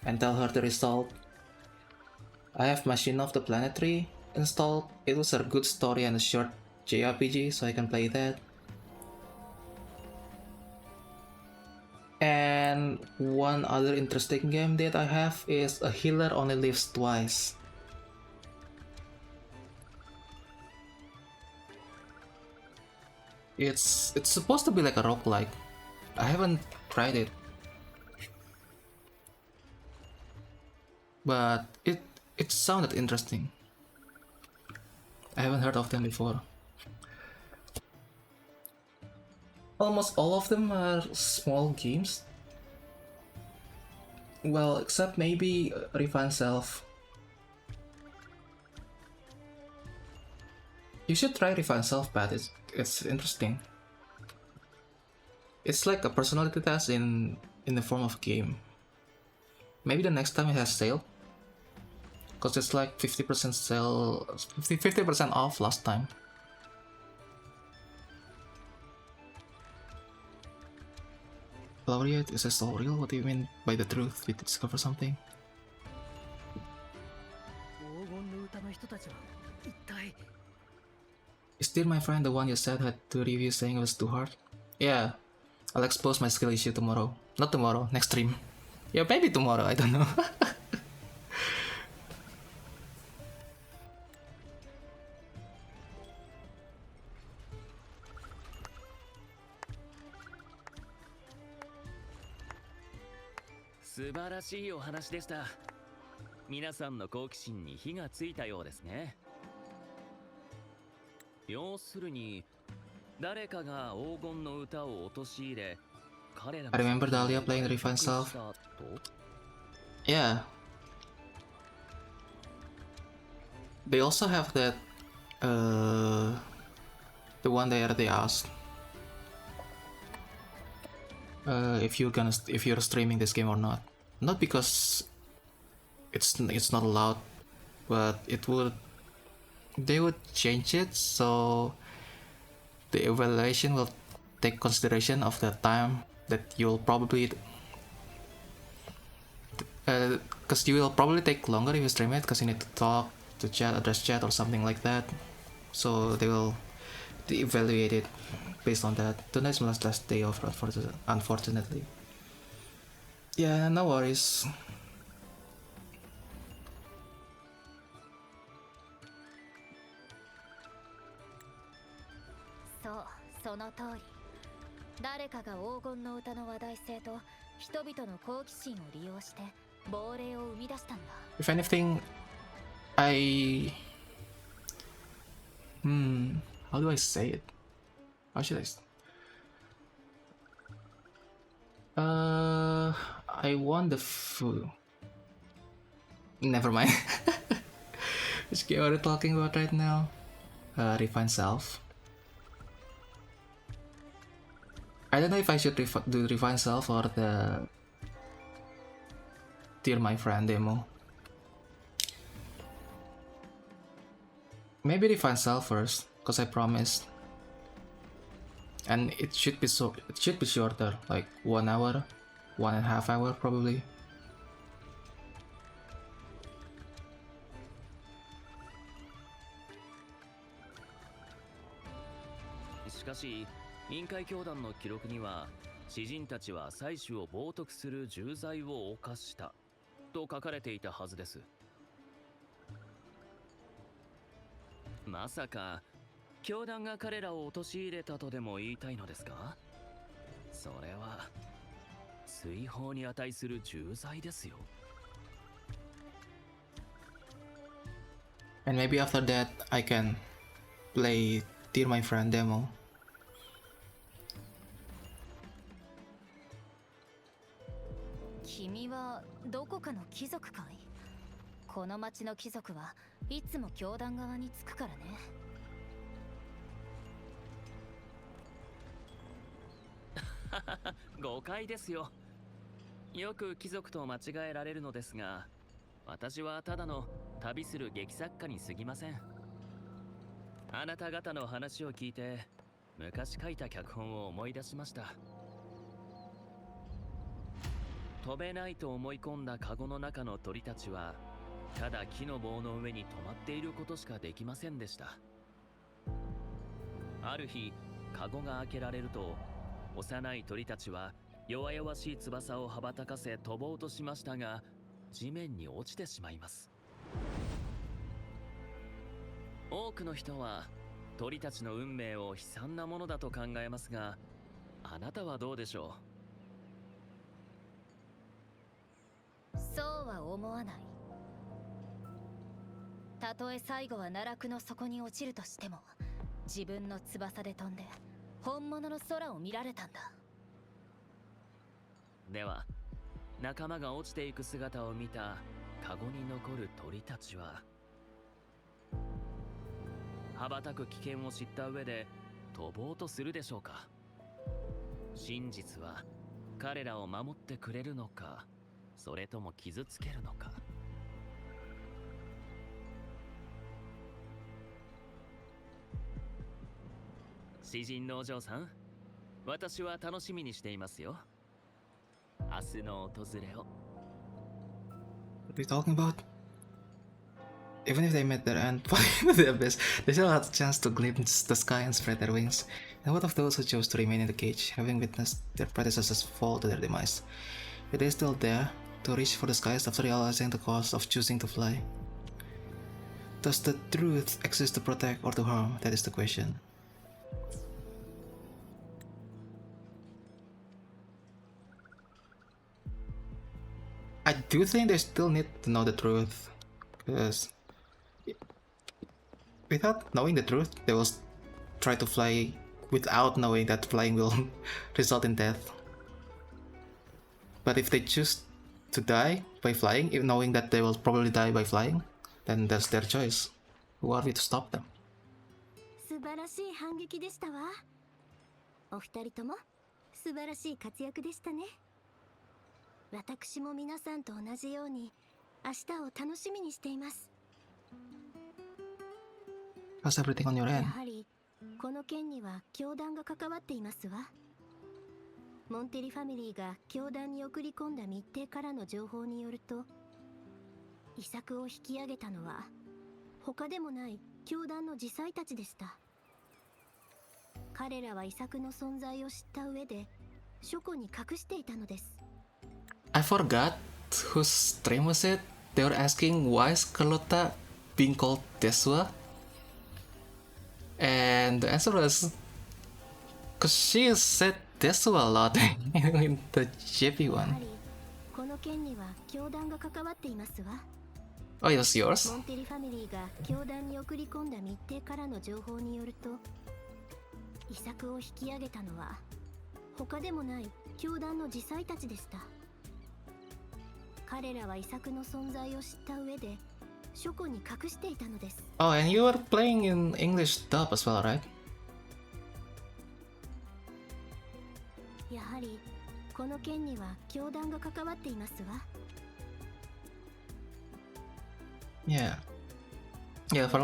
[SPEAKER 1] and tell her the result. I have Machine of the Planetary installed. It was a good story and a short JRPG, so I can play that. And one other interesting game that I have is A Healer Only Lives Twice. It's supposed to be like a roguelike. I haven't tried it, but it sounded interesting. I haven't heard of them before. Almost all of them are small games. Well, except maybe Refine Self. You should try Refine Self, Pat. It's interesting. It's like a personality test in the form of a game. Maybe the next time it has sale, cause it's like 50% sale, 50% off last time. Laureate, is this all real? What do you mean by the truth? Did you discover something? Is Dear My Friend the one you said had 2 reviews saying it was too hard? Yeah, I'll expose my skill issue tomorrow. Not tomorrow, next stream. Yeah, maybe tomorrow, I don't know.
[SPEAKER 4] 素晴らしいお話でした。皆さんの好奇心に火がついたようですね。要するに誰かが黄金の歌を陥れ、彼ら
[SPEAKER 1] I remember Dahlia playing Refine Self. Yeah. They also have that the one there they asked if you're streaming this game or not. Not because it's not allowed, but they would change it so the evaluation will take consideration of the time that you'll probably because you will probably take longer if you stream it because you need to talk to chat, address chat or something like that, so they will evaluate it based on that. Tonight's my last day off, unfortunately. Yeah, no worries.
[SPEAKER 5] その通り。誰かが黄金の歌の話題性と人々の好奇心を利用して亡霊を生み出したんだ。
[SPEAKER 1] If anything, how do I say it? How should I want the food. Never mind. Which game are we talking about right now? Refine Self. I don't know if I should do Refine Self or the Dear My Friend demo. Maybe Refine Self first, cause I promised. And it should be shorter, like 1 hour, 1.5 hours probably.
[SPEAKER 4] しかし臨海教団の記録には詩人たちは祭司を冒涜する重罪を犯したと書かれていたはずです。まさか教団が彼らを陥れたとでも言いたいのですか？それは追放に値する重罪ですよ。
[SPEAKER 1] And maybe after that I can play Dear My Friend demo.
[SPEAKER 5] 君はどこかの貴族かい？この町の貴族はいつも教団側につくからね。
[SPEAKER 4] 誤解ですよ。よく貴族と間違えられるのですが、私はただの旅する劇作家に過ぎません。あなた方の話を聞いて昔書いた脚本を思い出しました。飛べないと思い込んだカゴの中の鳥たちはただ木の棒の上に止まっていることしかできませんでした。ある日カゴが開けられると幼い鳥たちは弱々しい翼を羽ばたかせ飛ぼうとしましたが、地面に落ちてしまいます。多くの人は鳥たちの運命を悲惨なものだと考えますが、あなたはどうでしょ
[SPEAKER 5] う？そうは思わない。たとえ最後は奈落の底に落ちるとしても、自分の翼で飛んで本物の空を見られたんだ。
[SPEAKER 4] では仲間が落ちていく姿を見たカゴに残る鳥たちは羽ばたく危険を知った上で飛ぼうとするでしょうか？真実は彼らを守ってくれるのか、それとも傷つけるのか。詩人のお嬢さん、私は楽しみにしていますよ。明日の訪れを。
[SPEAKER 1] What are you talking about? Even if they met their end point of the abyss, they still had a chance to glimpse the sky and spread their wings. And what of those who chose to remain in the cage, having witnessed their predecessors fall to their demise? Are they still there to reach for the skies after realizing the cost of choosing to fly? Does the truth exist to protect or to harm? That is the question. I do think they still need to know the truth, because without knowing the truth, they will try to fly without knowing that flying will result in death. But if they choose to die by flying, even knowing that they will probably die by flying, then that's their choice. Who are we to stop them?
[SPEAKER 2] 素晴らしい反撃でしたわ。お二人とも素晴らしい活躍でしたね。私も皆さんと同じように明日を楽しみにしています。
[SPEAKER 1] How's everything on your
[SPEAKER 2] や
[SPEAKER 1] end?
[SPEAKER 2] はりこの件には教団が関わっていますわ。モンテリファミリーが教団に送り込んだ密偵からの情報によると、遺作を引き上げたのは他でもない教団の自祭たちでした。彼らは遺作の存在を知った上で書庫に隠していたのです。
[SPEAKER 1] I forgot whose stream was it? They were asking why is Carlota being called Deswa? And the answer was because she said Deswa a lot in the JP
[SPEAKER 2] やは
[SPEAKER 1] one.
[SPEAKER 2] りこの件には教団が関わっていますわ。
[SPEAKER 1] Oh, it was yours?
[SPEAKER 2] モンテリファミリーが教団に送り込んだ密偵からの情報によると、遺作を引き上げたのは他でもない教団の自祭たちでした。彼らは遺作の存在を知った上で書庫に隠していたのです。
[SPEAKER 1] Oh, and you were playing in English dub as well, right?
[SPEAKER 2] やはりこの件には教団が関わっていますわ。
[SPEAKER 1] Yeah. Yeah, for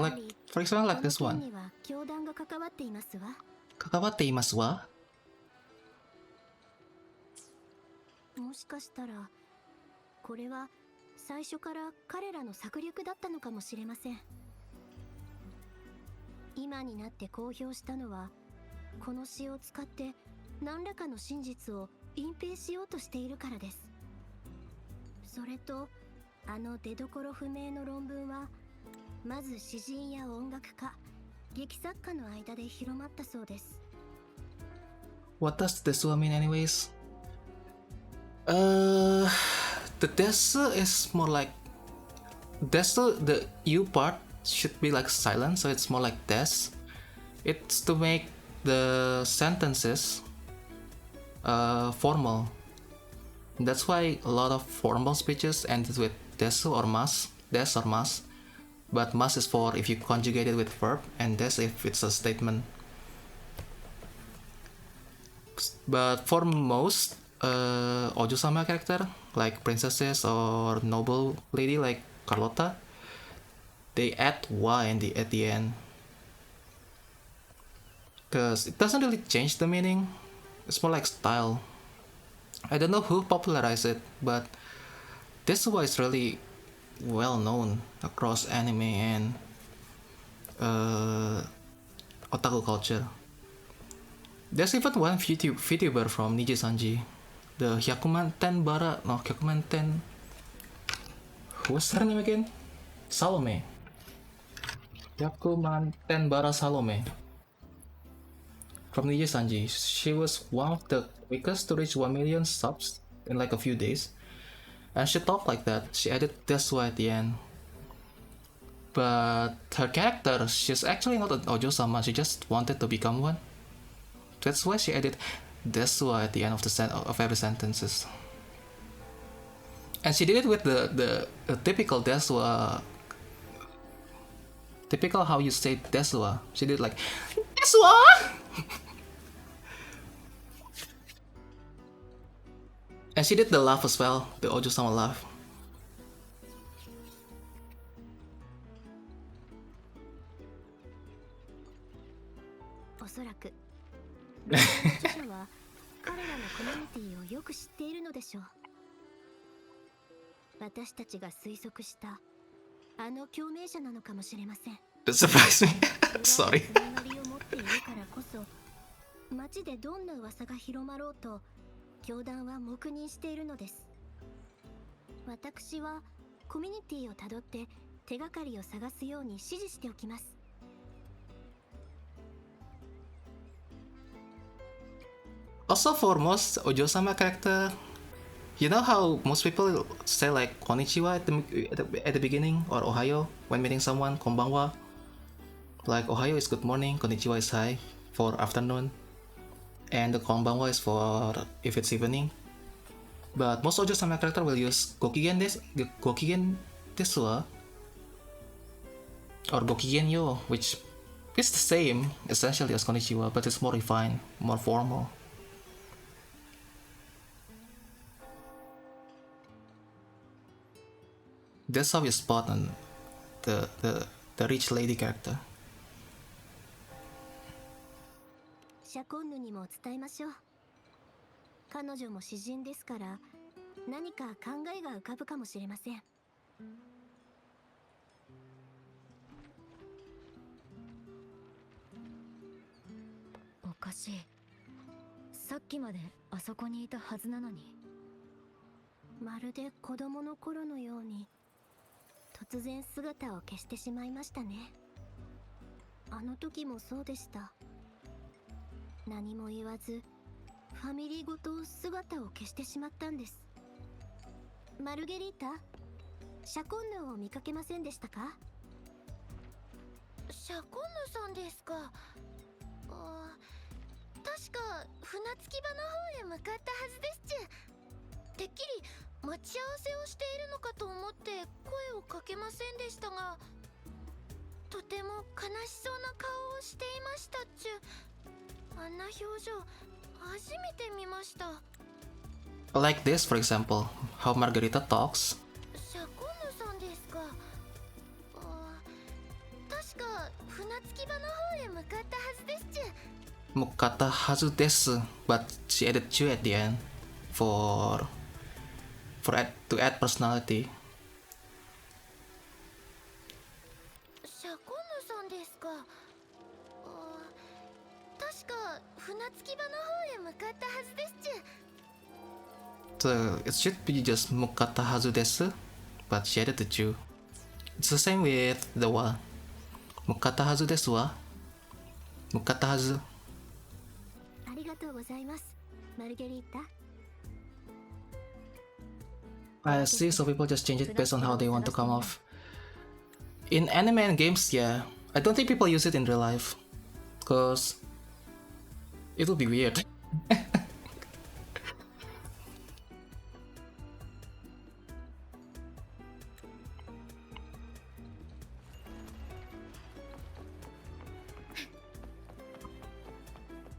[SPEAKER 1] example, like this
[SPEAKER 2] この
[SPEAKER 1] one.
[SPEAKER 2] 件には教団が関わっていますわ。
[SPEAKER 1] Kakawateimasu wa?
[SPEAKER 2] もしかしたらこれは最初から彼らの策略だったのかもしれません。今になって公表したのはこの詩を使って何らかの真実を隠蔽しようとしているからです。それとあの出どころ不明の論文はまず詩人や音楽家、劇作家の間で広まったそうです。
[SPEAKER 1] What does desu mean anyways? The desu is more like desu, the U part should be like silent, so it's more like des. It's to make the sentences formal. That's why a lot of formal speeches ended with desu or mas, des or mas. But mas is for if you conjugate it with verb, and des if it's a statement. But for most Ojo-sama character, like princesses or noble lady like Carlotta, they add y at the end. Because it doesn't really change the meaning, it's more like style. I don't know who popularized it, but this is why it's really well known across anime and otaku culture. There's even one VTuber from Niji Sanji, the Hyakuman Bara, no, Hyakuman Ten. What's her name again? Salome. Hyakuman Bara Salome. From Niji Sanji. She was one of the quickest to reach 1 million subs in like a few days. And she talked like that. She added Desu at the end. But her character, she's actually not an Ojo-sama, she just wanted to become one. That's why she added Desu at the end of every sentences. And she did it with the typical Desu, typical how you say Desu. She did like Desu. And she did the laugh as well, the Ojo-sama laugh. That surprised me. Sorry.
[SPEAKER 2] 街でどんな噂が広まろうと教団は黙認しているのです。私はコミュニティをたどって手がかりを探すように指示しておきます。
[SPEAKER 1] Also for most Ojo-sama character, you know how most people say like konnichiwa at the beginning or ohayo when meeting someone, konbanwa. Like ohayo is good morning, konnichiwa is hi for afternoon, and the konbanwa is for if it's evening. But most Ojo-sama character will use gokigen desu or gokigen yo, which is the same essentially as konnichiwa, but it's more refined, more formal. That's how you spot on the rich lady character.
[SPEAKER 2] シャコンヌにも伝えましょう。彼女も詩人ですから何か考えが浮かぶかもしれません。
[SPEAKER 7] おかしい。さっきまであそこにいたはずなのに。
[SPEAKER 2] まるで子供の頃のように突然姿を消してしまいましたね。あの時もそうでした。何も言わずファミリーごと姿を消してしまったんです。マルゲリータ、シャコンヌを見かけませんでしたか？
[SPEAKER 12] シャコンヌさんですか。確か船着き場の方へ向かったはずですちゅ。てっきり待ち合わせをしているのかと思って声をかけませんでしたが、とても悲しそうな顔をしていましたっちゅ。あんな表情初めて見ました。
[SPEAKER 1] Like this, for example, how Margarita talks.
[SPEAKER 12] シャコンヌさんですか。確か船着き場の方へ向かったはずですちゅ。
[SPEAKER 1] Mukata hazu desu, but she added chu at the end to add personality.
[SPEAKER 12] シャコンヌさんですか。確か船着き場の方へ向かったはずですちゅ。
[SPEAKER 1] So it should be just mukata hazu desu, but shaded to Chu. It's the same with the wa. Mukata hazu desu wa. Mukata hazu.
[SPEAKER 2] ありがとうございます、マルゲリータ。
[SPEAKER 1] I see, so people just change it based on how they want to come off. In anime and games, yeah. I don't think people use it in real life. Cause it would be weird.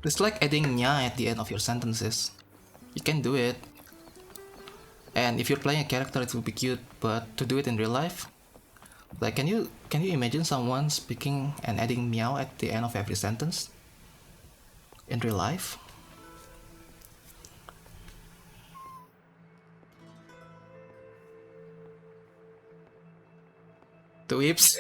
[SPEAKER 1] It's like adding nya at the end of your sentences. You can do it. And if you're playing a character, it would be cute, but to do it in real life, like, can you imagine someone speaking and adding meow at the end of every sentence in real life? The whips.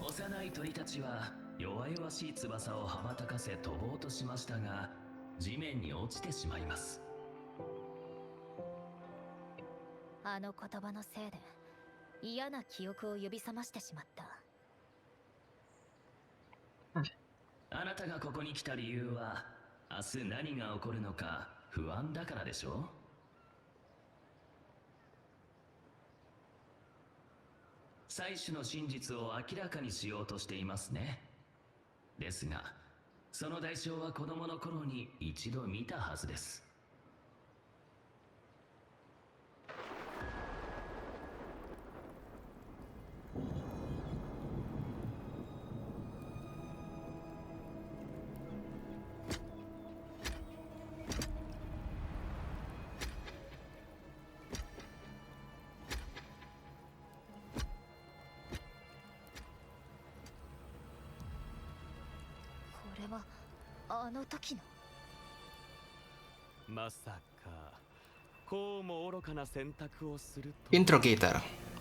[SPEAKER 4] 幼い鳥たちは弱々しい翼を羽ばたかせ飛ぼうとしましたが、地面に落ちてしまいます。
[SPEAKER 5] あの言葉のせいで嫌な記憶を呼び覚ましてしまった。
[SPEAKER 4] あなたがここに来た理由は、明日何が起こるのか不安だからでしょ？最初の真実を明らかにしようとしていますね。ですが、その代償は子供の頃に一度見たはずです。
[SPEAKER 5] あの時の
[SPEAKER 6] まさかこうも愚かな選択をすると。
[SPEAKER 1] Interrogator.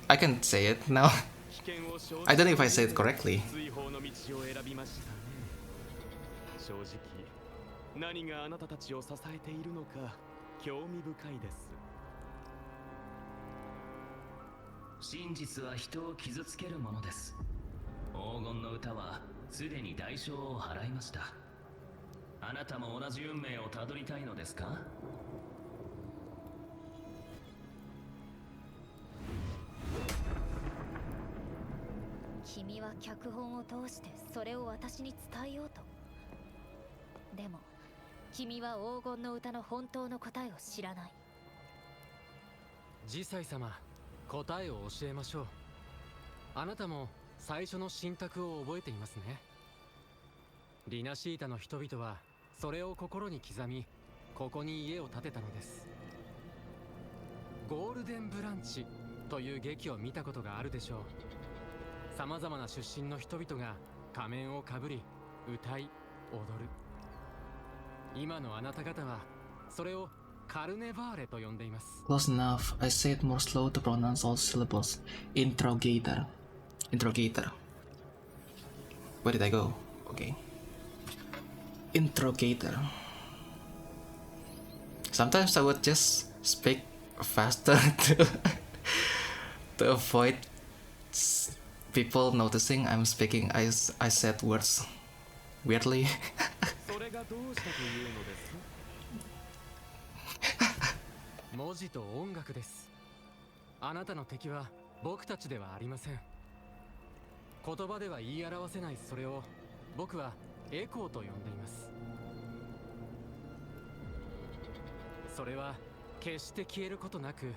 [SPEAKER 1] I can say it now. I don't know if I say it correctly.
[SPEAKER 6] 追放の道を選びましたね。正直何があなたたちを支えているのか興味深いです。
[SPEAKER 4] 真実は人を傷つけるものです。黄金の歌はすでに代償を払いました。あなたも同じ運命をたどりたいのですか？
[SPEAKER 5] 君は脚本を通してそれを私に伝えようと。でも君は黄金の歌の本当の答えを知らない。
[SPEAKER 10] ジサイ様、答えを教えましょう。あなたも最初の信託を覚えていますね。リナシータの人々はそれを心に刻み、ここに家を建てたのです。ゴールデンブランチという劇を見たことがあるでしょう。さまざまな出身の人々が仮面をかぶり歌い踊る。今のあなた方はそれをカルネバーレと呼んでいます。
[SPEAKER 1] Close enough. I say it more slow to pronounce all syllables. Interrogator. Interrogator. Where did I go? Okay. Interrogator. Sometimes I would just speak faster to avoid people noticing I'm speaking. I said words weirdly.
[SPEAKER 6] それがどうしたというのです？
[SPEAKER 10] 文字と音楽です。あなたの敵は僕たちではありません。言葉では言い表せないそれを僕はエコーと呼んでいます。それは決して消えることなく、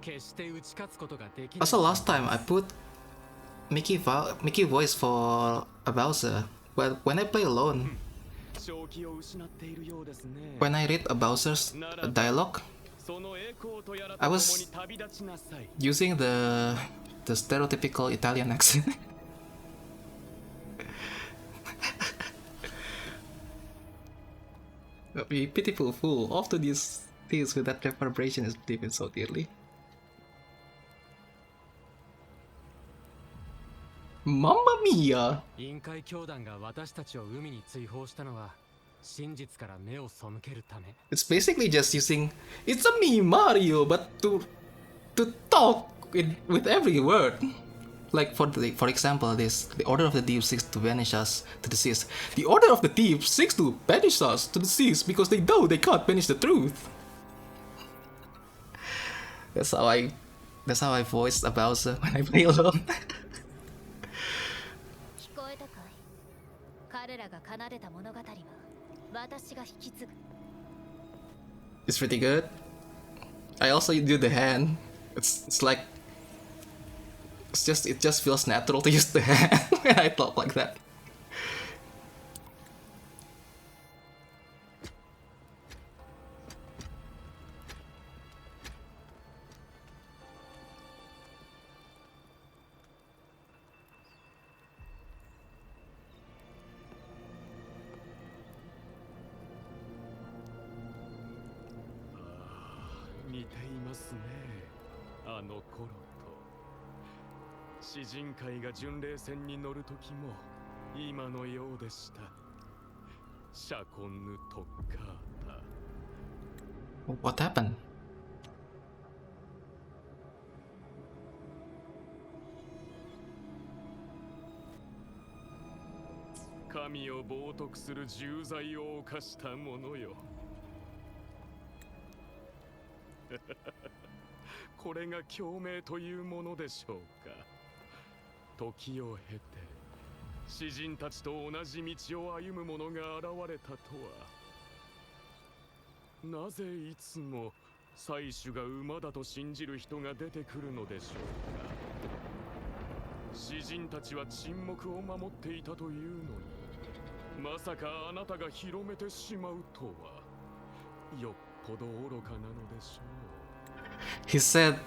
[SPEAKER 10] 決して打ち勝つことができない。
[SPEAKER 1] Also, last time I put Mickey voice for a Bowser, but when I play alone, when I read a Bowser's dialogue, I was using the stereotypical Italian accent. A pitiful fool, off to these things with that reverberation is living so dearly. Mamma mia!
[SPEAKER 10] 臨海教団が私たちを海に追放したのは真実から目を背けるため。
[SPEAKER 1] It's basically just using it's a me Mario, but to talk with every word. Like for example, the Order of the Deep seeks to banish us to the seas. The Order of the Deep seeks to banish us to the seas because they know they can't banish the truth. That's how I voiced a Bowser when I play alone.
[SPEAKER 5] 聞こえたかい？彼らが奏でた物語は私が引き継ぐ。
[SPEAKER 1] It's pretty good. I also do the hand. It's like it just feels natural to use the hand when I talk like that.
[SPEAKER 6] Ah, 似ていますね。あの頃と。詩人会が巡礼船に乗る時も今のようでした。シャコンヌトッカータ。
[SPEAKER 1] What happened?
[SPEAKER 6] 神を冒涜する重罪を犯した者よ。これが共鳴というものでしょうか。時を経て詩人たちと同じ道を歩む者が現れたとは。なぜいつも祭司が馬だと信じる人が出てくるのでしょうか。詩人たちは沈黙を守っていたというのに、まさかあなたが広めてしまうとは。よっぽど愚かなのでしょう。
[SPEAKER 1] He said,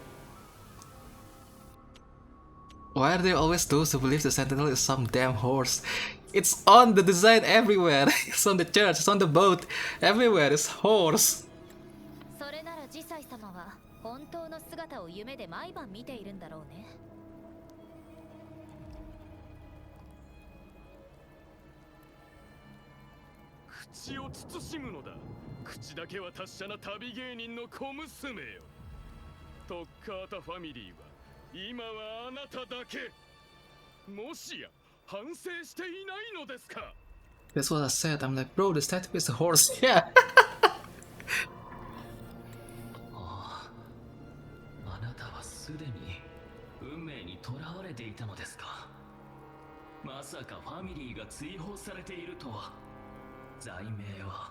[SPEAKER 1] "Why are there always those who believe the Sentinel is some damn horse? It's on the design everywhere. It's on the church, it's on the boat, everywhere is horse."
[SPEAKER 5] それならジサイ様は本当の姿を夢で毎晩見ているんだろうね。
[SPEAKER 6] 口を慎むのだ。口だけは達者な旅芸人の小娘よ。トッカータファミリーは今はあなただけ。もしや反省していないのですか。
[SPEAKER 1] That's what I said. I'm like, bro, the statue is a horse. Yeah.
[SPEAKER 4] あなたはすでに運命に囚われていたのですか。まさかファミリーが追放されているとは。罪名は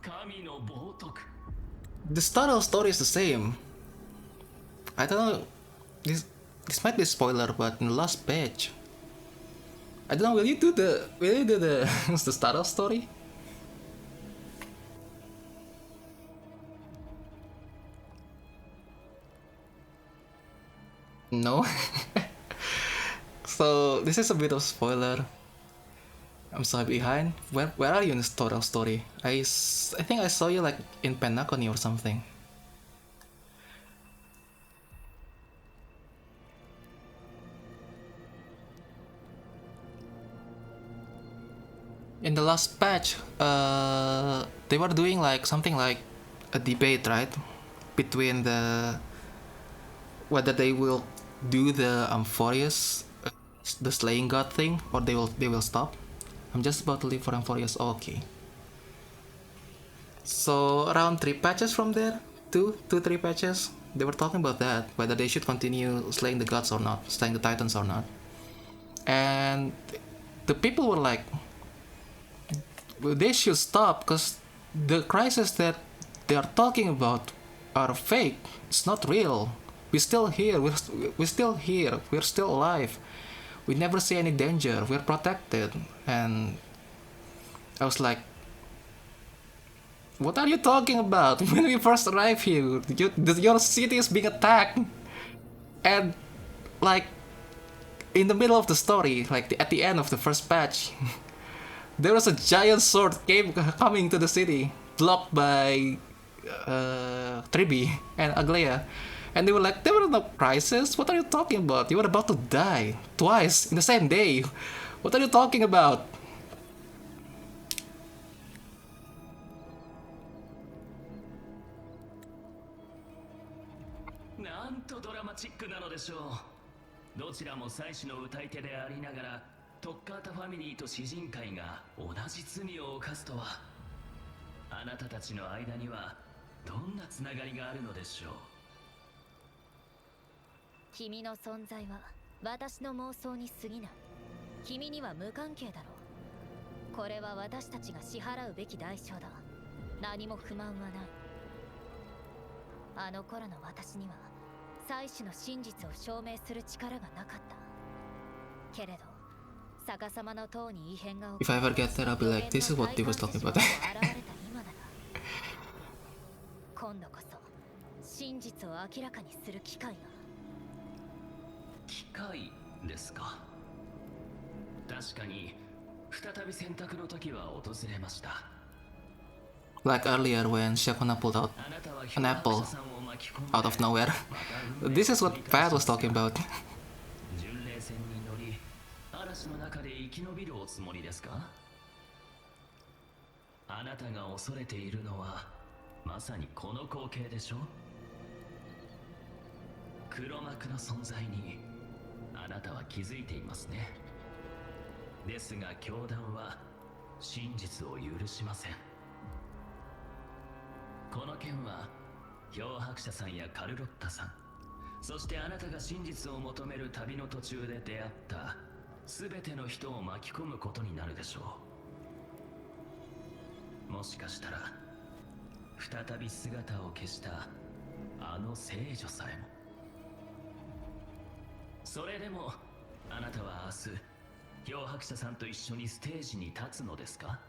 [SPEAKER 4] 神の冒涜。
[SPEAKER 1] The start of the story is the same. I don't know. This might be a spoiler, but in the last page, I don't know. Will you do the the start of the story? No. So this is a bit of spoiler. I'm sorry behind. Where are you in the total story? I think I saw you like in Penacony or something. In the last patch, they were doing like something like a debate, right? Between whether they will do the Amphorius, the slaying god thing, or they will stop. I'm just about to leave for Amphorius. Okay. So around 3 patches from there, 3 patches, they were talking about that, whether they should continue slaying the gods or not, slaying the titans or not. And the people were like, they should stop because the crisis that they are talking about are fake. It's not real. We're still here. We're still here. We're still alive. We never see any danger. We're protected. And I was like, what are you talking about? When we first arrived here, your city is being attacked. And like in the middle of the story, like at the end of the first patch, there was a giant sword coming to the city, blocked by Tribi and Aglaya. And they were like, there were no crisis. What are you talking about? You were about to die twice in the same day. What are you talking about?
[SPEAKER 4] でしょう。どちらも妻子の歌い手でありながらトッカータファミリーと詩人会が同じ罪を犯すとは。あなたたちの間にはどんなつながりがあるのでしょう。
[SPEAKER 5] 君の存在は私の妄想に過ぎない。君には無関係だろう。これは私たちが支払うべき代償だ。何も不満はない。あの頃の私には妻子の真実を証明する力がなかった。けれど逆さまの塔に異変が起
[SPEAKER 1] If I ever get there, I'll be like, this is what he was talking about.
[SPEAKER 5] 今度こそ真実を明らかにする機会が。
[SPEAKER 4] 機会ですか。確かに再び選択の時は訪れました。
[SPEAKER 1] Like earlier when Ciaccona pulled out an apple out of nowhere. This is what Pat was talking about.
[SPEAKER 4] 巡礼船に乗り嵐の中で生き延びるおつもりですか。あなたが恐れているのはまさにこの光景でしょ。黒幕の存在にあなたは気づいていますね。ですが教団は真実を許しません。この件は漂白者さんやカルロッタさん、そしてあなたが真実を求める旅の途中で出会った全ての人を巻き込むことになるでしょう。もしかしたら再び姿を消したあの聖女さえも。それでもあなたは明日漂白者さんと一緒にステージに立つのですか。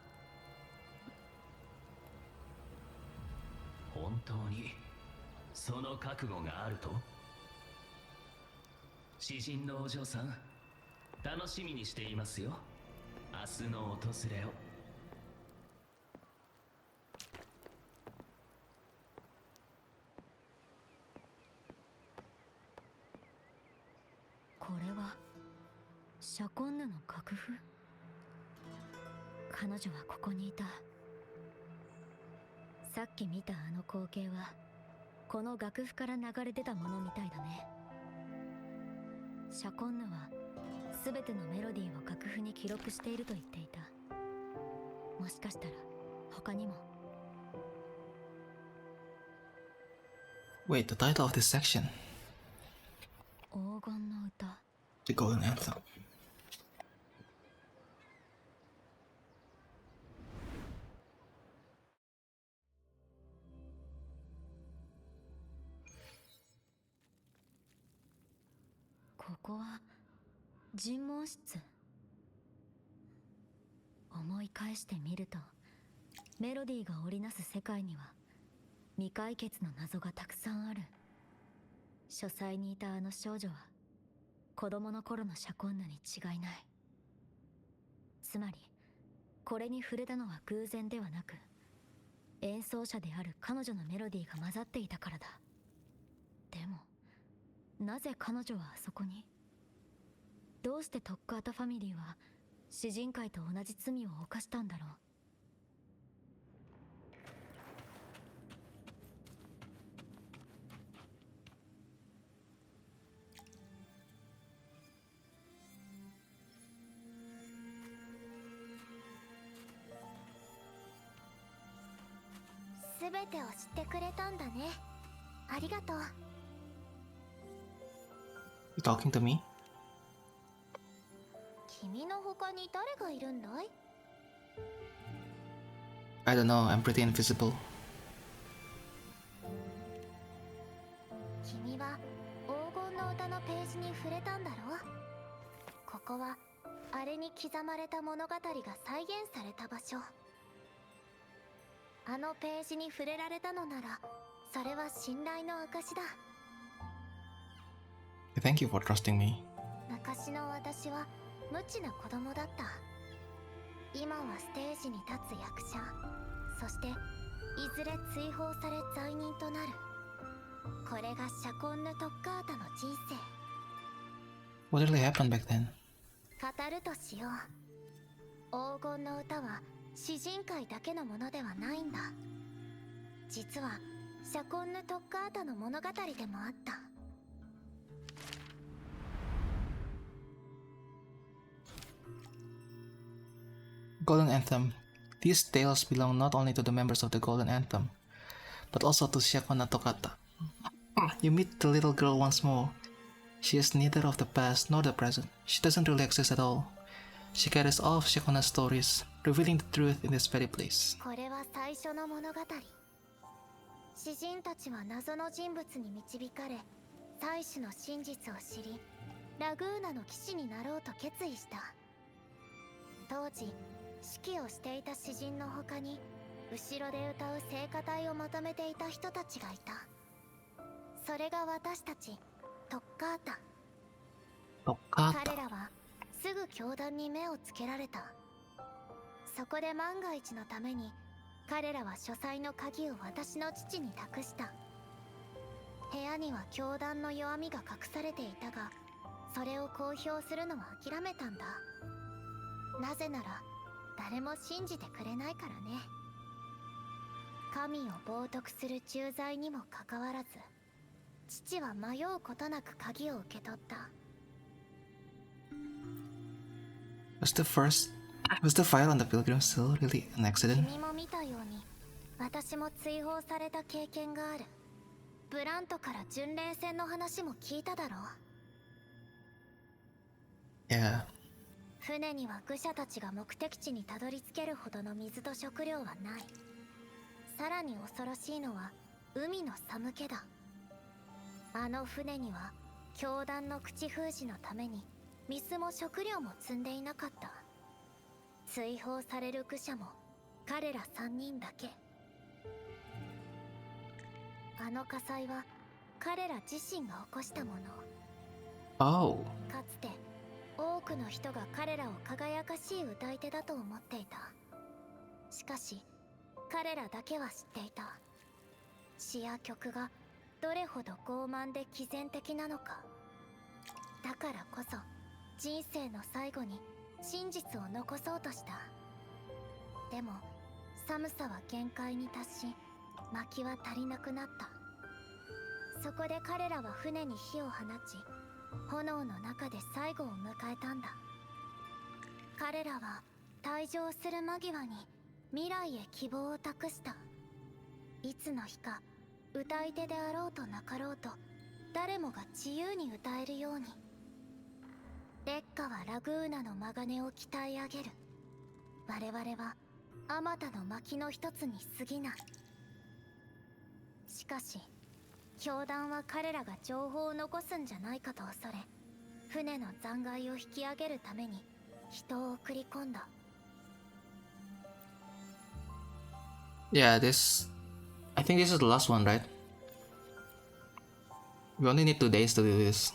[SPEAKER 4] 本当にその覚悟があると。詩人のお嬢さん、楽しみにしていますよ、明日の訪れを。
[SPEAKER 7] これはシャコンヌの楽譜。彼女はここにいた。さっき見たあの光景はこの楽譜から流れ出たものみたいだね。シャコンヌは全てのメロディーを楽譜に記録していると言っていた。もしかしたら他にも。
[SPEAKER 1] Wait, the title of this section?
[SPEAKER 7] 黄金の歌。
[SPEAKER 1] The Golden Anthem.
[SPEAKER 7] ここは尋問室。思い返してみるとメロディーが織りなす世界には未解決の謎がたくさんある。書斎にいたあの少女は子供の頃のシャコンヌに違いない。つまりこれに触れたのは偶然ではなく、演奏者である彼女のメロディーが混ざっていたからだ。でもなぜ彼女はあそこに？どうしてトッカータファミリーは詩人会と同じ罪を犯したんだろう。
[SPEAKER 2] すべてを知ってくれたんだね。ありがとう。
[SPEAKER 1] You talking to me?
[SPEAKER 2] 君の他に誰がいるんだい？
[SPEAKER 1] I don't know, I'm pretty invisible.
[SPEAKER 2] 君は黄金の歌のページに触れたんだろう。ここはあれに刻まれた物語が再現された場所。あのページに触れられたのならそれは信頼の証だ。
[SPEAKER 1] Thank you for trusting me.
[SPEAKER 2] 昔の私は無知な子供だった。今はステージに立つ役者、そしていずれ追放され罪人となる。これがシャコンヌ・トッカータの人生。
[SPEAKER 1] What really happened back then?
[SPEAKER 2] 語るとしよう。黄金の歌は詩人会だけのものではないんだ。実はシャコンヌ・トッカータの物語でもあった。
[SPEAKER 1] Golden Anthem. These tales belong not only to the members of the Golden Anthem, but also to Ciaccona Toccata. You meet the little girl once more. She is neither of the past nor the present. She doesn't really exist at all. She carries all of Ciaccona's stories, revealing the truth in this very place.
[SPEAKER 2] これは最初の物語。詩人たちは謎の人物に導かれ、祭司の真実を知り、ラグーナの騎士になろうと決意した。当時、指揮をしていた詩人の他に、後ろで歌う聖歌隊をまとめていた人たちがいた。それが私たち、トッカータ。彼らはすぐ教団に目をつけられた。そこで万が一のために彼らは書斎の鍵を私の父に託した。部屋には教団の弱みが隠されていたが、それを公表するのは諦めたんだ。なぜなら誰も信じてくれないからね。神を冒涜する駐在にもかかわらず、父は迷うことなく鍵を受け取った。
[SPEAKER 1] Was the fire on the Pilgrim still really an accident?
[SPEAKER 2] 君も見たように、私も追放された経験がある。ブラントから巡礼船の話も聞いただろう。
[SPEAKER 1] Yeah.
[SPEAKER 2] 船には愚者たちが目的地にたどり着けるほどの水と食料はない。さらに恐ろしいのは海の寒気だ。あの船には教団の口封じのために水も食料も積んでいなかった。追放される愚者も彼ら3人だけ。あの火災は彼ら自身が起こしたもの。
[SPEAKER 1] Oh.
[SPEAKER 2] かつて多くの人が彼らを輝かしい歌い手だと思っていた。しかし彼らだけは知っていた。詩や曲がどれほど傲慢で毅然的なのか。だからこそ人生の最後に真実を残そうとした。でも寒さは限界に達し、薪は足りなくなった。そこで彼らは船に火を放ち、炎の中で最後を迎えたんだ。彼らは退場する間際に未来へ希望を託した。いつの日か歌い手であろうとなかろうと、誰もが自由に歌えるように。烈火はラグーナの鋼を鍛え上げる。我々はあまたの薪の一つに過ぎない。しかし教団は彼らが情報を残すんじゃないかと恐れ、船の残骸を引き上げるために人を送り込んだ。
[SPEAKER 1] Yeah, I think this is the last one, right? We only need 2 days to do this.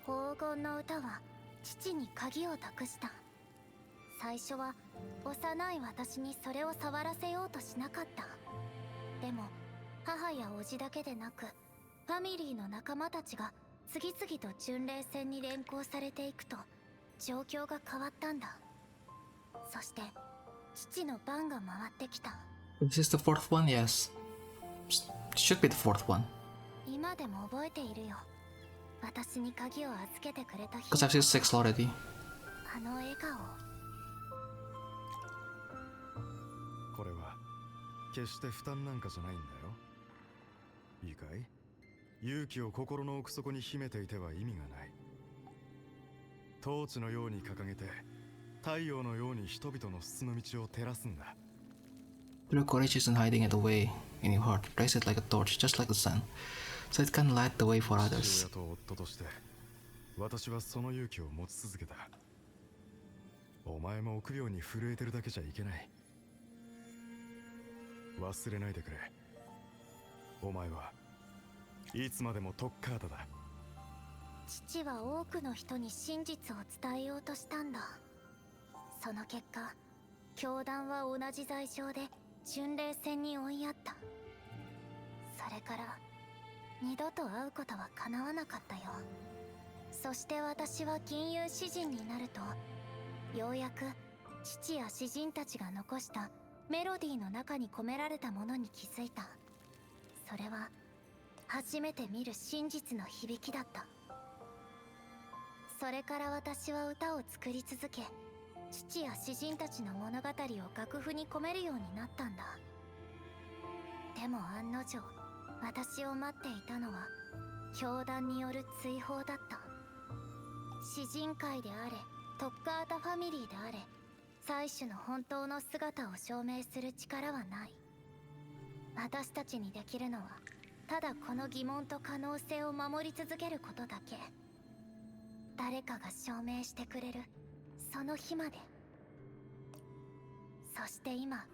[SPEAKER 2] 黄金の歌は父に鍵を託した。最初は幼い私にそれを触らせようとしなかった。でも母や叔父だけでなく、ファミリーの仲間たちが次々と巡礼船に連行されていくと、状況が変わったんだ。そして父の番が回ってきた。
[SPEAKER 1] This is the 4th one, yes. Should be the 4th one.
[SPEAKER 2] 今でも覚えているよ。私に鍵を預けてくれた日。
[SPEAKER 1] Because I've seen 6 already.
[SPEAKER 2] あの笑顔。
[SPEAKER 14] これは決して負担なんかじゃないんだよ。いいかい？勇気を心の奥底に秘めていては意味がない。トーチのように掲げて、太陽のように人々の進む道を照らすんだ。
[SPEAKER 1] True courage isn't hiding it away in your heart. Raise it like a torch, just like the sun, so it can light the way for others.
[SPEAKER 14] 父親と夫として、私はその勇気を持ち続けた。お前も臆病に震えてるだけじゃいけない。忘れないでくれ。お前はいつまでもトッカータだ。
[SPEAKER 2] 父は多くの人に真実を伝えようとしたんだ。その結果、教団は同じ罪状で巡礼船に追いやった。それから二度と会うことは叶わなかったよ。そして私は銀融詩人になると、ようやく父や詩人たちが残したメロディーの中に込められたものに気づいた。それは初めて見る真実の響きだった。それから私は歌を作り続け、父や詩人たちの物語を楽譜に込めるようになったんだ。でも案の定、私を待っていたのは教団による追放だった。詩人会であれ、トッカータファミリーであれ、祭司の本当の姿を証明する力はない。私たちにできるのは、ただこの疑問と可能性を守り続けることだけ。誰かが証明してくれる、その日まで。そして今、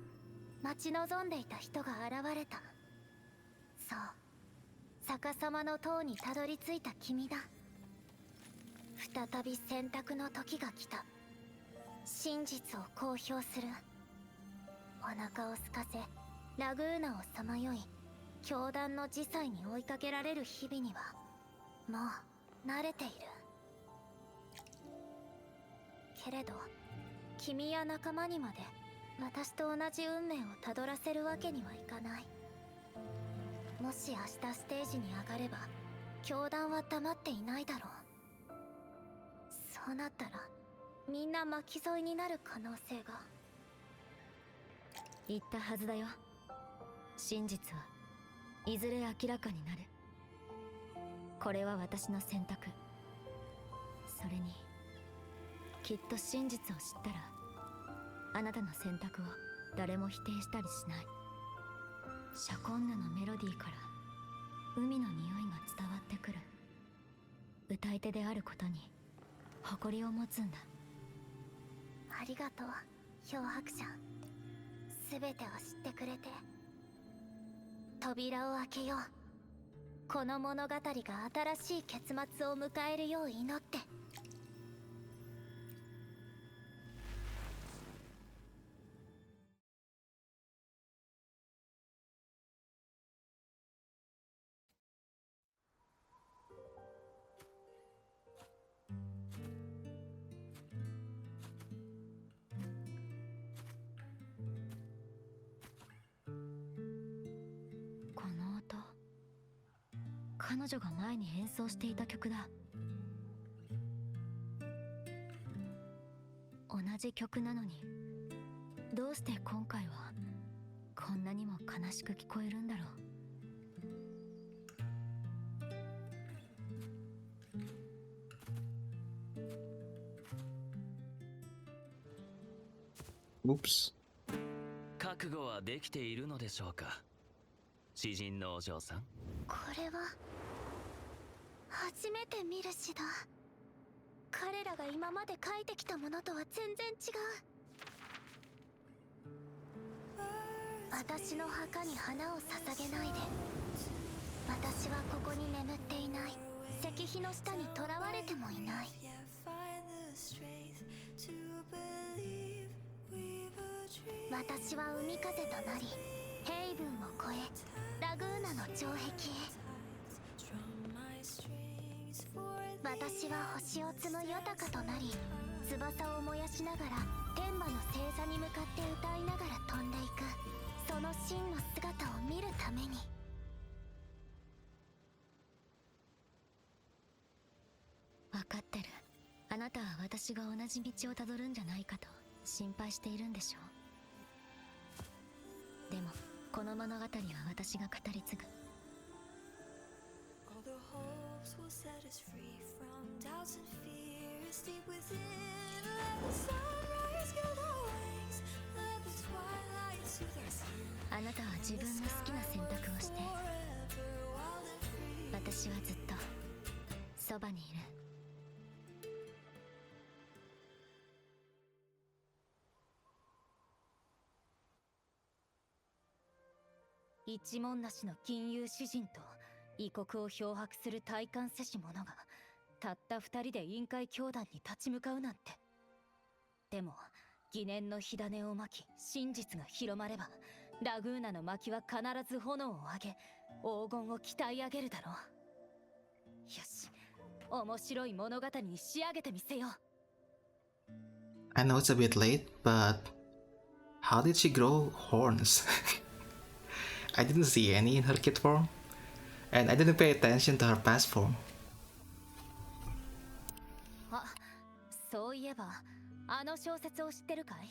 [SPEAKER 2] 待ち望んでいた人が現れた。そう、逆さまの塔にたどり着いた君だ。再び選択の時が来た。真実を公表する。お腹を空かせ、ラグーナをさまよい、教団の辞祭に追いかけられる日々には、もう慣れている。けれど、君や仲間にまで私と同じ運命をたどらせるわけにはいかない。もし明日ステージに上がれば、教団は黙っていないだろう。そうなったら、みんな巻き添えになる可能性が。
[SPEAKER 7] 言ったはずだよ。真実はいずれ明らかになる。これは私の選択。それにきっと真実を知ったら、あなたの選択を誰も否定したりしない。シャコンヌのメロディーから海の匂いが伝わってくる。歌い手であることに誇りを持つんだ。
[SPEAKER 2] ありがとう、漂白者。すべてを知ってくれて。扉を開けよう。この物語が新しい結末を迎えるよう祈って。
[SPEAKER 7] この音、彼女が前に演奏していた曲だ。同じ曲なのに、どうして今回はこんなにも悲しく聞こえるんだろ
[SPEAKER 1] う。Oops。
[SPEAKER 4] 覚悟はできているのでしょうか、詩人のお嬢さん。
[SPEAKER 2] これは初めて見る詩だ。彼らが今まで書いてきたものとは全然違う。私の墓に花を捧げないで。私はここに眠っていない。石碑の下に囚われてもいない。私は海風となり、ヘイブンを越え、ラグーナの城壁へ。私は星を摘むヨタカとなり、翼を燃やしながら天馬の星座に向かって歌いながら飛んでいく。その真の姿を見るために。
[SPEAKER 7] う。分かってる。あなたは私が同じ道をたどるんじゃないかと心配しているんでしょう。でもこの物語は私が語り継ぐ。あなたは自分の好きな選択をして、私はずっとそばにいる。
[SPEAKER 5] 一文無しの金融詩人と異国を漂白する体感せし者がたった二人で陰海教団に立ち向かうなんて。でも疑念の火種を巻き、真実が広まればラグーナの薪は必ず炎を上げ、黄金を鍛え上げるだろう。よし、面白い物語に仕上げてみせよう。
[SPEAKER 1] I know it's a bit late, but how did she grow horns? I didn't see any in her kid form, and I didn't pay attention to her past form.
[SPEAKER 5] あ、えばあの小説を知ってるかい？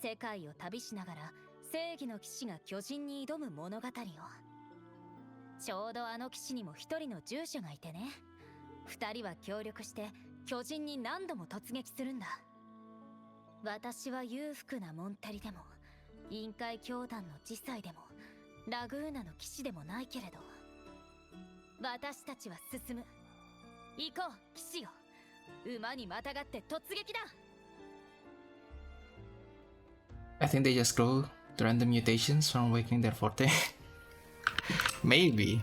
[SPEAKER 5] 世界を旅しながら正義の騎士が巨人に挑む物語を。ちょうどあの騎士にも一人の従者がいてね、二人は協力して巨人に何度も突撃するんだ。私は裕福なモンタリでも陰海教団の司祭でもラグーナの騎士でもないけれど、私たちは進む。行こう騎士よ、馬にまたがって突撃だ。
[SPEAKER 1] I think they just grow the random mutations from awakening their forte. Maybe.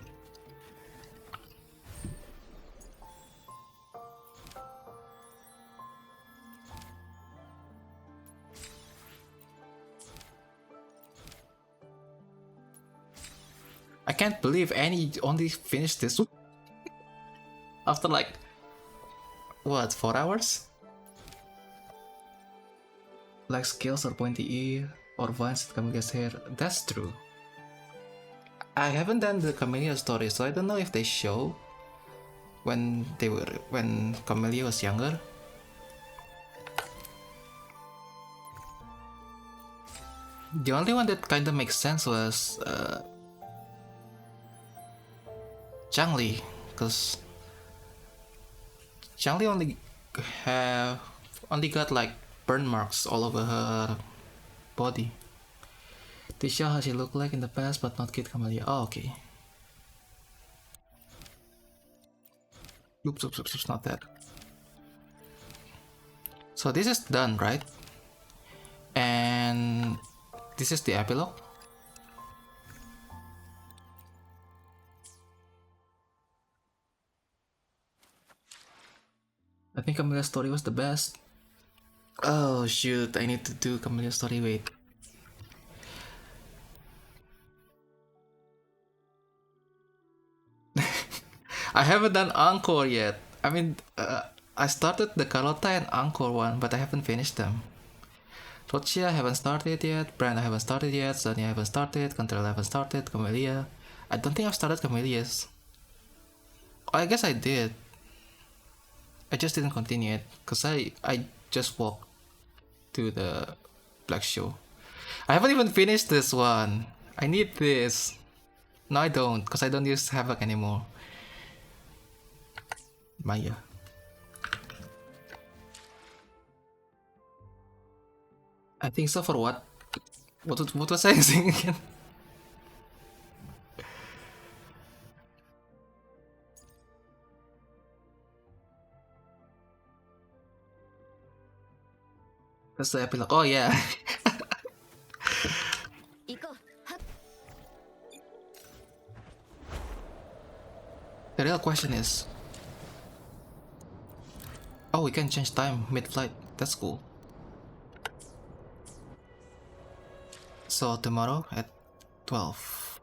[SPEAKER 1] I can't believe Annie only finished this after like what, 4 hours? Like scales or pointy ear or vines at Camelia's hair. That's true. I haven't done the Camelia story, so I don't know if they show when Camelia was younger. The only one that kinda makes sense was Changli, because Changli only got like burn marks all over her body. They show how she looked like in the past, but not Kid Camelia. Oh, okay. Oops, not that. So this is done, right? And this is the epilogue. I think Camelia's story was the best. Oh shoot, I need to do Camelia's story, wait. I haven't done Encore yet. I mean, I started the Carlotta and Encore one, but I haven't finished them. Rocia I haven't started yet, Brand I haven't started yet, Sonia I haven't started, Cantrell I haven't started, Camelia. I don't think I've started Camelia's. Oh, I guess I did. I just didn't continue it, cause I just walked to the Black Show. I haven't even finished this one. I need this. No, I don't, cause I don't use Havoc anymore. Maya. I think so. For what? What was I saying again? That's the epilogue. Oh yeah. The real question is, oh, we can change time mid-flight. That's cool. So tomorrow at 12.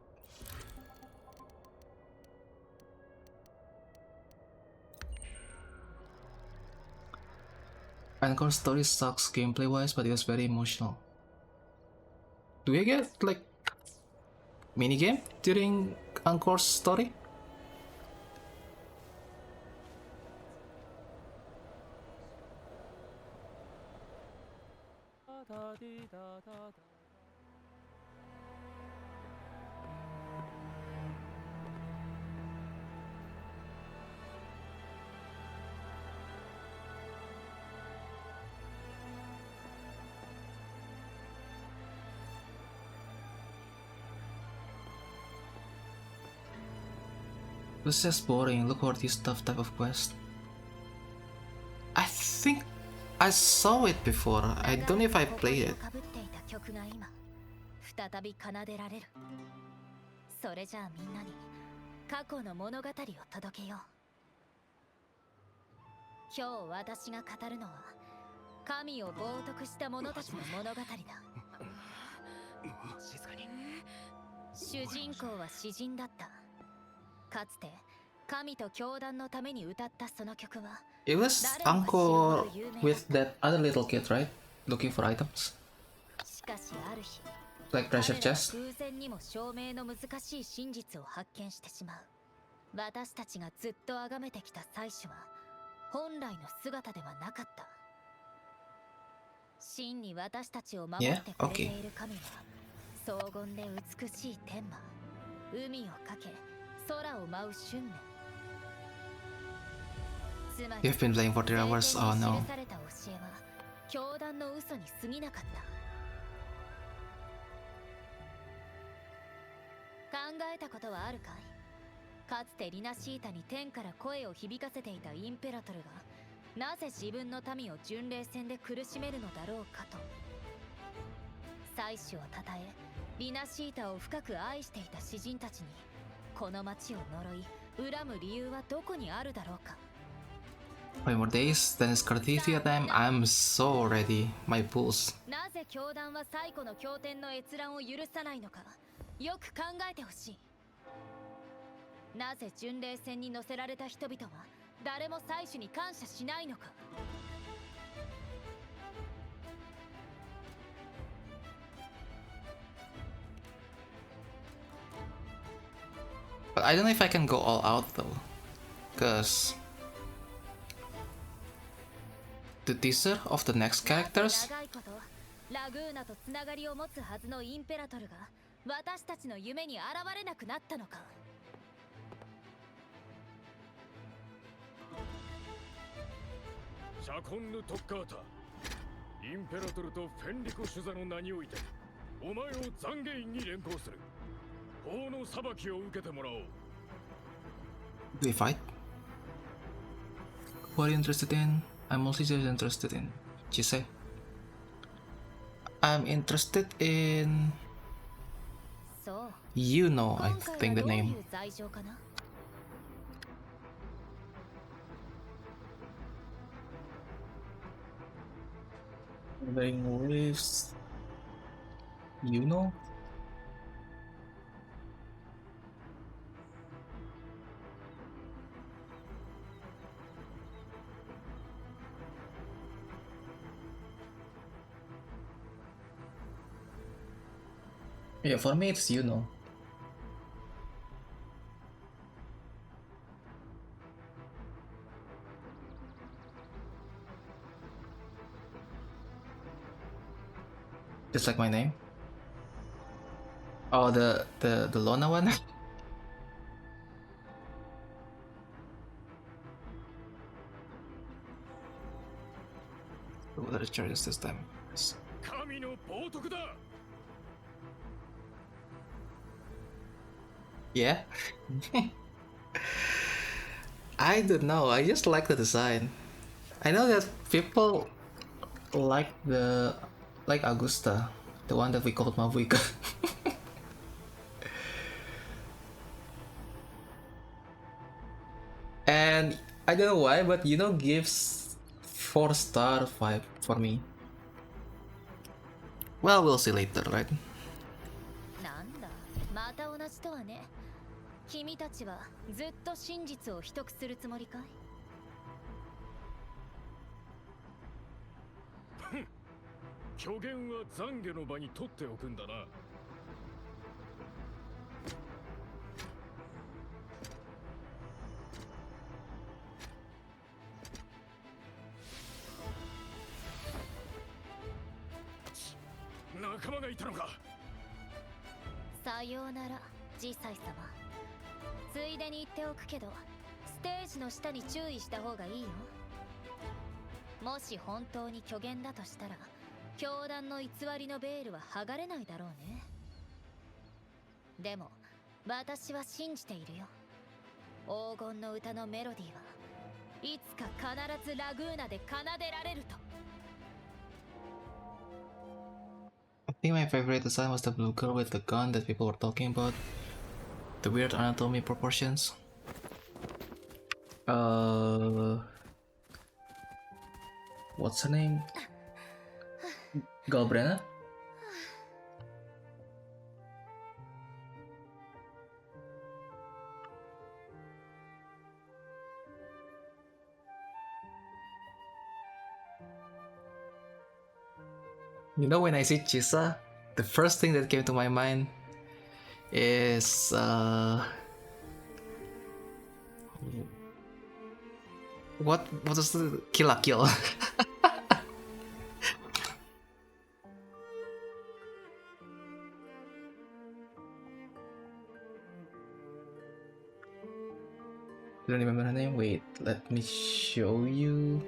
[SPEAKER 1] Encore story sucks gameplay wise, but it was very emotional. Do we get like minigame during Encore's story? This is boring, look for this stuff type of quest. I think I saw it before. I don't know if I played it.
[SPEAKER 5] 再び奏でられる。それじゃあみんなに過去の物語を届けよう。今日私が語るのは神を冒涜した者たちの物語だ。静かに。主人公は詩人だった。かつて神と教団のために歌ったその曲は。
[SPEAKER 1] It was Encore with that other little kid, right? Looking for items.
[SPEAKER 5] しかしある日。
[SPEAKER 1] Like treasure chest.
[SPEAKER 5] 偶然にも証明の難しい真実を発見してしまう。私たちがずっと崇めてきた祭司は本来の姿ではなかった。真に私たちを守ってくれている神は、荘厳で美しい天馬、海をかけ空を舞う春年。つまり
[SPEAKER 1] You've been playing for 3 hours. Oh no.
[SPEAKER 5] 記された教えは教団の嘘に過ぎなかった。考えたことはあるかい？かつてリナシータに天から声を響かせていたインペラトルがなぜ自分の民を巡礼戦で苦しめるのだろうかと。祭司をたたえリナシータを深く愛していた詩人たちにこの町を呪い恨む理由はどこにあるだろうか。
[SPEAKER 1] 5 more days, then it's Cartisia time. I'm so ready. My pulse.
[SPEAKER 5] なぜ教団は最古の経典の閲覧を許さないのかよく考えてほしい。なぜ巡礼船に乗せられた人々は誰も祭司に感謝しないのか。
[SPEAKER 1] But I don't know if I can go all out though, cause the teaser of the next characters.
[SPEAKER 5] 長いことラグーナとつながりを持つはずのインペラトルが私たちの夢に現れなくなったのか。
[SPEAKER 15] シャコンヌ・トッカータ、インペラトルとフェンリコ・シュザの名においてお前を懺悔院に連行する。法の裁きを受けてもらおう。
[SPEAKER 1] Do we fight? What are you interested in? I'm mostly just interested in Chise. I'm interested in... You know, I think the name. Wuthering Waves. You know? Yeah, for me it's you know. Just like my name. Oh, the Lona one. What are the charges this time? Yeah. I don't know. I just like the design. I know that people like Augusta, the one that we called Mavuika. And I don't know why, but you know, gives 4-star vibe for me. Well, we'll see later, right?
[SPEAKER 5] なんだ、また同じとはね。君たちはずっと真実を秘匿するつもりかい？
[SPEAKER 15] 虚言は懺悔の場に取っておくんだな。仲間がいたのか。
[SPEAKER 5] さようなら、ジサイ様。ついでに言っておくけど、ステージの下に注意した方がいいよ。もし本当に虚言だとしたら、教団の偽りのベールは剥がれないだろうね。でも私は信じているよ。黄金の歌のメロディーはいつか必ずラグーナで奏でられると。
[SPEAKER 1] I think my favorite design was the blue girl with the gun that people were talking about. The weird anatomy proportions. What's her name? Galbrenna? You know, when I see Chisa, the first thing that came to my mind is what was the Kill la Kill? don't remember her name. Wait, let me show you.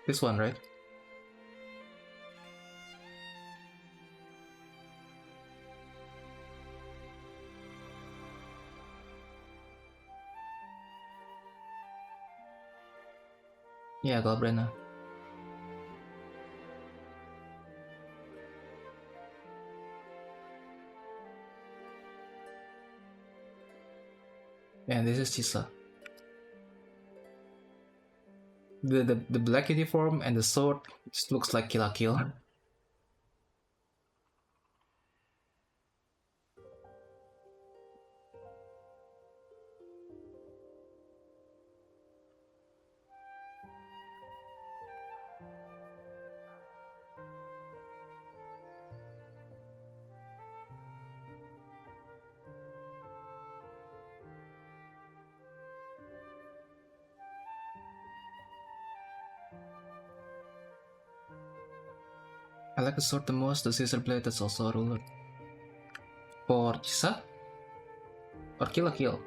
[SPEAKER 1] This one, right? Yeah, Galbrena. And this is Chisa. The black uniform and the sword just looks like Kill la Kill. I like the sword the most, the scissor blade that's also a ruler. For Chisa? Or Kill la Kill?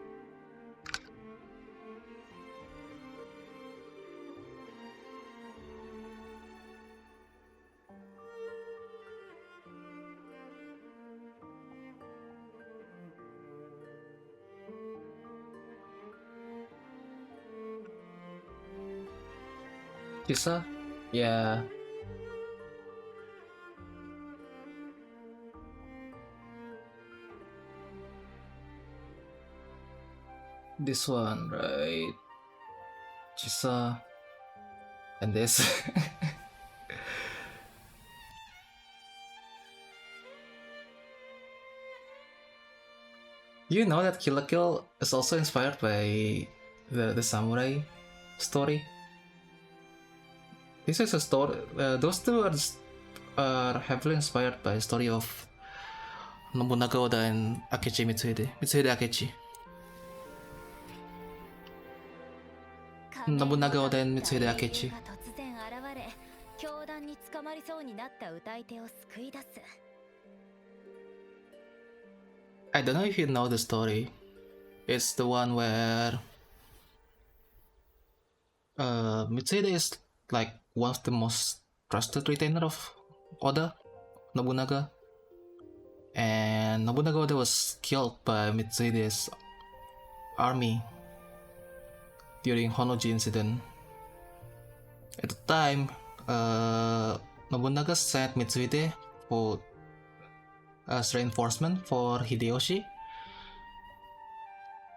[SPEAKER 1] Chisa? Yeah. This one, right? Chisa. And this. You know that Kill la Kill is also inspired by the samurai story? This is a story. Those two are heavily inspired by the story of Nobunaga Oda and Akechi Mitsuhide. Mitsuhide Akechi. Nobunaga Oda and Mitsuhide Akechi. I don't know if you know the story. It's the one where Mitsuhide is like one of the most trusted retainer of Oda, Nobunaga. And Nobunaga Oda was killed by Mitsuhide's army during Honoji incident. At the time, Nobunaga sent Mitsuhide for as reinforcement for Hideyoshi,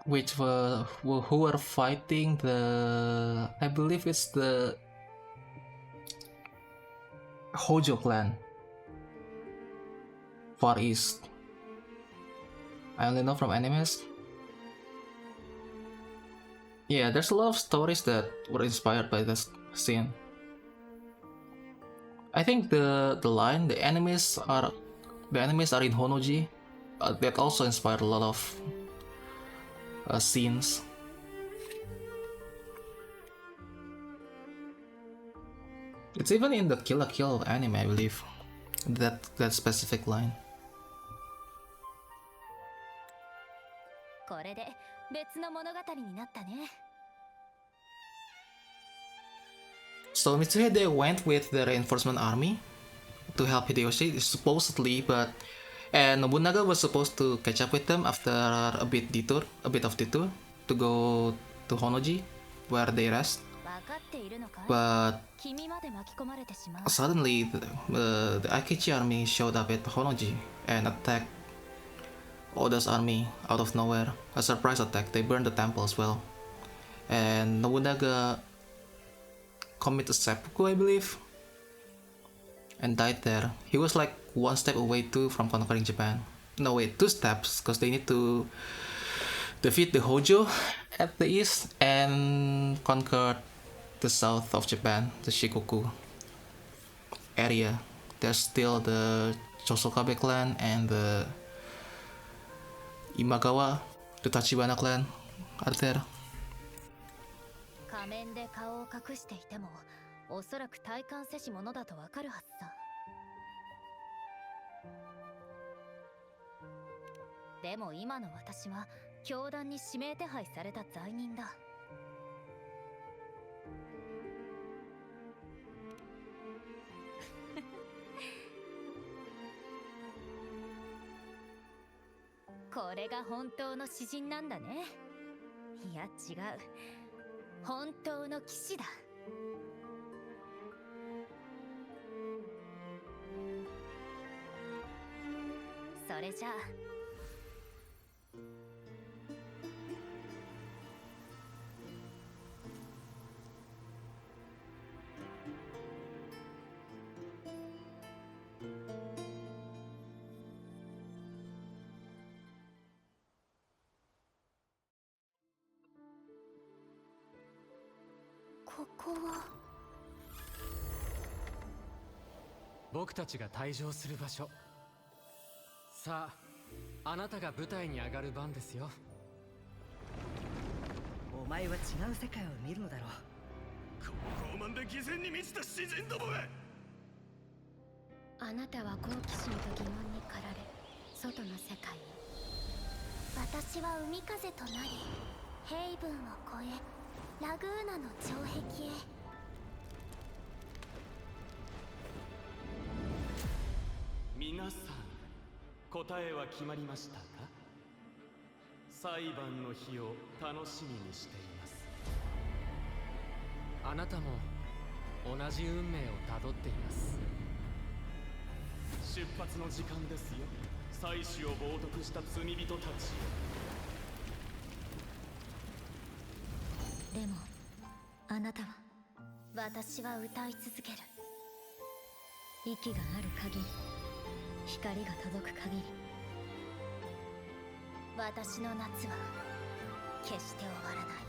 [SPEAKER 1] who were fighting the, I believe it's the Hojo clan, Far East. I only know from animes. Yeah, there's a lot of stories that were inspired by this scene. I think the line the enemies are in Honoji that also inspired a lot of scenes. It's even in the Kill la Kill anime, I believe, that specific line. So Mitsuhide went with the reinforcement army to help Hideyoshi, supposedly, and Nobunaga was supposed to catch up with them after a bit of detour to go to Honoji, where they rest. But suddenly, the Akechi army showed up at Honoji and attacked Oda's army out of nowhere. A surprise attack. They burned the temple as well, and Nobunaga committed seppuku, I believe, and died there. He was like one step away from conquering Japan. No wait, 2 steps, because they need to defeat the Hojo at the east and conquer the south of Japan, the Shikoku. area. There's still the Chosokabe clan and the Imagawa, the Tachibana clan are there.
[SPEAKER 5] 仮面で顔を隠していても、おそらく体感せし者だとわかるはずさ。でも今の私は教団に指名手配された罪人だ。これが本当の詩人なんだね。いや違う、本当の騎士だ。それじゃあ
[SPEAKER 2] ここは
[SPEAKER 10] 僕たちが退場する場所。さあ、あなたが舞台に上がる番ですよ。
[SPEAKER 9] お前は違う世界を見るのだろう。
[SPEAKER 15] 傲慢で偽善に満ちた詩人どもが。
[SPEAKER 13] あなたは好奇心と疑問に駆られ外の世界へ。
[SPEAKER 2] 私は海風となりヘイブンを越えラグーナの城壁へ。
[SPEAKER 6] 皆さん、答えは決まりましたか？裁判の日を楽しみにしています。
[SPEAKER 10] あなたも同じ運命をたどっています。
[SPEAKER 6] 出発の時間ですよ。祭司を冒涜した罪人たち。
[SPEAKER 7] でもあなたは。
[SPEAKER 2] 私は歌い続ける。
[SPEAKER 7] 息がある限り、光が届く限り、
[SPEAKER 2] 私の夏は決して終わらない。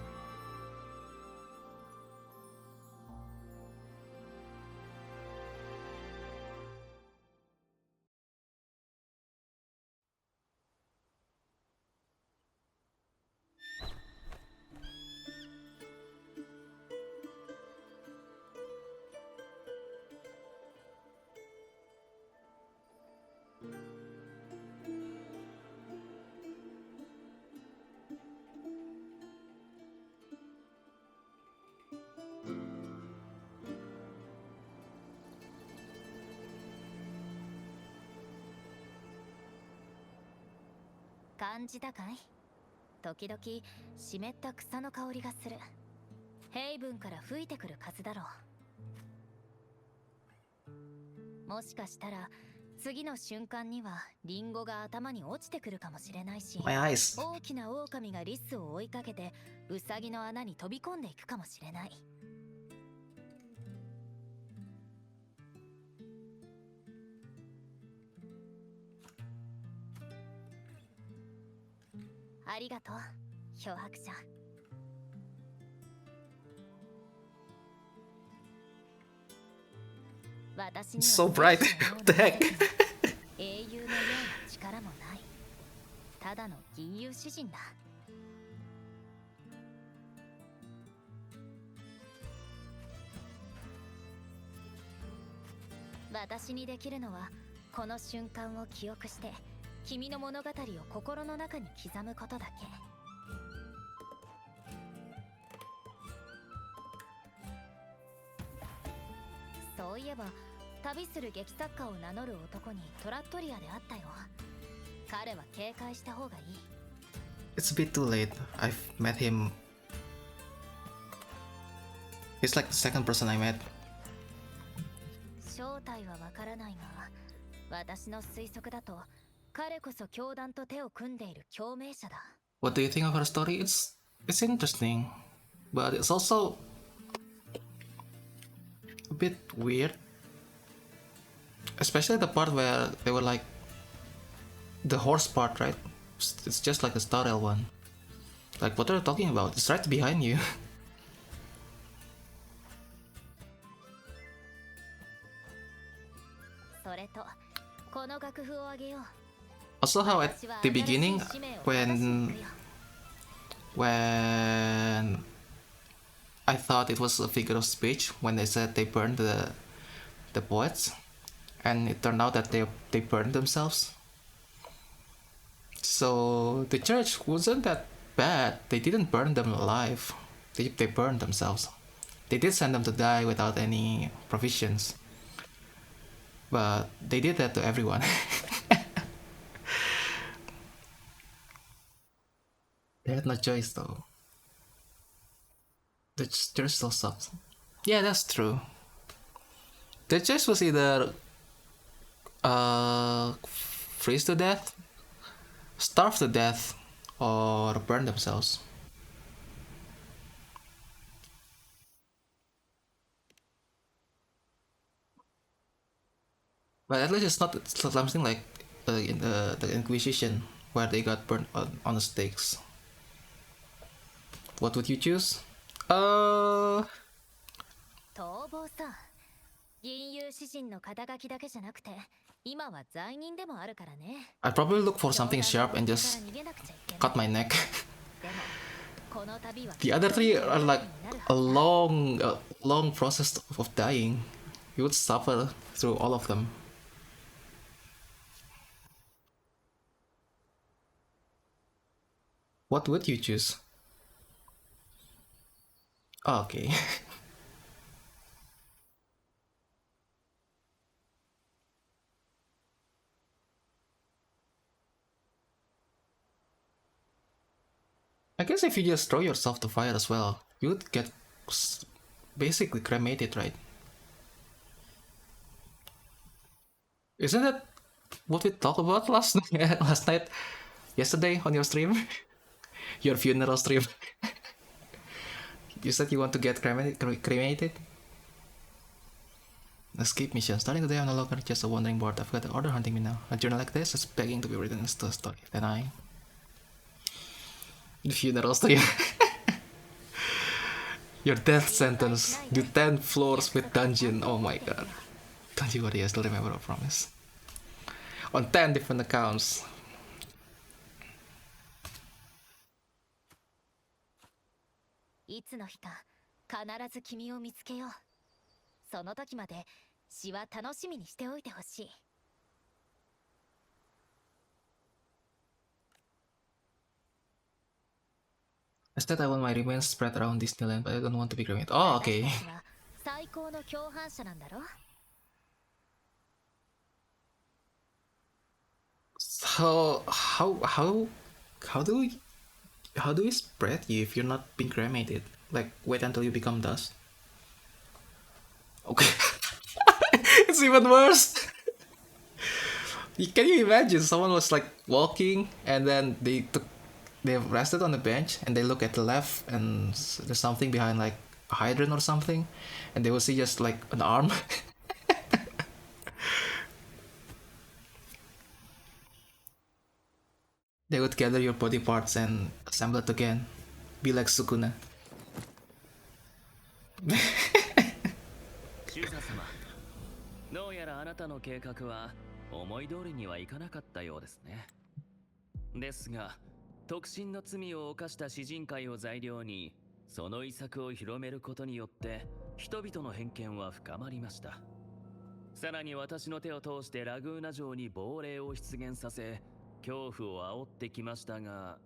[SPEAKER 2] 感じたかい？時々湿った草の香りがする。ヘイブンから吹いてくる風だろう。もしかしたら次の瞬間にはリンゴが頭に落ちてくるかもしれないし、
[SPEAKER 1] My eyes.
[SPEAKER 2] 大きな狼がリスを追いかけてウサギの穴に飛び込んでいくかもしれない。ありがとう、漂白者。私には
[SPEAKER 1] So bright. What the heck?
[SPEAKER 2] 英雄のような力もない。ただの吟遊詩人だ。私にできるのはこの瞬間を記憶して君の物語を心の中に刻むことだけ。そういえば旅する劇作家を名乗る男にトラットリアで会ったよ。彼は警戒した方がいい。
[SPEAKER 1] It's a bit too late. I've met him. He's like the second person I met.
[SPEAKER 2] 正体はわからないが、私の推測だと彼こそ教団と手を組んでいる共鳴者だ。
[SPEAKER 1] What do you think of her story? It's interesting, but it's also a bit weird. Especially the part where they were like the horse part, right? It's just like a Starrel one. Like, what are you talking about? It's right behind you. Also, how at the beginning, when I thought it was a figure of speech when they said they burned the poets, and it turned out that they burned themselves. So the church wasn't that bad. They didn't burn them alive. They burned themselves. They did send them to die without any provisions. But they did that to everyone. They had no choice though. The church still sucks. Yeah, that's true. The church was either freeze to death, starve to death, or burn themselves. But at least it's not something like in the Inquisition, where they got burned on the stakes. What would you choose?
[SPEAKER 5] 逃亡さ。銀融詩人の肩書きだけじゃなくて、今は罪人でもあるからね。
[SPEAKER 1] I'd probably look for something sharp and just cut my neck. The other three are like a long process of dying. You would suffer through all of them. What would you choose? Oh, okay. I guess if you just throw yourself to fire as well, you would get basically cremated, right? Isn't that what we talked about last night? Yesterday on your stream? Your funeral stream? You said you want to get cremated? Escape mission. Starting today, I'm no longer just a wandering board. I've got the order hunting me now. A journal like this is begging to be written into a story. Then I... The funeral stream. Your death sentence. Do 10 floors with dungeon. Oh my god. Don't you worry, I still remember our promise. On 10 different accounts. Instead, I want my remains spread around Disneyland, but I don't want to be cremated. Oh, okay. So how do we spread you if you're not being cremated? Like wait until you become dust? Okay. It's even worse. Can you imagine someone was like walking and then they rested on the bench and they look at the left and there's something behind like a hydrant or something and they will see just like an arm. They would gather your body parts and assemble it again. Be like Sukuna.
[SPEAKER 4] シュザ様、どうやらあなたの計画は思い通りにはいかなかったようですね。ですが、特進の罪を犯した詩人会を材料に、その遺作を広めることによって人々の偏見は深まりました。さらに私の手を通してラグーナ城に亡霊を出現させ、恐怖を煽ってきましたが、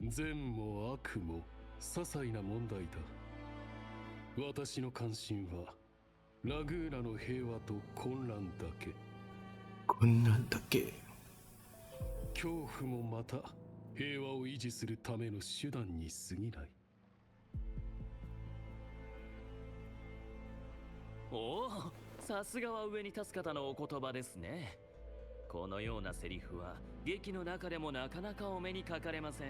[SPEAKER 15] 善も悪も些細な問題だ。私の関心はラグーナの平和と混乱だけ。
[SPEAKER 1] 混乱だけ。
[SPEAKER 15] 恐怖もまた平和を維持するための手段に過ぎない。
[SPEAKER 4] おお、さすがは上に立つ方のお言葉ですね。このようなセリフは劇の中でもなかなかお目にかかれません。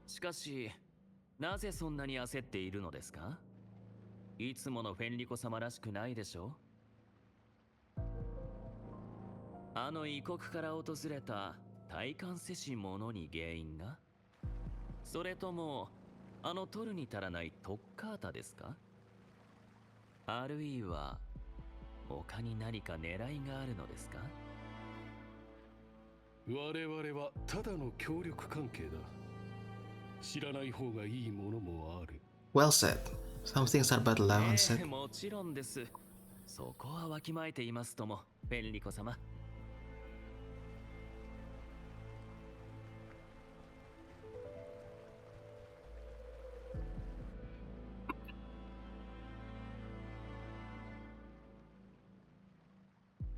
[SPEAKER 4] しかし、なぜそんなに焦っているのですか？いつものフェンリコ様らしくないでしょ？あの異国から訪れた体感せし者に原因が？それともあの取るに足らないトッカータですか？あるいは他に何か狙いがあるのですか？
[SPEAKER 15] 我々はただの協力関係だ。知らない方がいいものもある。
[SPEAKER 1] Well said. Some things are better left unsaid.
[SPEAKER 4] もちろんです。そこはわきまえていますとも、ペンリコ様。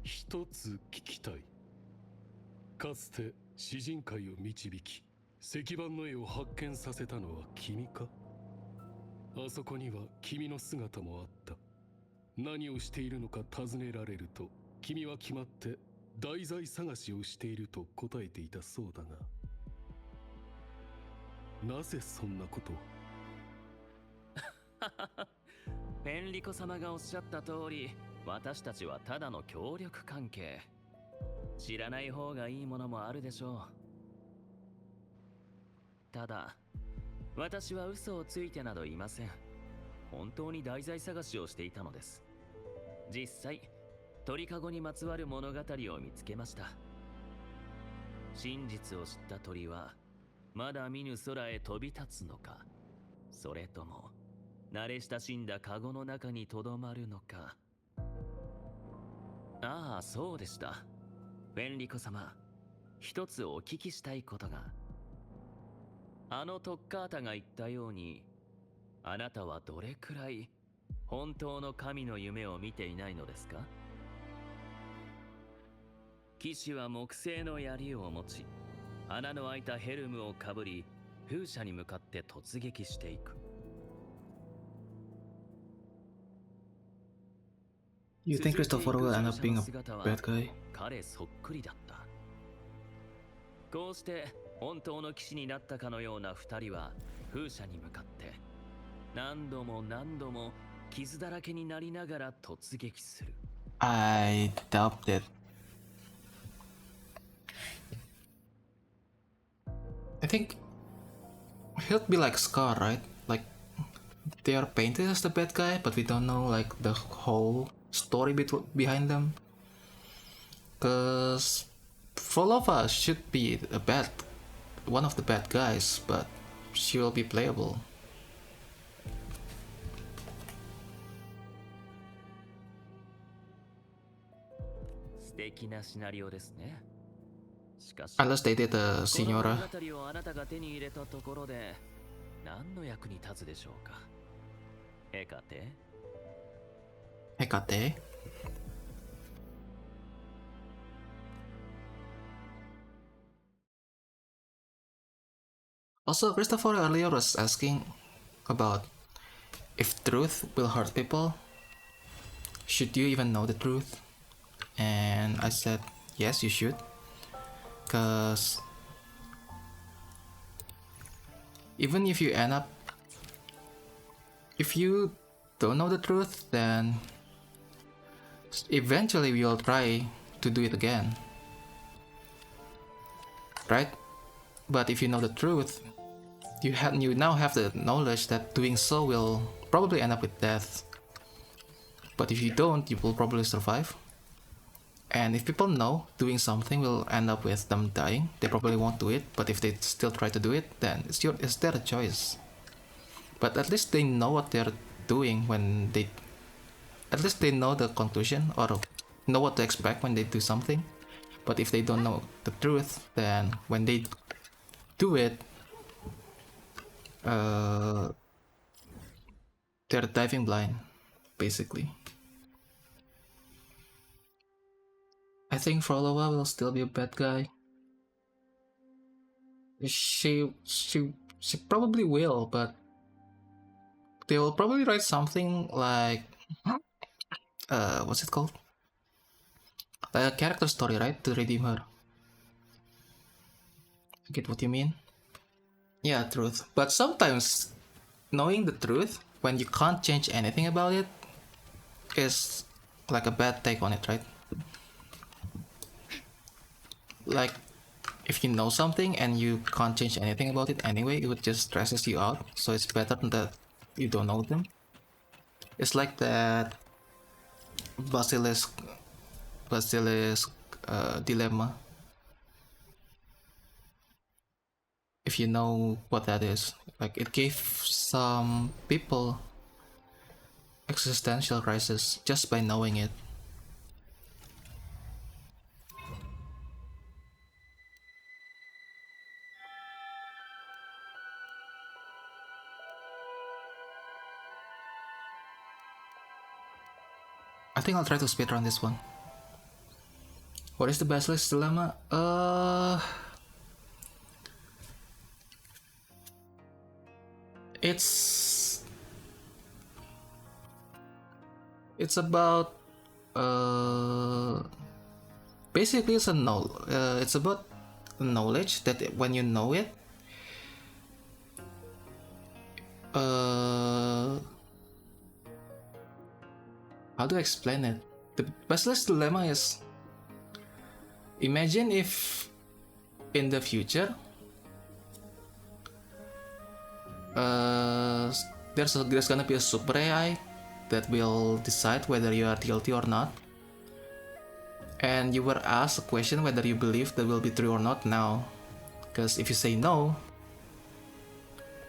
[SPEAKER 15] 一つ聞きたい。かつて詩人会を導き、石板の絵を発見させたのは君か？あそこには君の姿もあった。何をしているのか尋ねられると、君は決まって題材探しをしていると答えていたそうだが、なぜそんなことを？
[SPEAKER 4] ペンリコ様がおっしゃった通り、私たちはただの協力関係。知らない方がいいものもあるでしょう。ただ、私は嘘をついてなどいません。本当に題材探しをしていたのです。実際、鳥かごにまつわる物語を見つけました。真実を知った鳥は、まだ見ぬ空へ飛び立つのか、それとも、慣れ親しんだカゴの中にとどまるのか。ああ、そうでした。フェンリコ様、一つお聞きしたいことが。あのトッカータが言ったように、あなたはどれくらい本当の神の夢を見ていないのですか？騎士は木製の槍を持ち、穴の開いたヘルムをかぶり、風車に向かって突撃していく。
[SPEAKER 1] You think Christopher will end up being a bad guy?
[SPEAKER 4] 彼そっくりだった。こうして本当の騎士になったかのような二人は風車に向かって何度も何度も傷だらけになりながら突撃する。
[SPEAKER 1] I doubt it. I think he'll be like Scar, right? Like they are painted as the bad guy, but we don't know like the whole story behind them. Cause Frolova should be one of the bad guys, but she will be playable.
[SPEAKER 4] 素敵なシナリオですね。しかし、
[SPEAKER 1] Unless they did a Signora.
[SPEAKER 4] この物語をあなたが手に入れたところで何の役に立つでしょうか。ヘカテ？
[SPEAKER 1] Hecate? Also, Christopher earlier was asking about if truth will hurt people. Should you even know the truth? And I said, yes, you should. Because even if you end up, if you don't know the truth, then eventually you'll try to do it again. Right? But if you know the truth, you now have the knowledge that doing so will probably end up with death. But if you don't, you will probably survive. And if people know doing something will end up with them dying, they probably won't do it. But if they still try to do it, then it's their choice. But at least they know what they're doing when they... At least they know the conclusion or know what to expect when they do something. But if they don't know the truth, then when they do it, they're diving blind, basically. I think Frolova will still be a bad guy. She probably will, but they will probably write something like what's it called? Like a character story, right? To redeem her. I get what you mean. Yeah, truth. But sometimes knowing the truth when you can't change anything about it is like a bad take on it, right? Like if you know something and you can't change anything about it anyway, it would just stresses you out. So it's better that you don't know them. It's like that basilisk dilemma. If you know what that is, like it gave some people existential crisis just by knowing it. I think I'll try to speedrun this one. What is the basilisk dilemma? It's about basically it's about knowledge that when you know it, how do I explain it? The basilisk dilemma is, imagine if in the future there's gonna be a super AI that will decide whether you are guilty or not, and you were asked a question whether you believe that will be true or not now, because if you say no,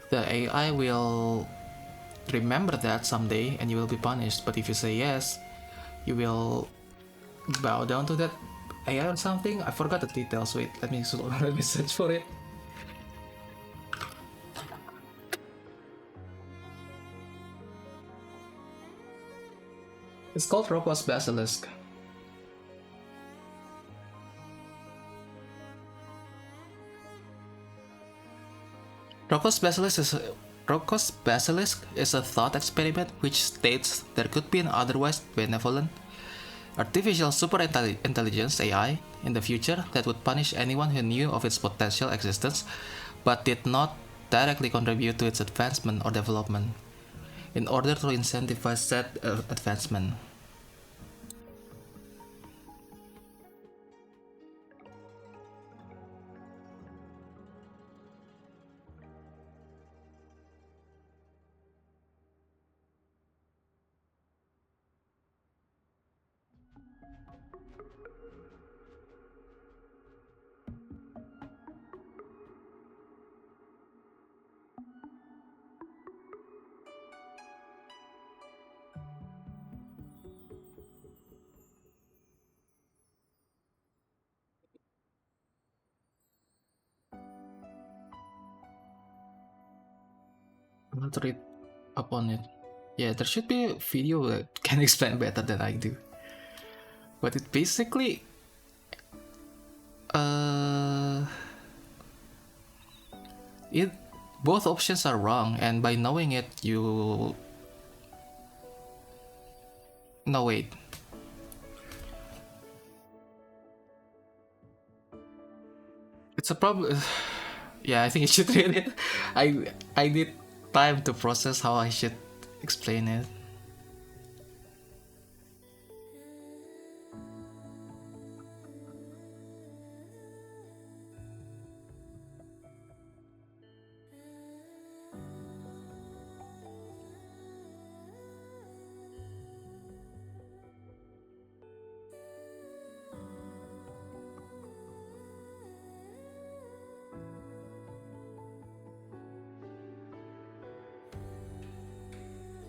[SPEAKER 1] the AI will remember that someday and you will be punished. But if you say yes, you will bow down to that AI or something. I forgot the details. Wait, let me search for it. It's called Roko's Basilisk. Roko's Basilisk is a thought experiment which states there could be an otherwise benevolent artificial super intelligence AI in the future that would punish anyone who knew of its potential existence but did not directly contribute to its advancement or development, in order to incentivize said advancement. I'm not read up on it. Yeah, there should be a video that can explain better than I do. But it basically both options are wrong, and by knowing it you no wait. It's a problem. Yeah, I think you should read it. I need time to process how I should explain it.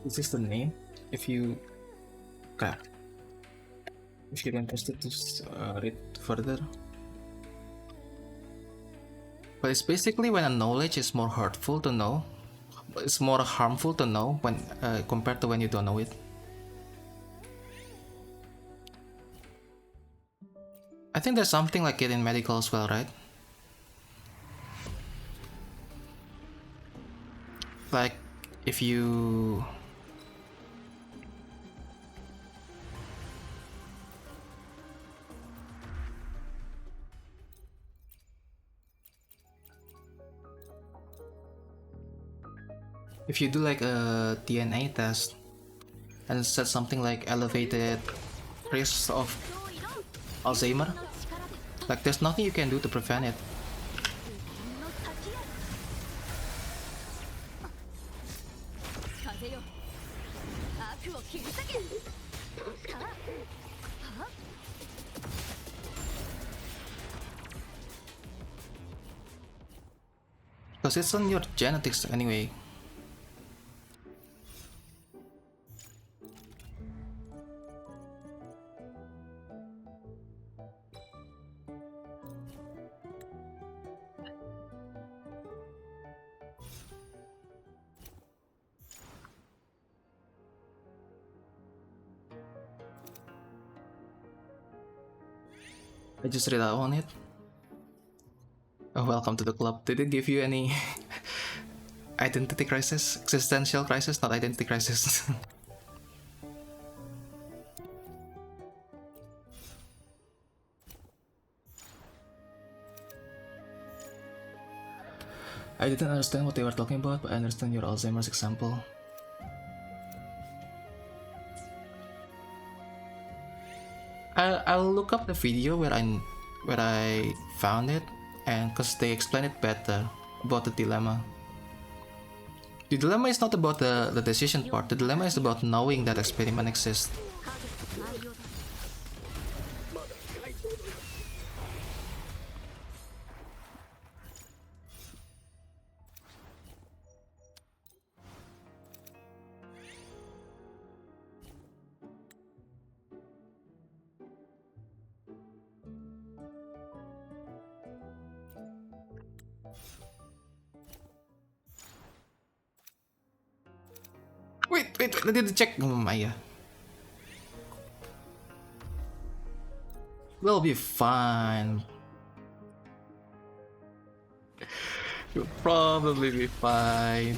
[SPEAKER 1] Is this the name? If you can interested to read further. But it's basically when a knowledge is more hurtful to know, it's more harmful to know when compared to when you don't know it. I think there's something like it in medical as well, right? Like if you do like a DNA test and it says something like elevated risks of Alzheimer, like there's nothing you can do to prevent it. Because it's on your genetics anyway. I just read up on it. Oh, welcome to the club. Did it give you any identity crisis? Existential crisis, not identity crisis. I didn't understand what they were talking about, but I understand your Alzheimer's example. I'll look up the video where I found it, and cause they explain it better about the dilemma. The dilemma is not about the decision part. The dilemma is about knowing that experiment exists. Wait, I need to check. Maya. We'll be fine. You'll probably be fine.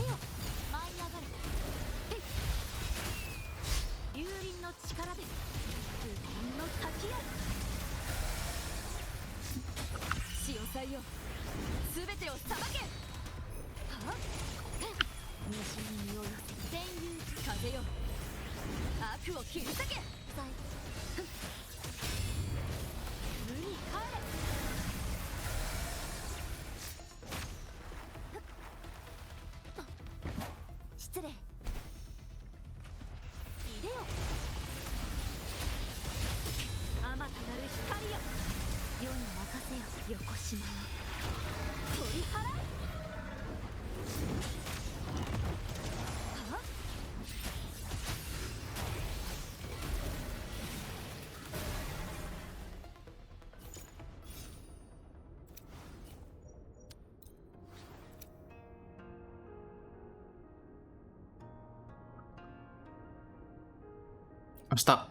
[SPEAKER 1] I'm stuck.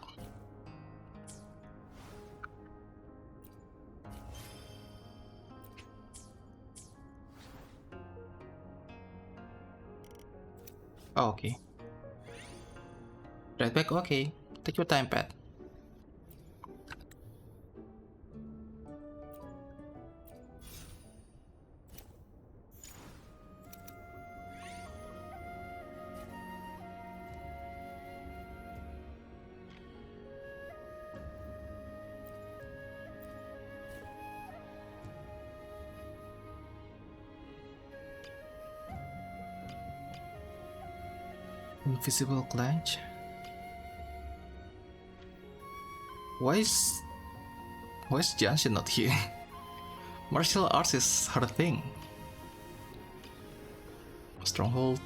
[SPEAKER 1] Oh, okay. Right back, okay. Take your time, Pat. Invisible clench. Why is Janshi not here? Martial arts is her thing. Stronghold.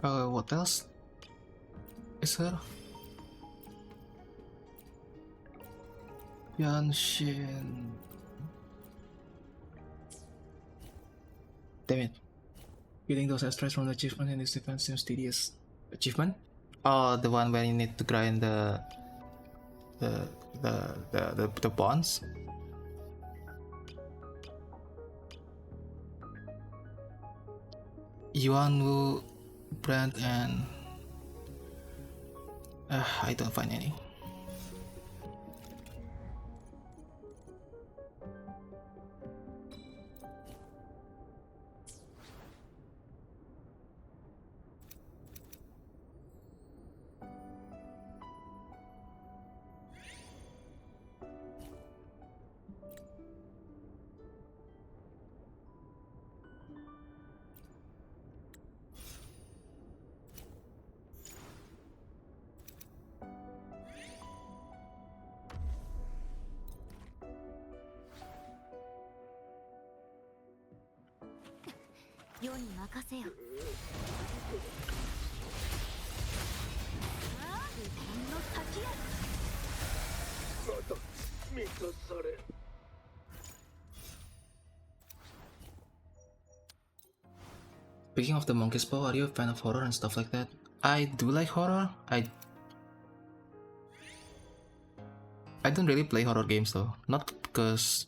[SPEAKER 1] What else is her? Yanshin. Damn it. Getting those asteroids from the achievement in this defense seems tedious. Achievement? Oh, the one where you need to grind the bonds? Yuanwu, Brand, and I don't find any.
[SPEAKER 7] 世に任せよ。の先へ。
[SPEAKER 16] また満たされ。
[SPEAKER 1] Speaking of the monkey's paw, are you a fan of horror and stuff like that? I do like horror. I don't really play horror games though. Not because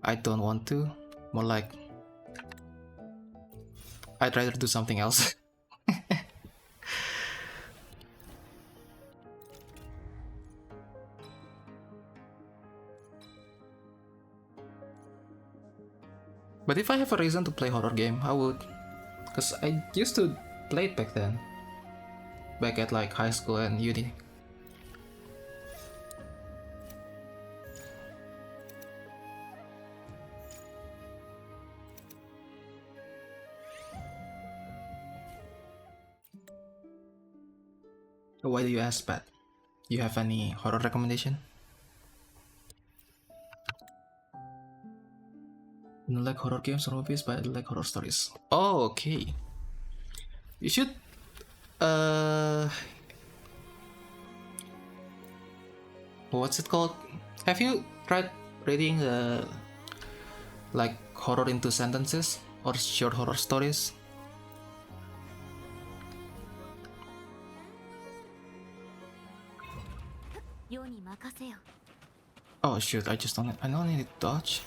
[SPEAKER 1] I don't want to. More like I'd rather do something else. But if I have a reason to play horror game, I would. Because I used to play it back then. Back at like high school and uni. Why do you ask, Pat? You have any horror recommendation? I don't like horror games or movies, but I like horror stories. Oh, okay. You should what's it called? Have you tried reading like horror into sentences or short horror stories? Oh shoot, I don't need to dodge.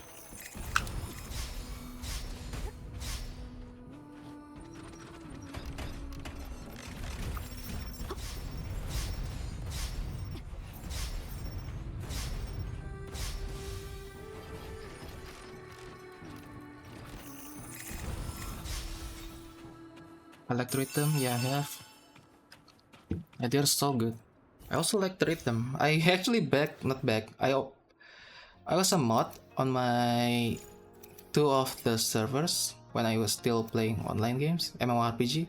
[SPEAKER 1] I like the rhythm, yeah, I have. Yeah, they're so good. I also like the rhythm. I actually I was a mod on my two of the servers when I was still playing online games, MMORPG.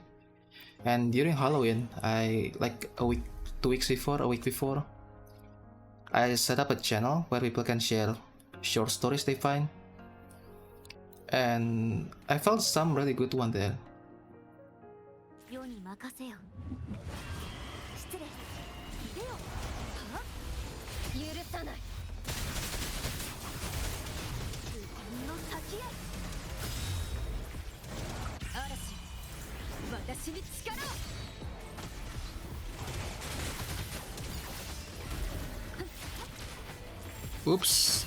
[SPEAKER 1] And during Halloween, like a week before, I set up a channel where people can share short stories they find. And I found some really good one there.
[SPEAKER 7] 世に任せよ。失礼。でよ。は？許さない。の先へ。嵐。私に力を。
[SPEAKER 1] Oops.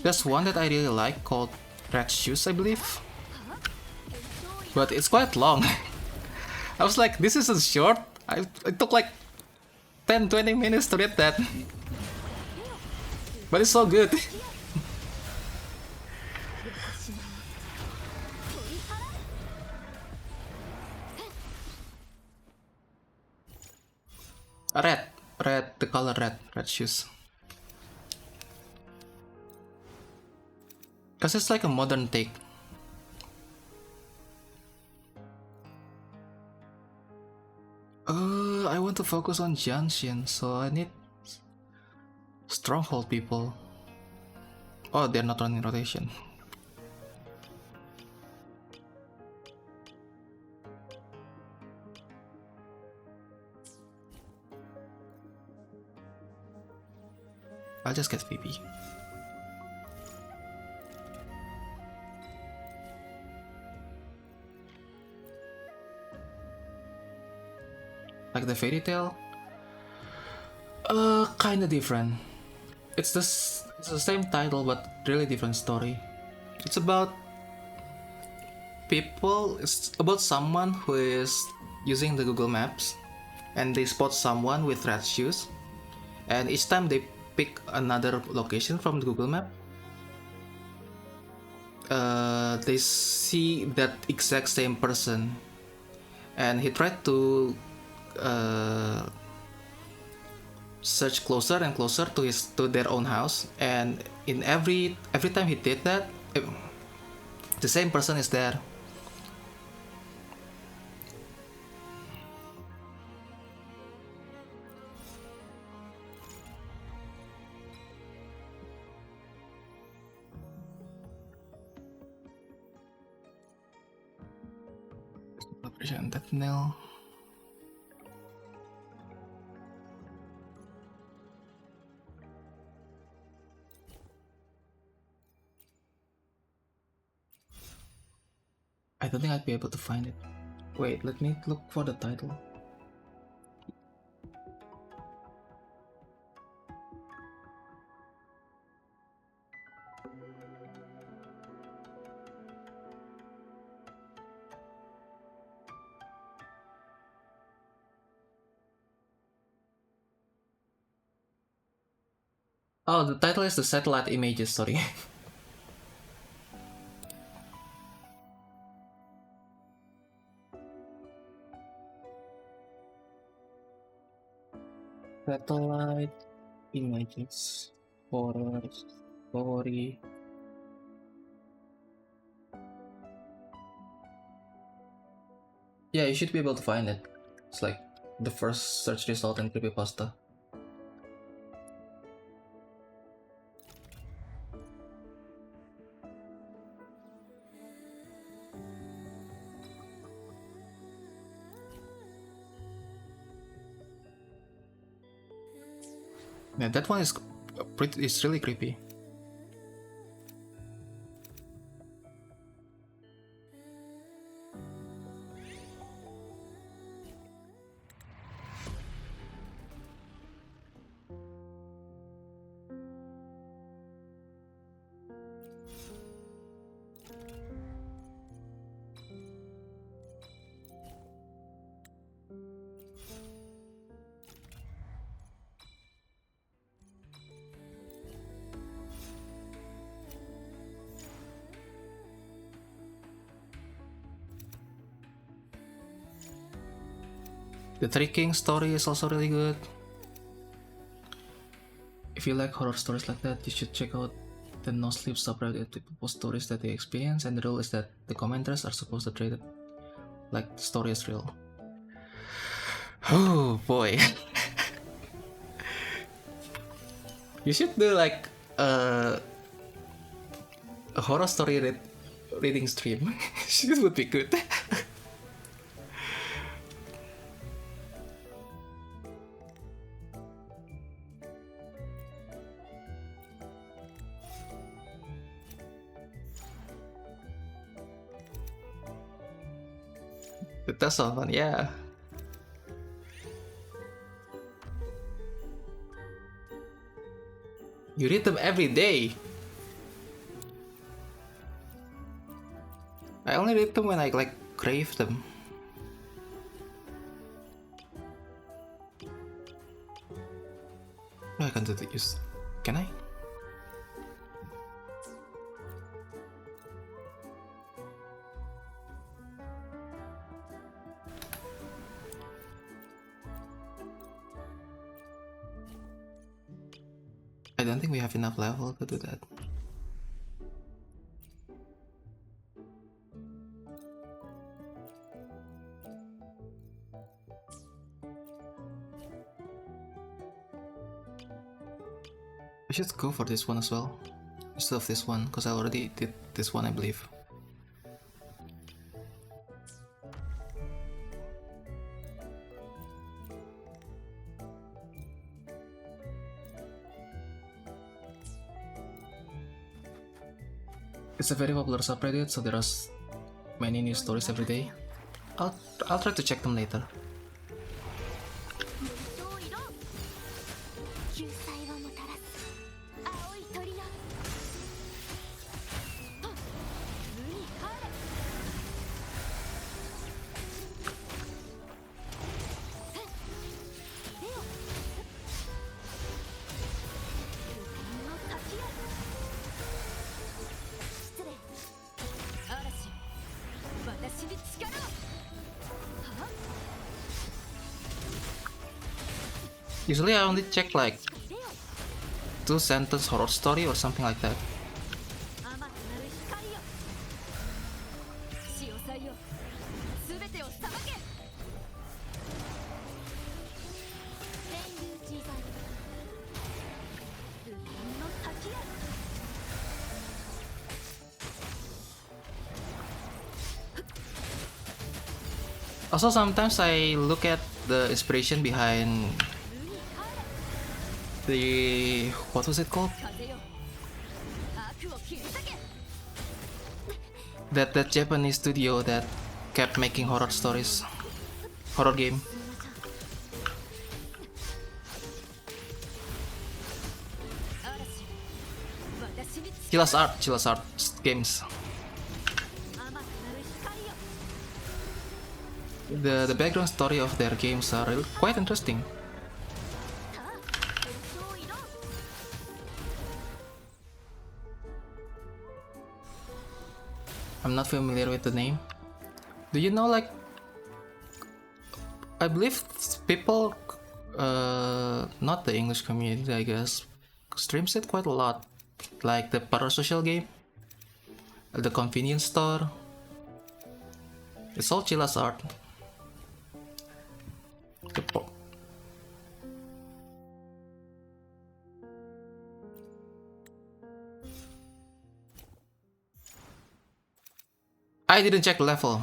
[SPEAKER 1] There's one that I really like called Red Shoes, I believe. But it's quite long. I was like, this isn't short. It took like 10-20 minutes to read that. But it's so good. Red, the color red shoes. Cause it's like a modern take. I want to focus on Janshin, so I need stronghold people. Oh, they're not running rotation. I'll just get VP. Like the fairy tale? Kinda different. It's the same title but really different story. It's about people, it's about someone who is using the Google Maps and they spot someone with red shoes, and each time they pick another location from the Google Map, they see that exact same person, and he tried to search closer and closer to their own house, and in every time he did that, the same person is there. Version that nil. I don't think I'd be able to find it. Wait, let me look for the title. Oh, the title is the satellite images, sorry. Satellite images, horror story. Yeah, you should be able to find it. It's like the first search result in creepypasta. Yeah, that one is pretty. It's really creepy. The Three Kings story is also really good. If you like horror stories like that, you should check out the No Sleep subreddit to post stories that they experience, and the rule is that the commenters are supposed to treat it like the story is real. Oh boy. You should do like a horror story reading stream. It would be good. That's so fun, yeah. You read them every day. I only read them when I like crave them. No, I can't do this. Can I? I don't think we have enough level to do that. I should go for this one as well, instead of this one, because I already did this one, I believe. It's a very popular subreddit, so there are many new stories every day. I'll try to check them later. Usually I only check like 2-sentence horror story or something like that. Also, sometimes I look at the inspiration behind the, what was it called? That Japanese studio that kept making horror stories, horror game. Chilla's Art games. The background story of their games are really quite interesting. I'm not familiar with the name. Do you know, like, I believe people, not the English community, I guess, streams it quite a lot. Like the parasocial game, the convenience store. It's all Chilla's Art. I didn't check the level.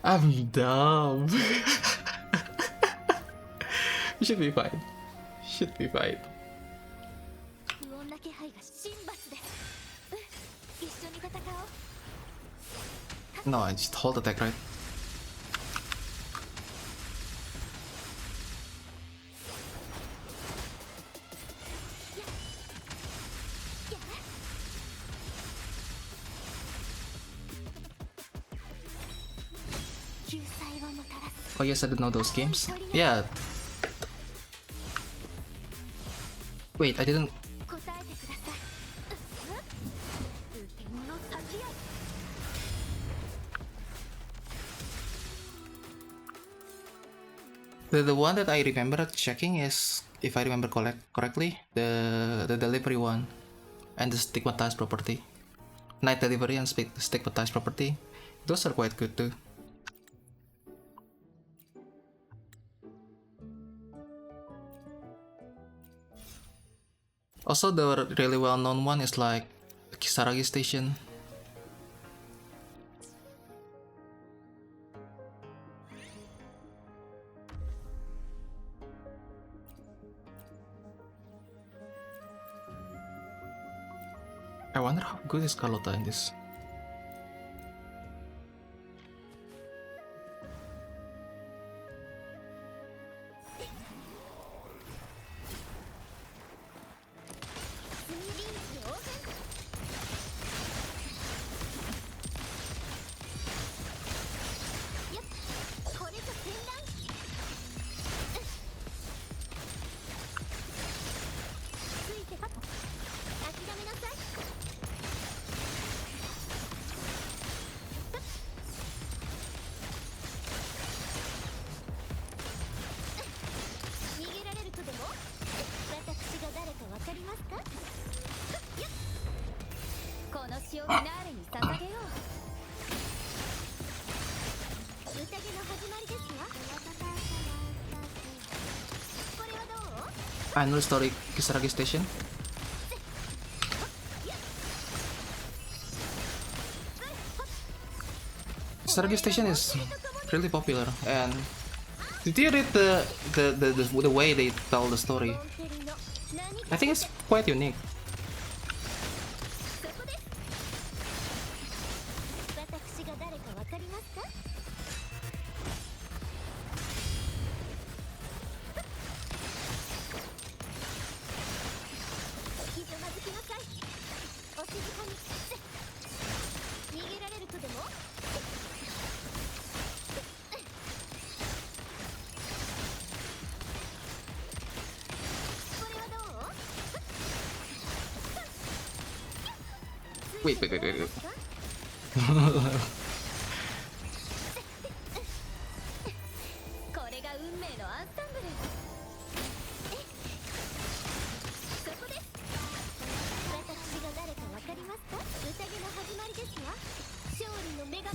[SPEAKER 1] I'm dumb. Should be fine. Should be fine. No, I just hold attack, right? Oh yes, I didn't know those games. Yeah. Wait, I didn't. The one that I remember checking is, if I remember correctly, the delivery one and the stigmatized property. Night delivery and stigmatized property. Those are quite good too. Also, the really well-known one is like Kisaragi Station. I wonder how good is Carlota in this. Annual story Kisaragi Station. Kisaragi Station is really popular, and did you read the way they tell the story? I think it's quite unique. Wait. Do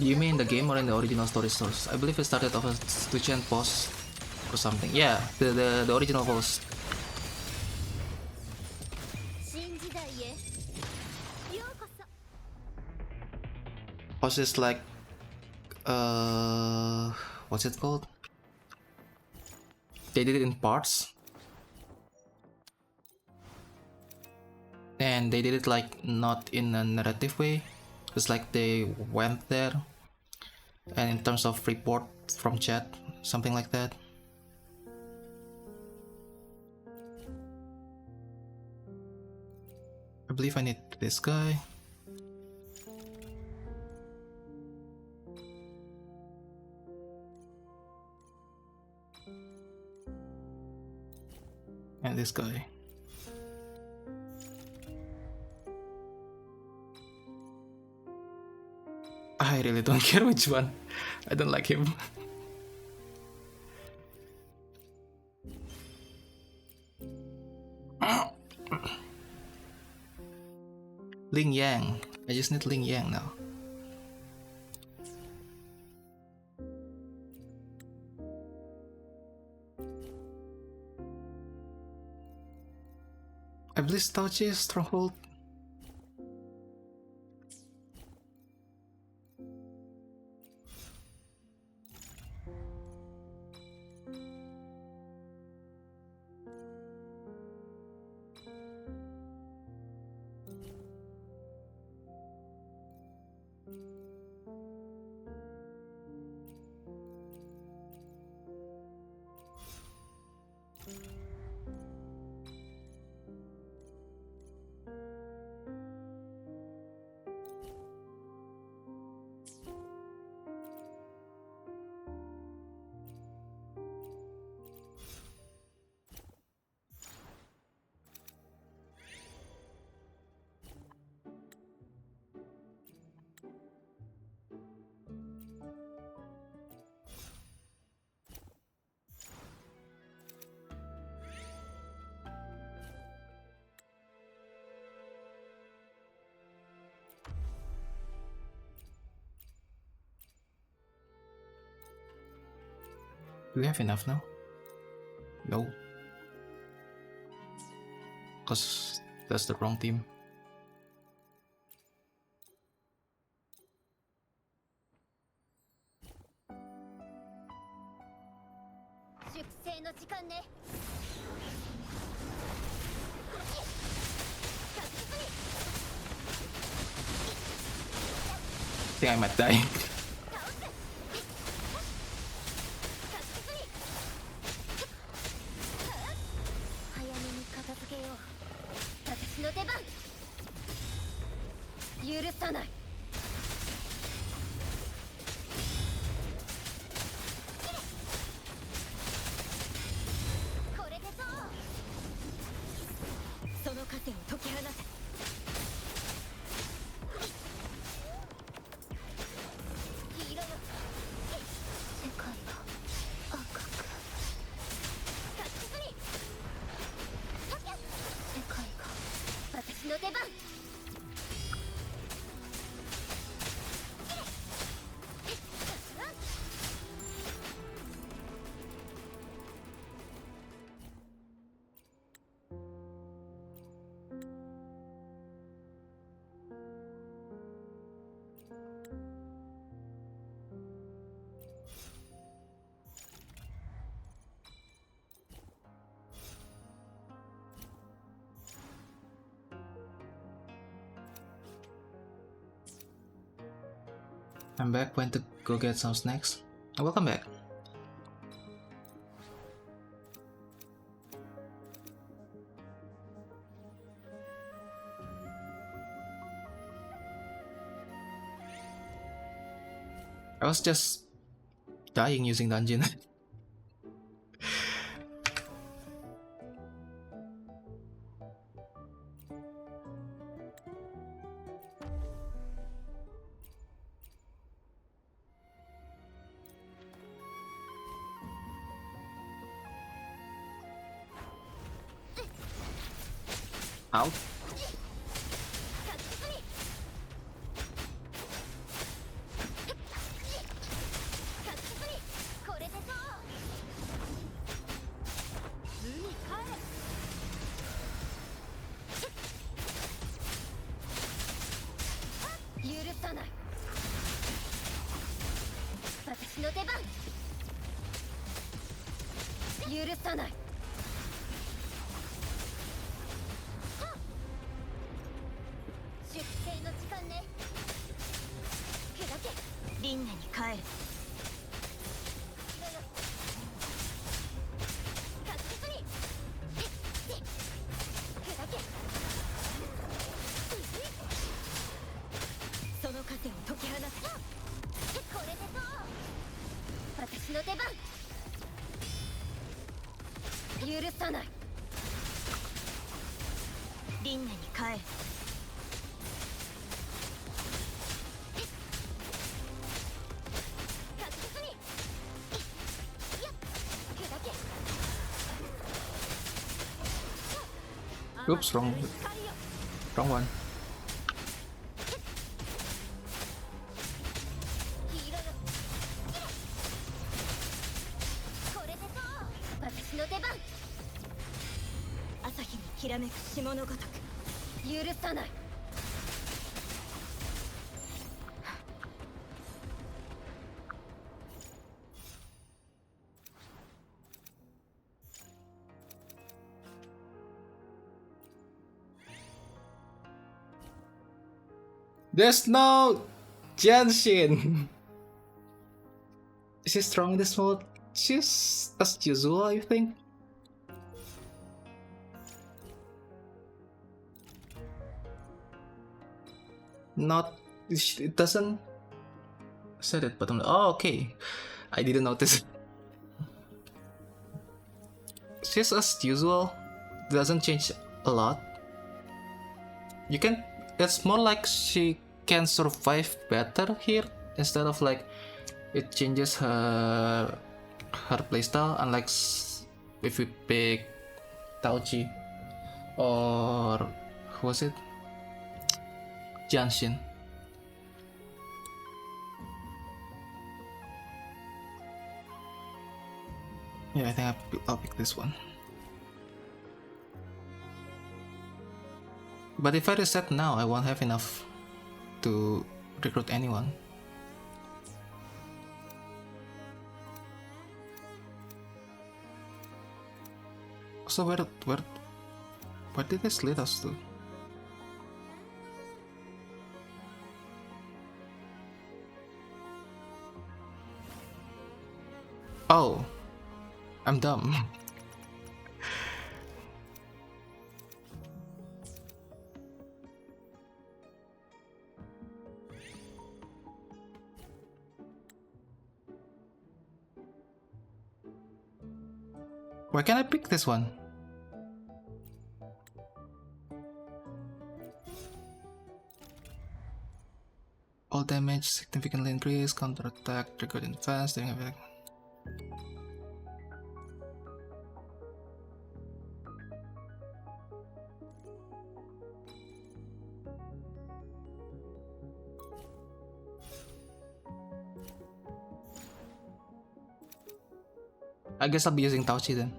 [SPEAKER 1] you mean the game or in the original story source? I believe it started off as Tuchen post or something. Yeah, the original post. possess like what's it called? They did it in parts, and they did it like not in a narrative way. It's like they went there, and in terms of report from chat, something like that. I believe I need this guy. And this guy. I really don't care which one. I don't like him. Ling Yang. I just need Ling Yang now. I believe Stauchi is Stronghold. Do we have enough now? No. Because that's the wrong team. I think I might die. I'm back. Went to go get some snacks. Welcome back. I was just dying using dungeon. Ow.
[SPEAKER 5] 私の出番。許さない。出征の時間ね。砕け。輪廻に帰る。確実に。砕け。その風を解き放つ。これでそう私の出番。許さない。輪廻に帰る。確実に。やっ砕け。
[SPEAKER 1] Oops, wrong one.
[SPEAKER 5] 私の出番。朝日にきらめく霜のごとく許さない。
[SPEAKER 1] There's no Janshin. Is she strong in this mode? She's as usual, I think. Not. It doesn't set it bottom. Oh, okay. I didn't notice. She's as usual. Doesn't change a lot. You can. It's more like she can survive better here instead of like it changes her playstyle. Unlike if we pick Tauchi or who was it? Janshin. Yeah, I think I'll pick this one. But if I reset now, I won't have enough to recruit anyone. So where did this lead us to? Oh, I'm dumb. Why can't I pick this one? All damage significantly increased, counter attack, triggered in advance, doing everything. I guess I'll be using Tauchi then.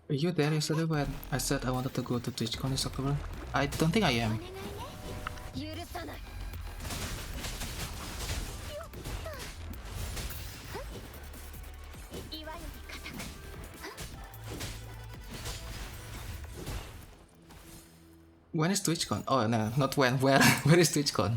[SPEAKER 1] Were you there yesterday when I said I wanted to go to TwitchCon this October? I don't think I am. When is TwitchCon? Oh no, not when. Where? Where is TwitchCon?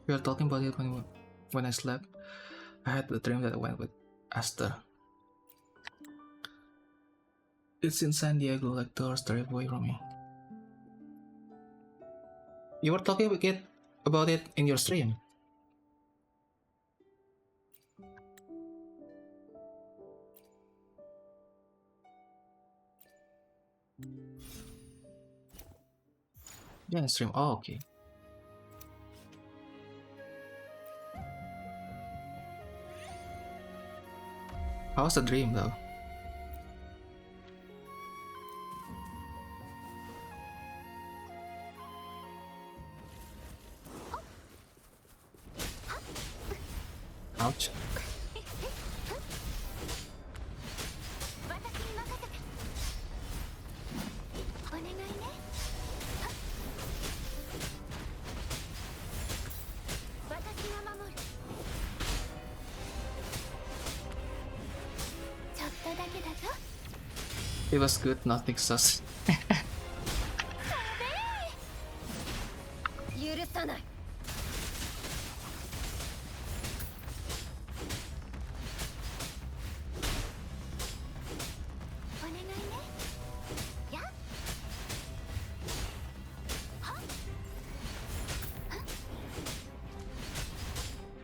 [SPEAKER 1] We were talking about it when I slept. I had the dream that I went with Esther. It's in San Diego, like 2 hours drive away from me. You were talking about it in your stream. Yeah, in stream. Oh, okay. How's the dream though? Ouch. It was good, nothing sus.
[SPEAKER 5] 許さない。
[SPEAKER 2] お願いね。やっ。はっ。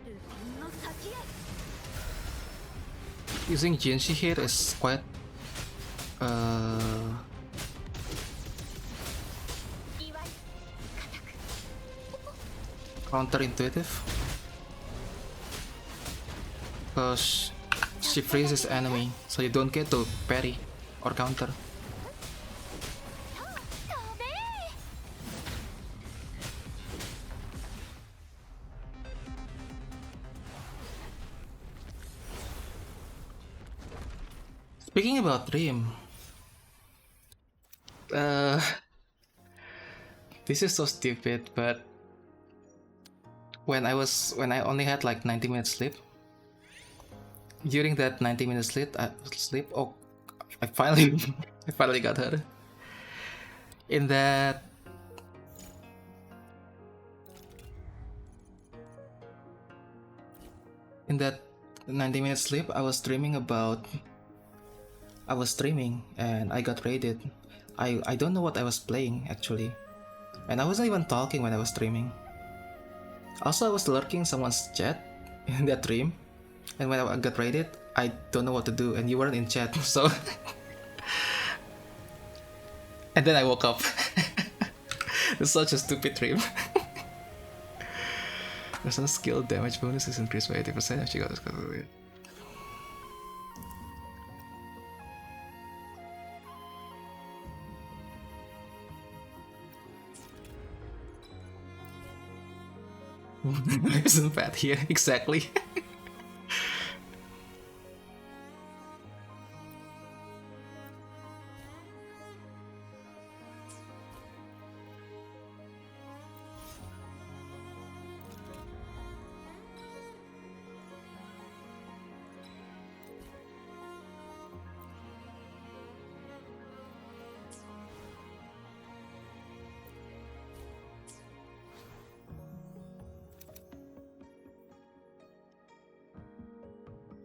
[SPEAKER 2] ルフィの先へ。
[SPEAKER 1] Using Jinshi here is quite counterintuitive, because she freezes enemy, so you don't get to parry or counter. Speaking about dream, this is so stupid, but when I only had like 90 minutes sleep, during that 90 minutes sleep, oh, I finally I finally got her. In that 90 minutes sleep, I was streaming and I got raided. I don't know what I was playing actually, and I wasn't even talking when I was streaming. Also, I was lurking someone's chat in that dream, and when I got raided, I don't know what to do, and you weren't in chat, so... And then I woke up. It's such a stupid dream. There's no skill damage bonus is increased by 80% if she got this because of it. Isn't bad here, exactly.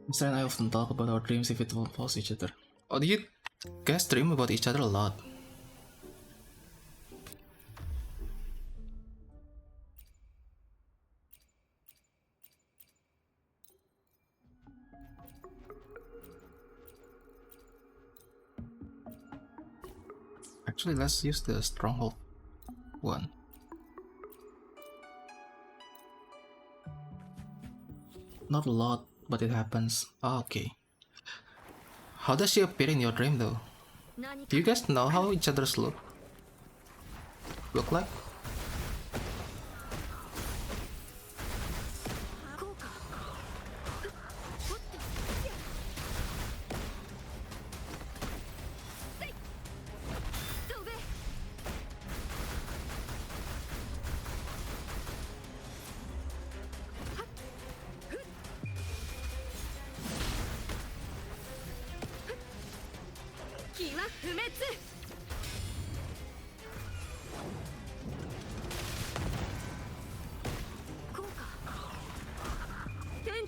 [SPEAKER 1] Mr. and I often talk about our dreams if it involves each other. Oh, do you guys dream about each other a lot? Actually, let's use the stronghold one. Not a lot, but it happens. Oh, okay. How does she appear in your dream though? Do you guys know how each other's look like?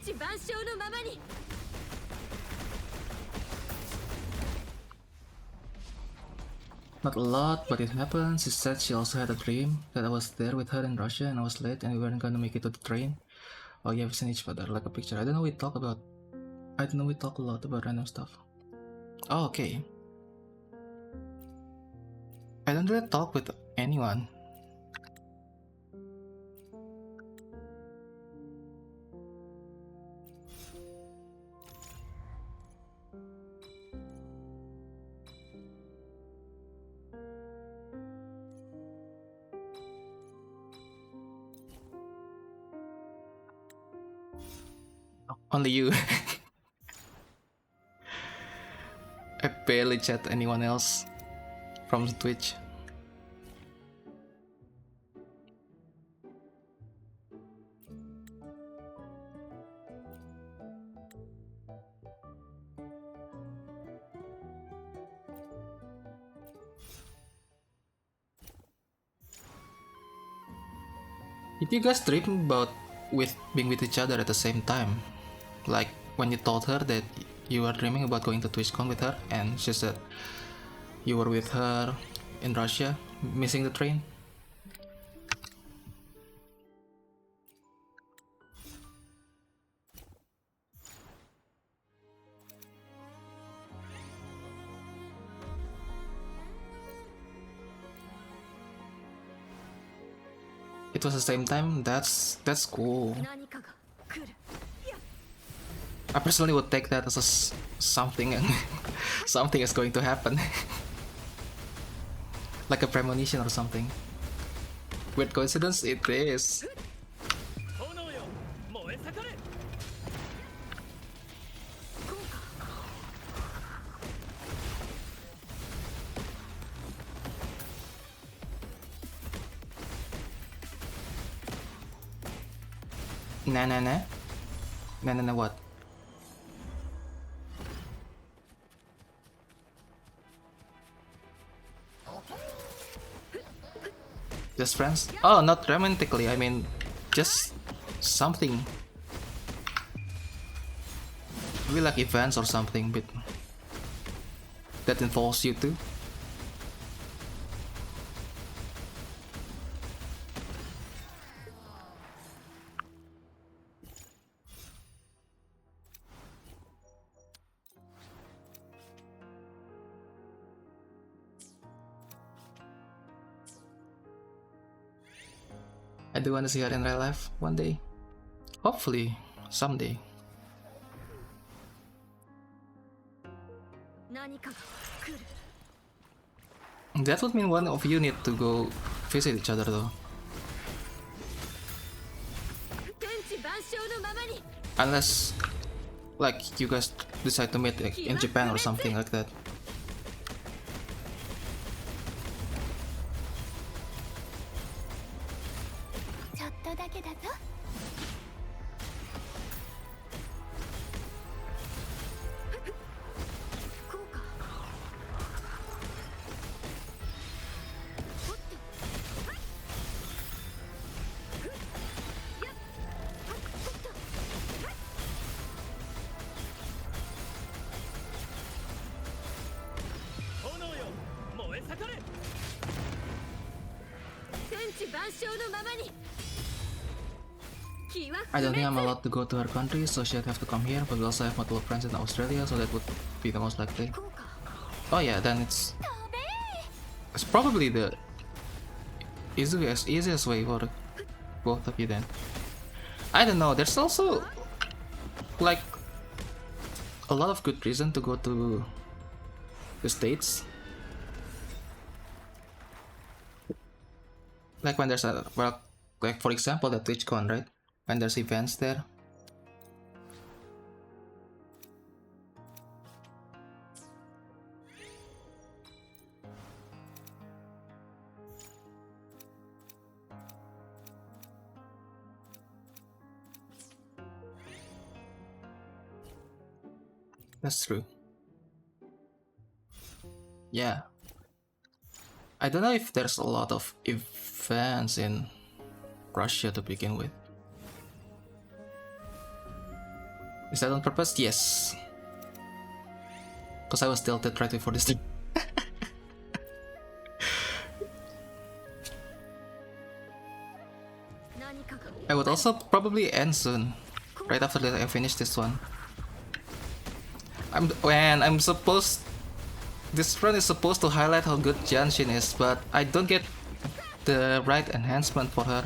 [SPEAKER 5] 地万象のままに。
[SPEAKER 1] Not a lot, but it happened. She said she also had a dream that I was there with her in Russia and I was late and we weren't gonna make it to the train. Oh yeah, we've seen each other like a picture. I don't know we talk a lot about random stuff. Oh, okay. I don't really talk with anyone. Only you. I barely chat anyone else from Twitch. Did you guys dream about being with each other at the same time? Like when you told her that you were dreaming about going to TwitchCon with her and she said you were with her in Russia, missing the train? It was the same time. That's cool. I personally would take that as something something is going to happen. Like a premonition or something. Weird coincidence it is. Nah, what? Just friends? Oh, not romantically, I mean, just something. Maybe like events or something, but that involves you too. I do want to see her in real life one day. Hopefully, someday. That would mean one of you need to go visit each other though. Unless, like, you guys decide to meet like, in Japan or something like that. I don't think I'm allowed to go to her country, so she'd have to come here, but we also have multiple friends in Australia, so that would be the most likely. Oh yeah, then it's probably the easiest way for both of you then. I don't know, there's also like a lot of good reason to go to the States. Like when there's a, well, like for example the TwitchCon, right? When there's events there. That's true. Yeah. I don't know if there's a lot of events in Russia to begin with. Is that on purpose? Yes. Because I was tilted right before this thing. I would also probably end soon. Right after that I finish this one. This run is supposed to highlight how good Janshin is, but I don't get the right enhancement for her.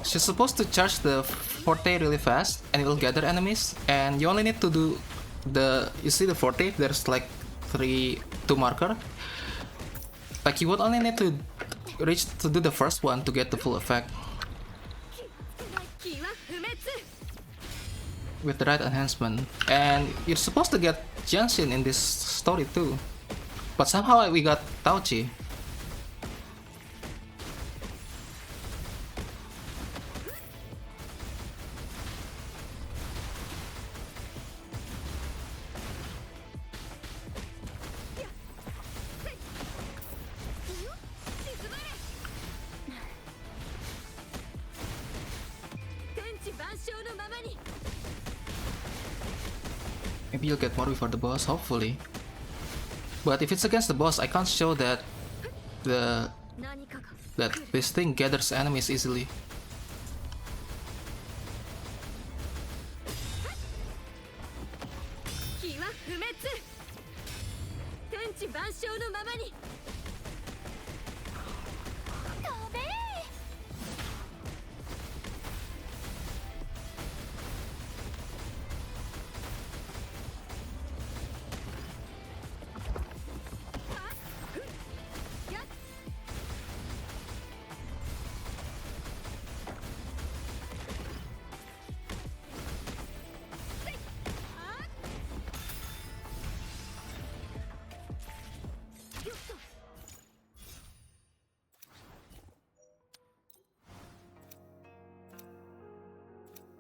[SPEAKER 1] She's supposed to charge the forte really fast and it will gather enemies, and you only need to do you see the forte, there's like two marker. Like you would only need to reach to do the first one to get the full effect. With the right enhancement. And you're supposed to get Janshin in this story too. But somehow we got Tauchi. Maybe you'll get more before the boss, hopefully. But if it's against the boss, I can't show that this thing gathers enemies easily.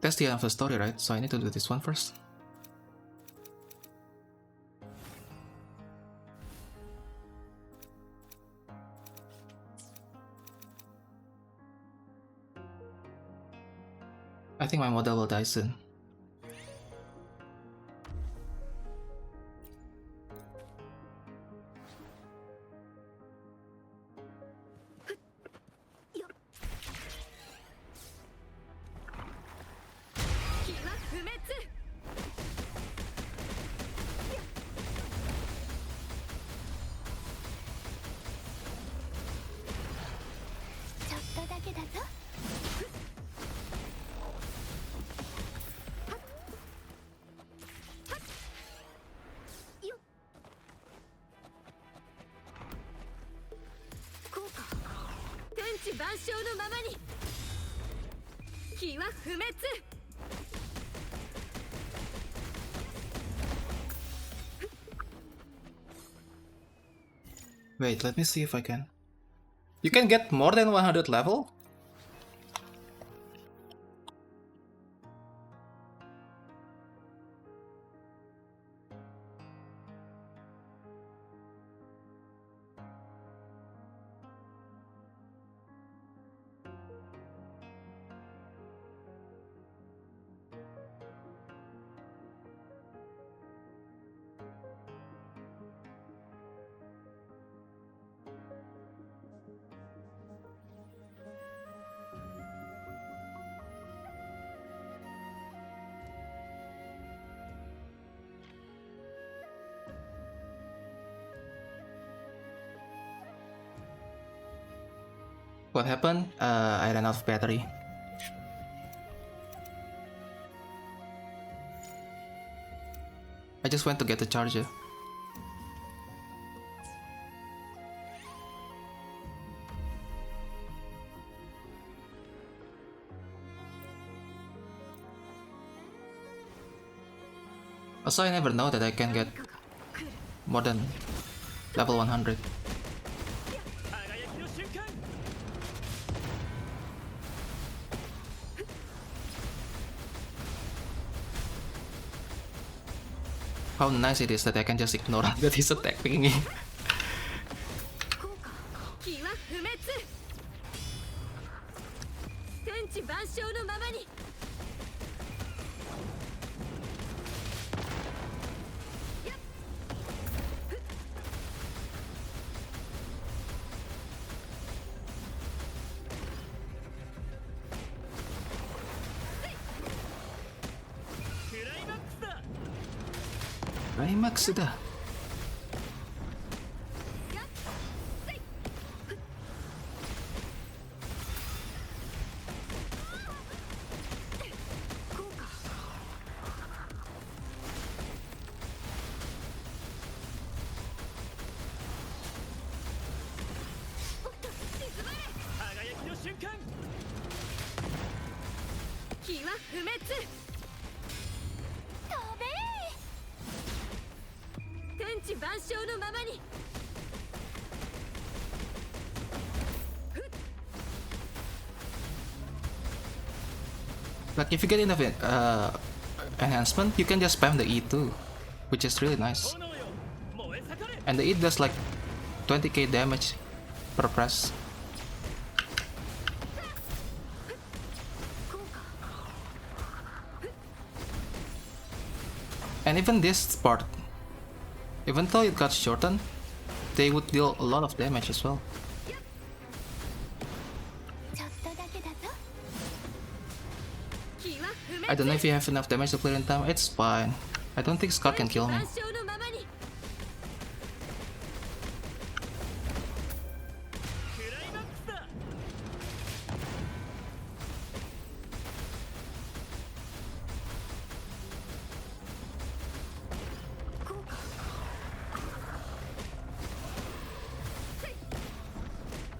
[SPEAKER 1] That's the end of the story, right? So I need to do this one first. I think my model will die soon. Wait, let me see if I can. You can get more than 100 level? What happened? I ran out of battery. I just went to get the charger. Also, I never know that I can get more than level 100. How nice it is that I can just ignore that he's attacking me.
[SPEAKER 12] 天地万象のままに。
[SPEAKER 1] クライマックスだ。
[SPEAKER 12] 気は不滅。飛べー。天地万象のままに。
[SPEAKER 1] Like if you get enough enhancement, you can just spam the E too, which is really nice. And the E does like 20k damage per press. And even this part, even though it got shortened, they would deal a lot of damage as well. I don't know if you have enough damage to clear in time. It's fine. I don't think Scar can kill me.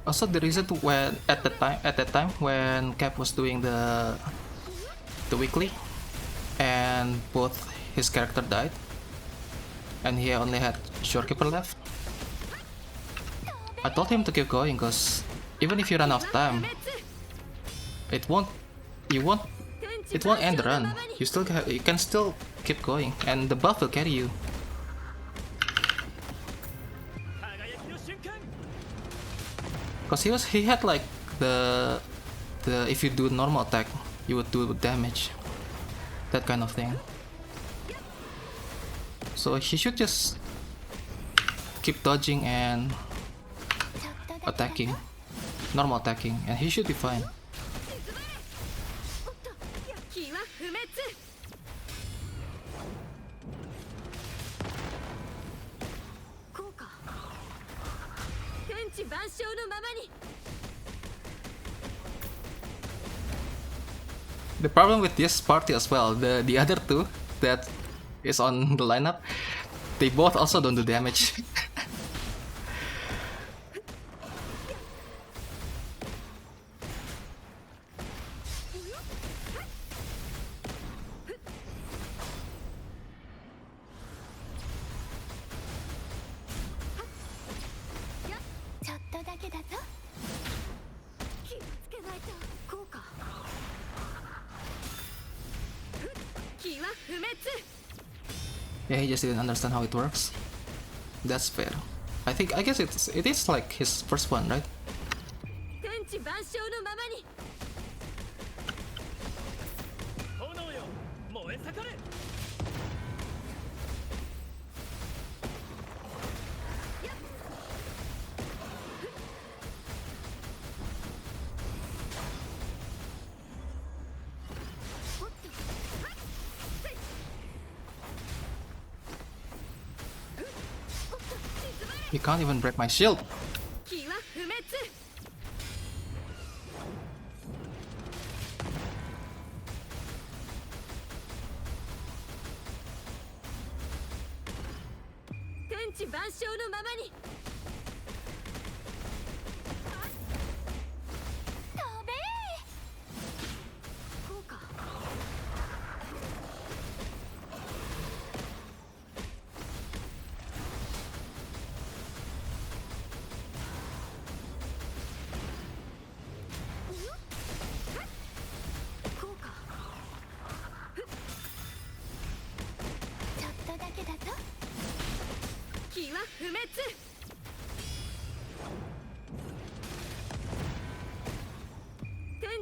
[SPEAKER 1] Also, the reason when at that time when Cap was doing the weekly, and both his character died, and he only had Shorekeeper left, I told him to keep going, cause even if you run out of time, it won't end the run. You can still keep going, and the buff will carry you. Cause he had like the if you do normal attack, you would do damage, that kind of thing. So he should just keep dodging and attacking, normal attacking, and he should be fine. The problem with this party as well, the other two that is on the lineup, they both also don't do damage. Yeah, he just didn't understand how it works. That's fair. I guess it is like his first one, right? He can't even break my shield.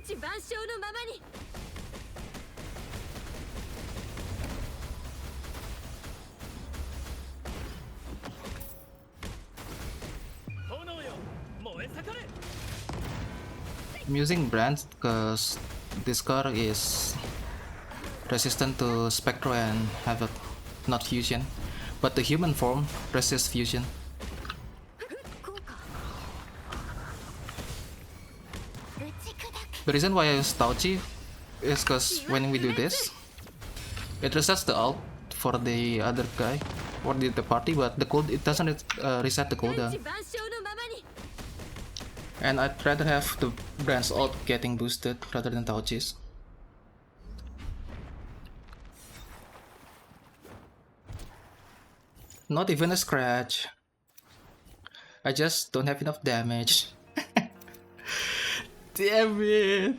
[SPEAKER 12] 地万象のままに。
[SPEAKER 4] 炎よ燃え盛れ。
[SPEAKER 1] I'm using Brand because this card is resistant to Spectro and Havoc, not Fusion. But the human form resists Fusion. The reason why I use Tauchi is because when we do this, it resets the ult for the other guy or the party, but the cold it doesn't reset the cooldown. And I'd rather have the Brand's ult getting boosted rather than Tauchi's. Not even a scratch. I just don't have enough damage. Damn it!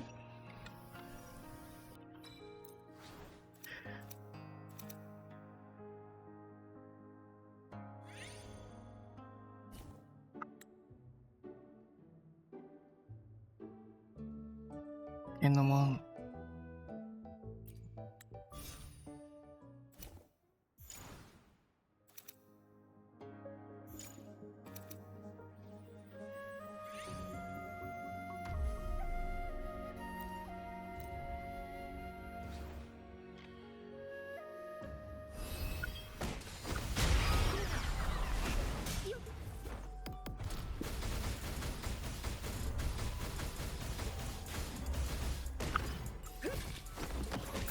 [SPEAKER 1] In the mall.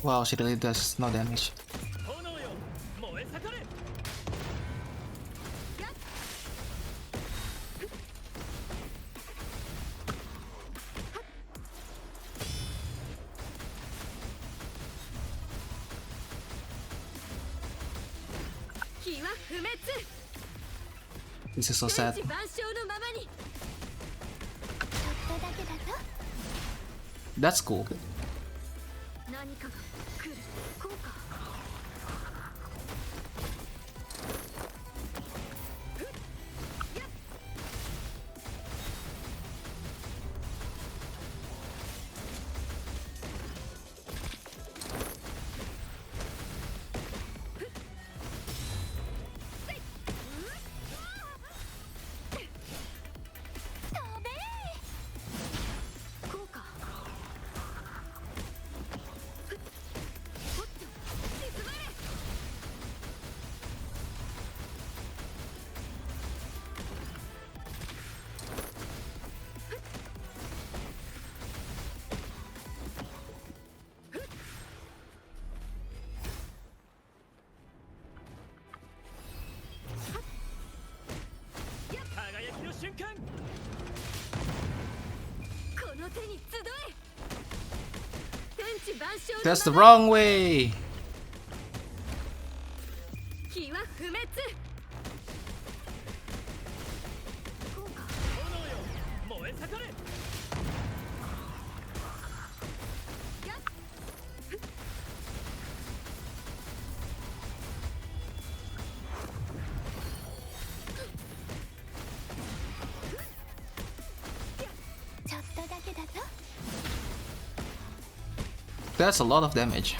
[SPEAKER 1] Wow, she really does no damage. This is so sad. That's cool. That's the wrong way! That's a lot of damage.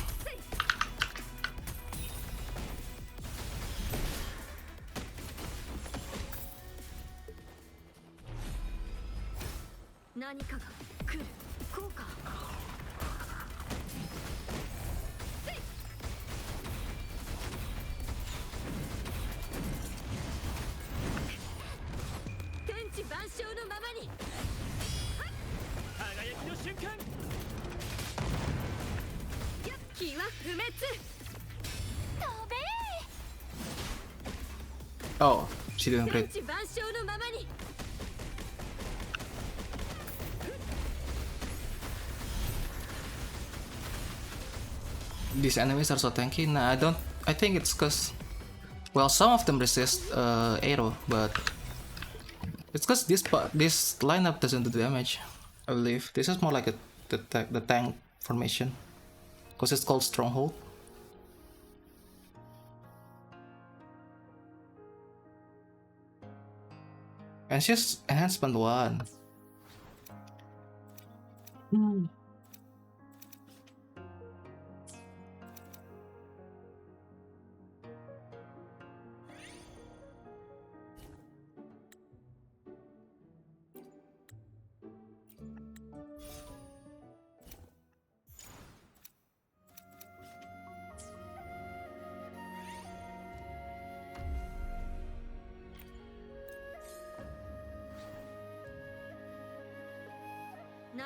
[SPEAKER 1] Oh, she didn't crit. These enemies are so tanky. Nah, I think it's cause, well, some of them resist arrow, but it's cause this lineup doesn't do damage. I believe this is more like the tank formation, cause it's called Stronghold. And she's enhancement 1.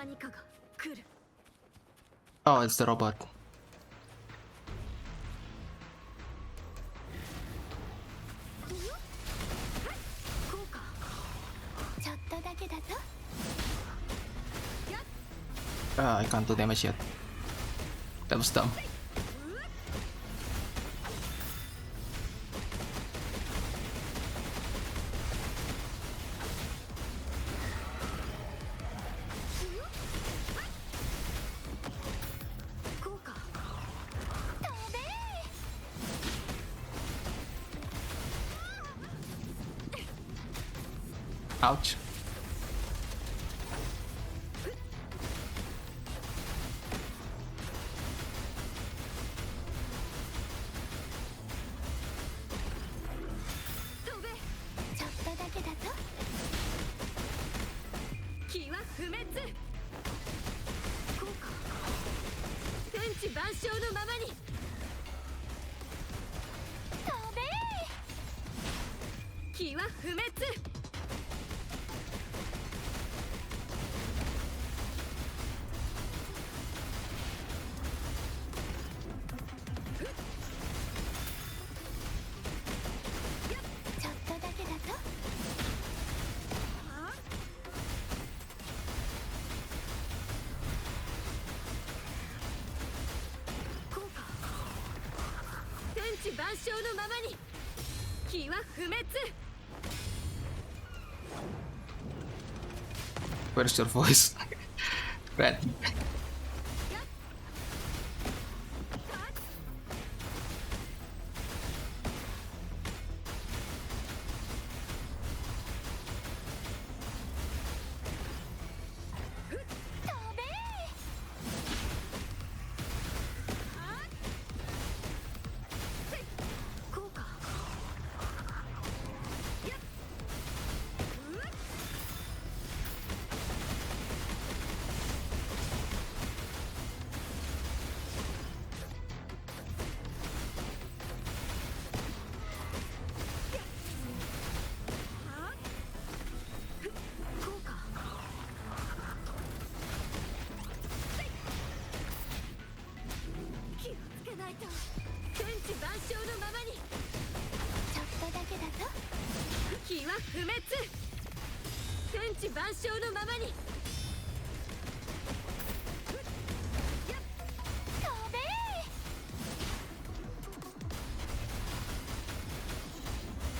[SPEAKER 2] 何かが来る。
[SPEAKER 1] Oh, it's the robot.
[SPEAKER 2] ちょっとだけだぞ。
[SPEAKER 1] I can't do damage yet. That was dumb. Ouch. Where's your voice? Red.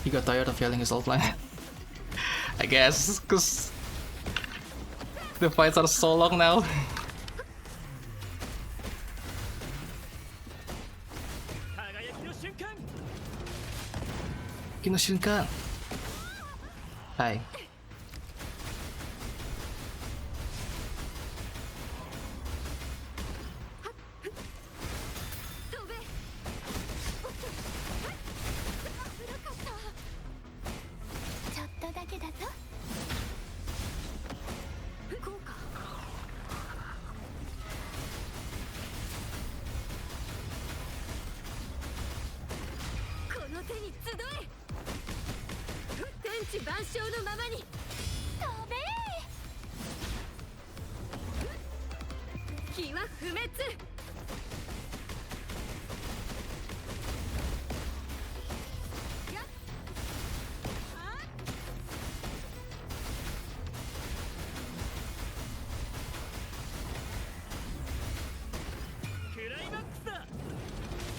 [SPEAKER 1] He got tired of yelling his outline. I guess, cause the fights are so long now. 輝きの瞬間。はい。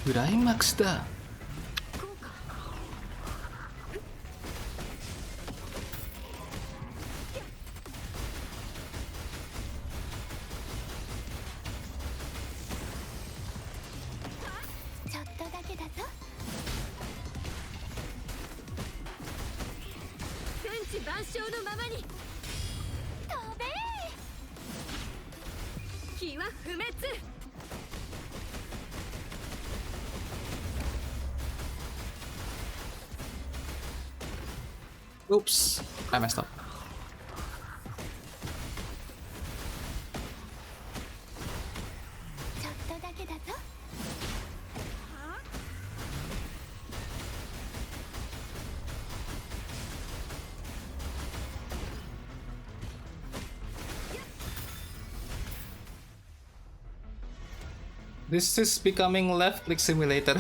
[SPEAKER 1] クライマックスだ。
[SPEAKER 2] ちょっとだけだぞ。天地万象のままに飛べ。火は不滅。
[SPEAKER 1] Oops, I messed up. This is becoming left click simulator.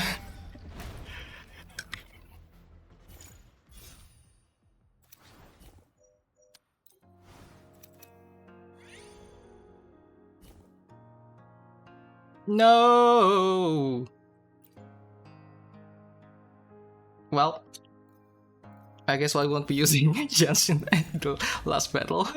[SPEAKER 1] No. Well, I guess I won't be using Jansen in the last battle.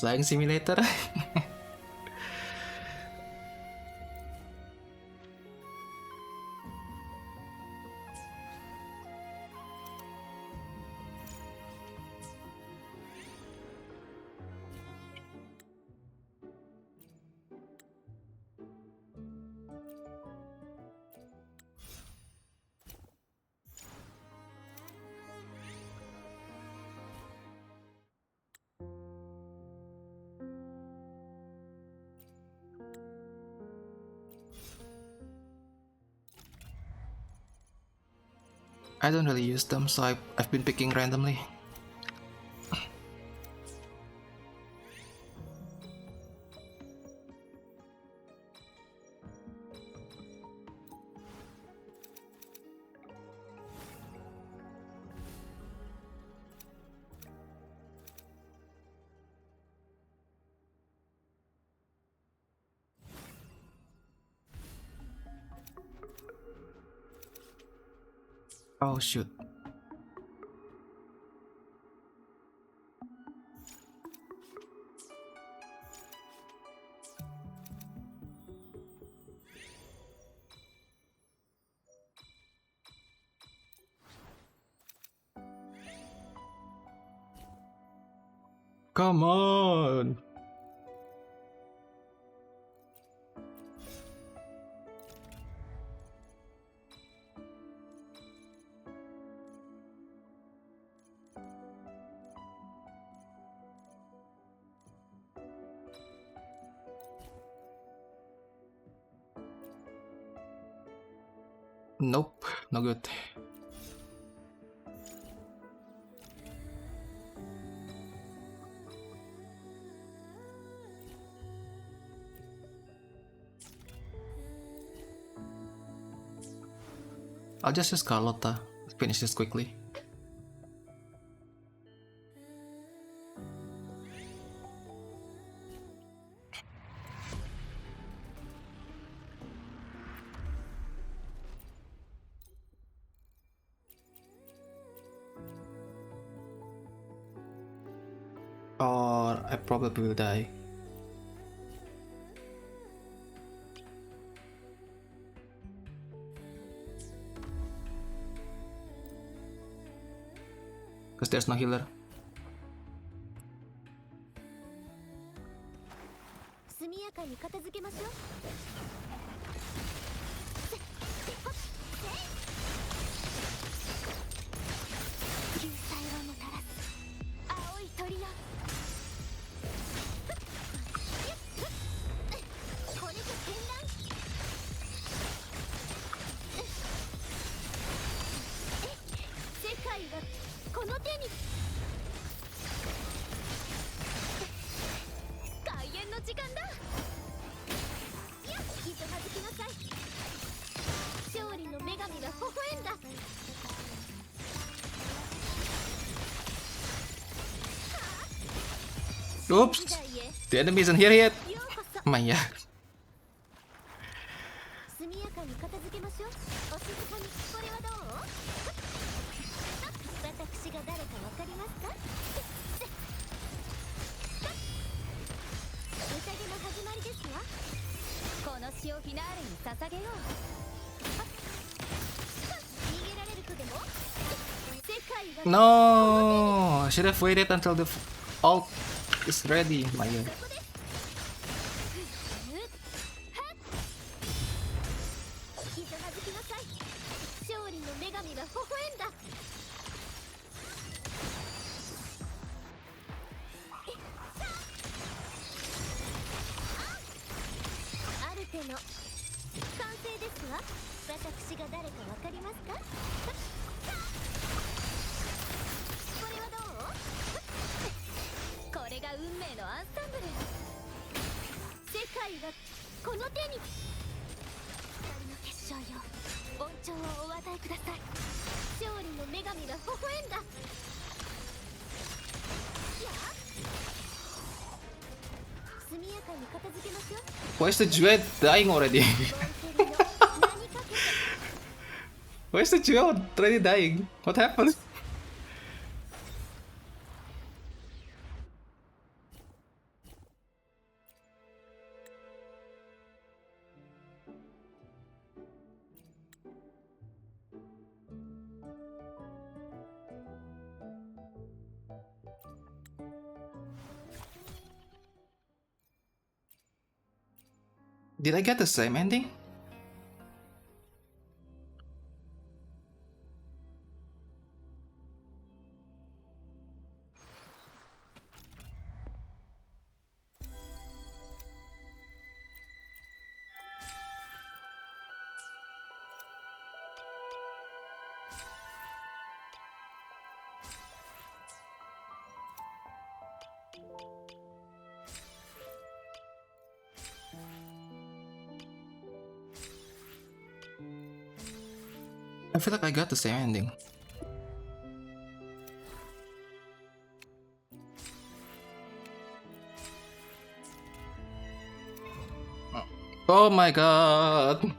[SPEAKER 1] Flying simulator. I don't really use them, so I've been picking randomly. Oh shoot. Come on. Nope, no good. I'll just use Carlotta. Finish this quickly. Or I probably will die. Because there's no healer. Oops! The enemy isn't here yet! Maya. No! I should have waited until the ult is ready, Maya.
[SPEAKER 2] ンサンブル。世界はこの手に。光の結晶よ、恩寵をお与えください。勝利の女神が微笑んだ。速やかに片付けましょう。
[SPEAKER 1] Why is the duet dying already? Why is the duet already dying? What happened? Did I get the same ending? I feel like I got the same ending. Oh my god!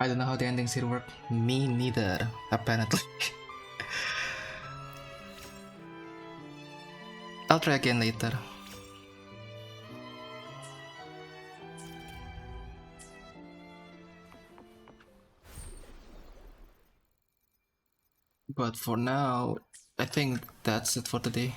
[SPEAKER 1] I don't know how the endings here work. Me neither, apparently. I'll try again later. But for now, I think that's it for today.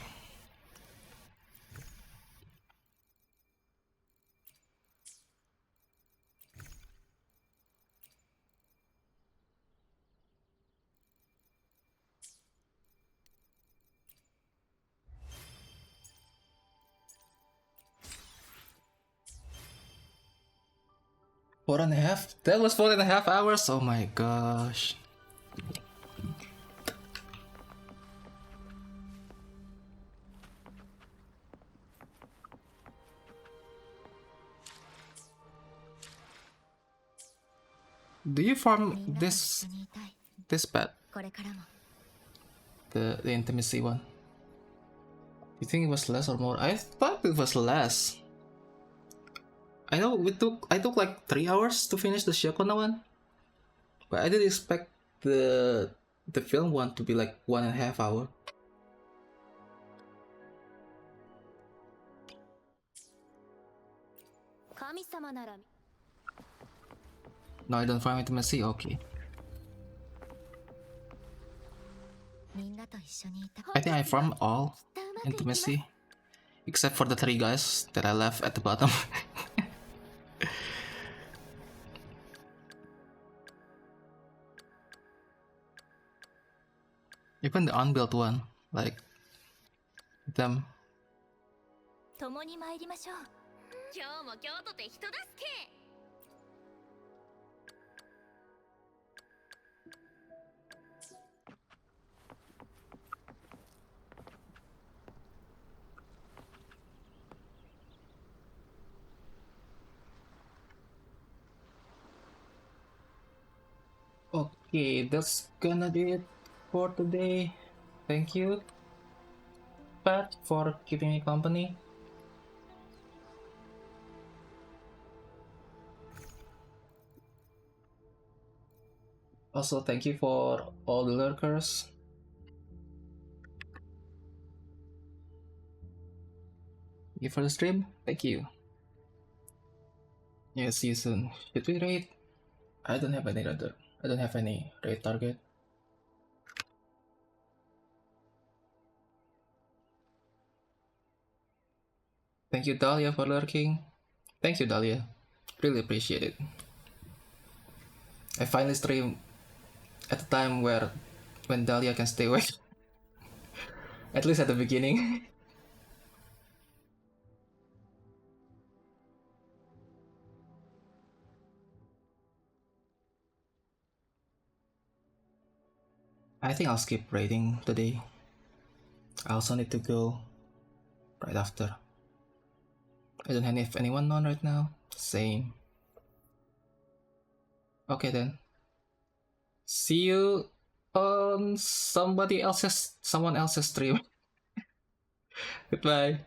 [SPEAKER 1] Four and a half? That was 4.5 hours? Oh my gosh. Do you farm this pet? The intimacy one? You think it was less or more? I thought it was less. I know I took like 3 hours to finish the Ciaccona one, but I didn't expect the film one to be like 1.5 hours. No, I don't farm intimacy? Okay. I think I farmed all intimacy, except for the 3 guys that I left at the bottom. Even the unbuilt one, like them.
[SPEAKER 2] 共に参りましょう。今日も京都で人助け。
[SPEAKER 1] Okay, that's gonna be it for today. Thank you, Pat, for keeping me company. Also, thank you for all the lurkers. Thank you for the stream. Thank you. Yeah, see you soon. Should we raid? I don't have any raid target. Thank you, Dahlia, for lurking. Thank you, Dahlia. Really appreciate it. I finally stream at a time when Dahlia can stay awake. At least at the beginning. I think I'll skip raiding today. I also need to go right after. I don't have anyone on right now. Same. Okay then. See you on someone else's stream. Goodbye.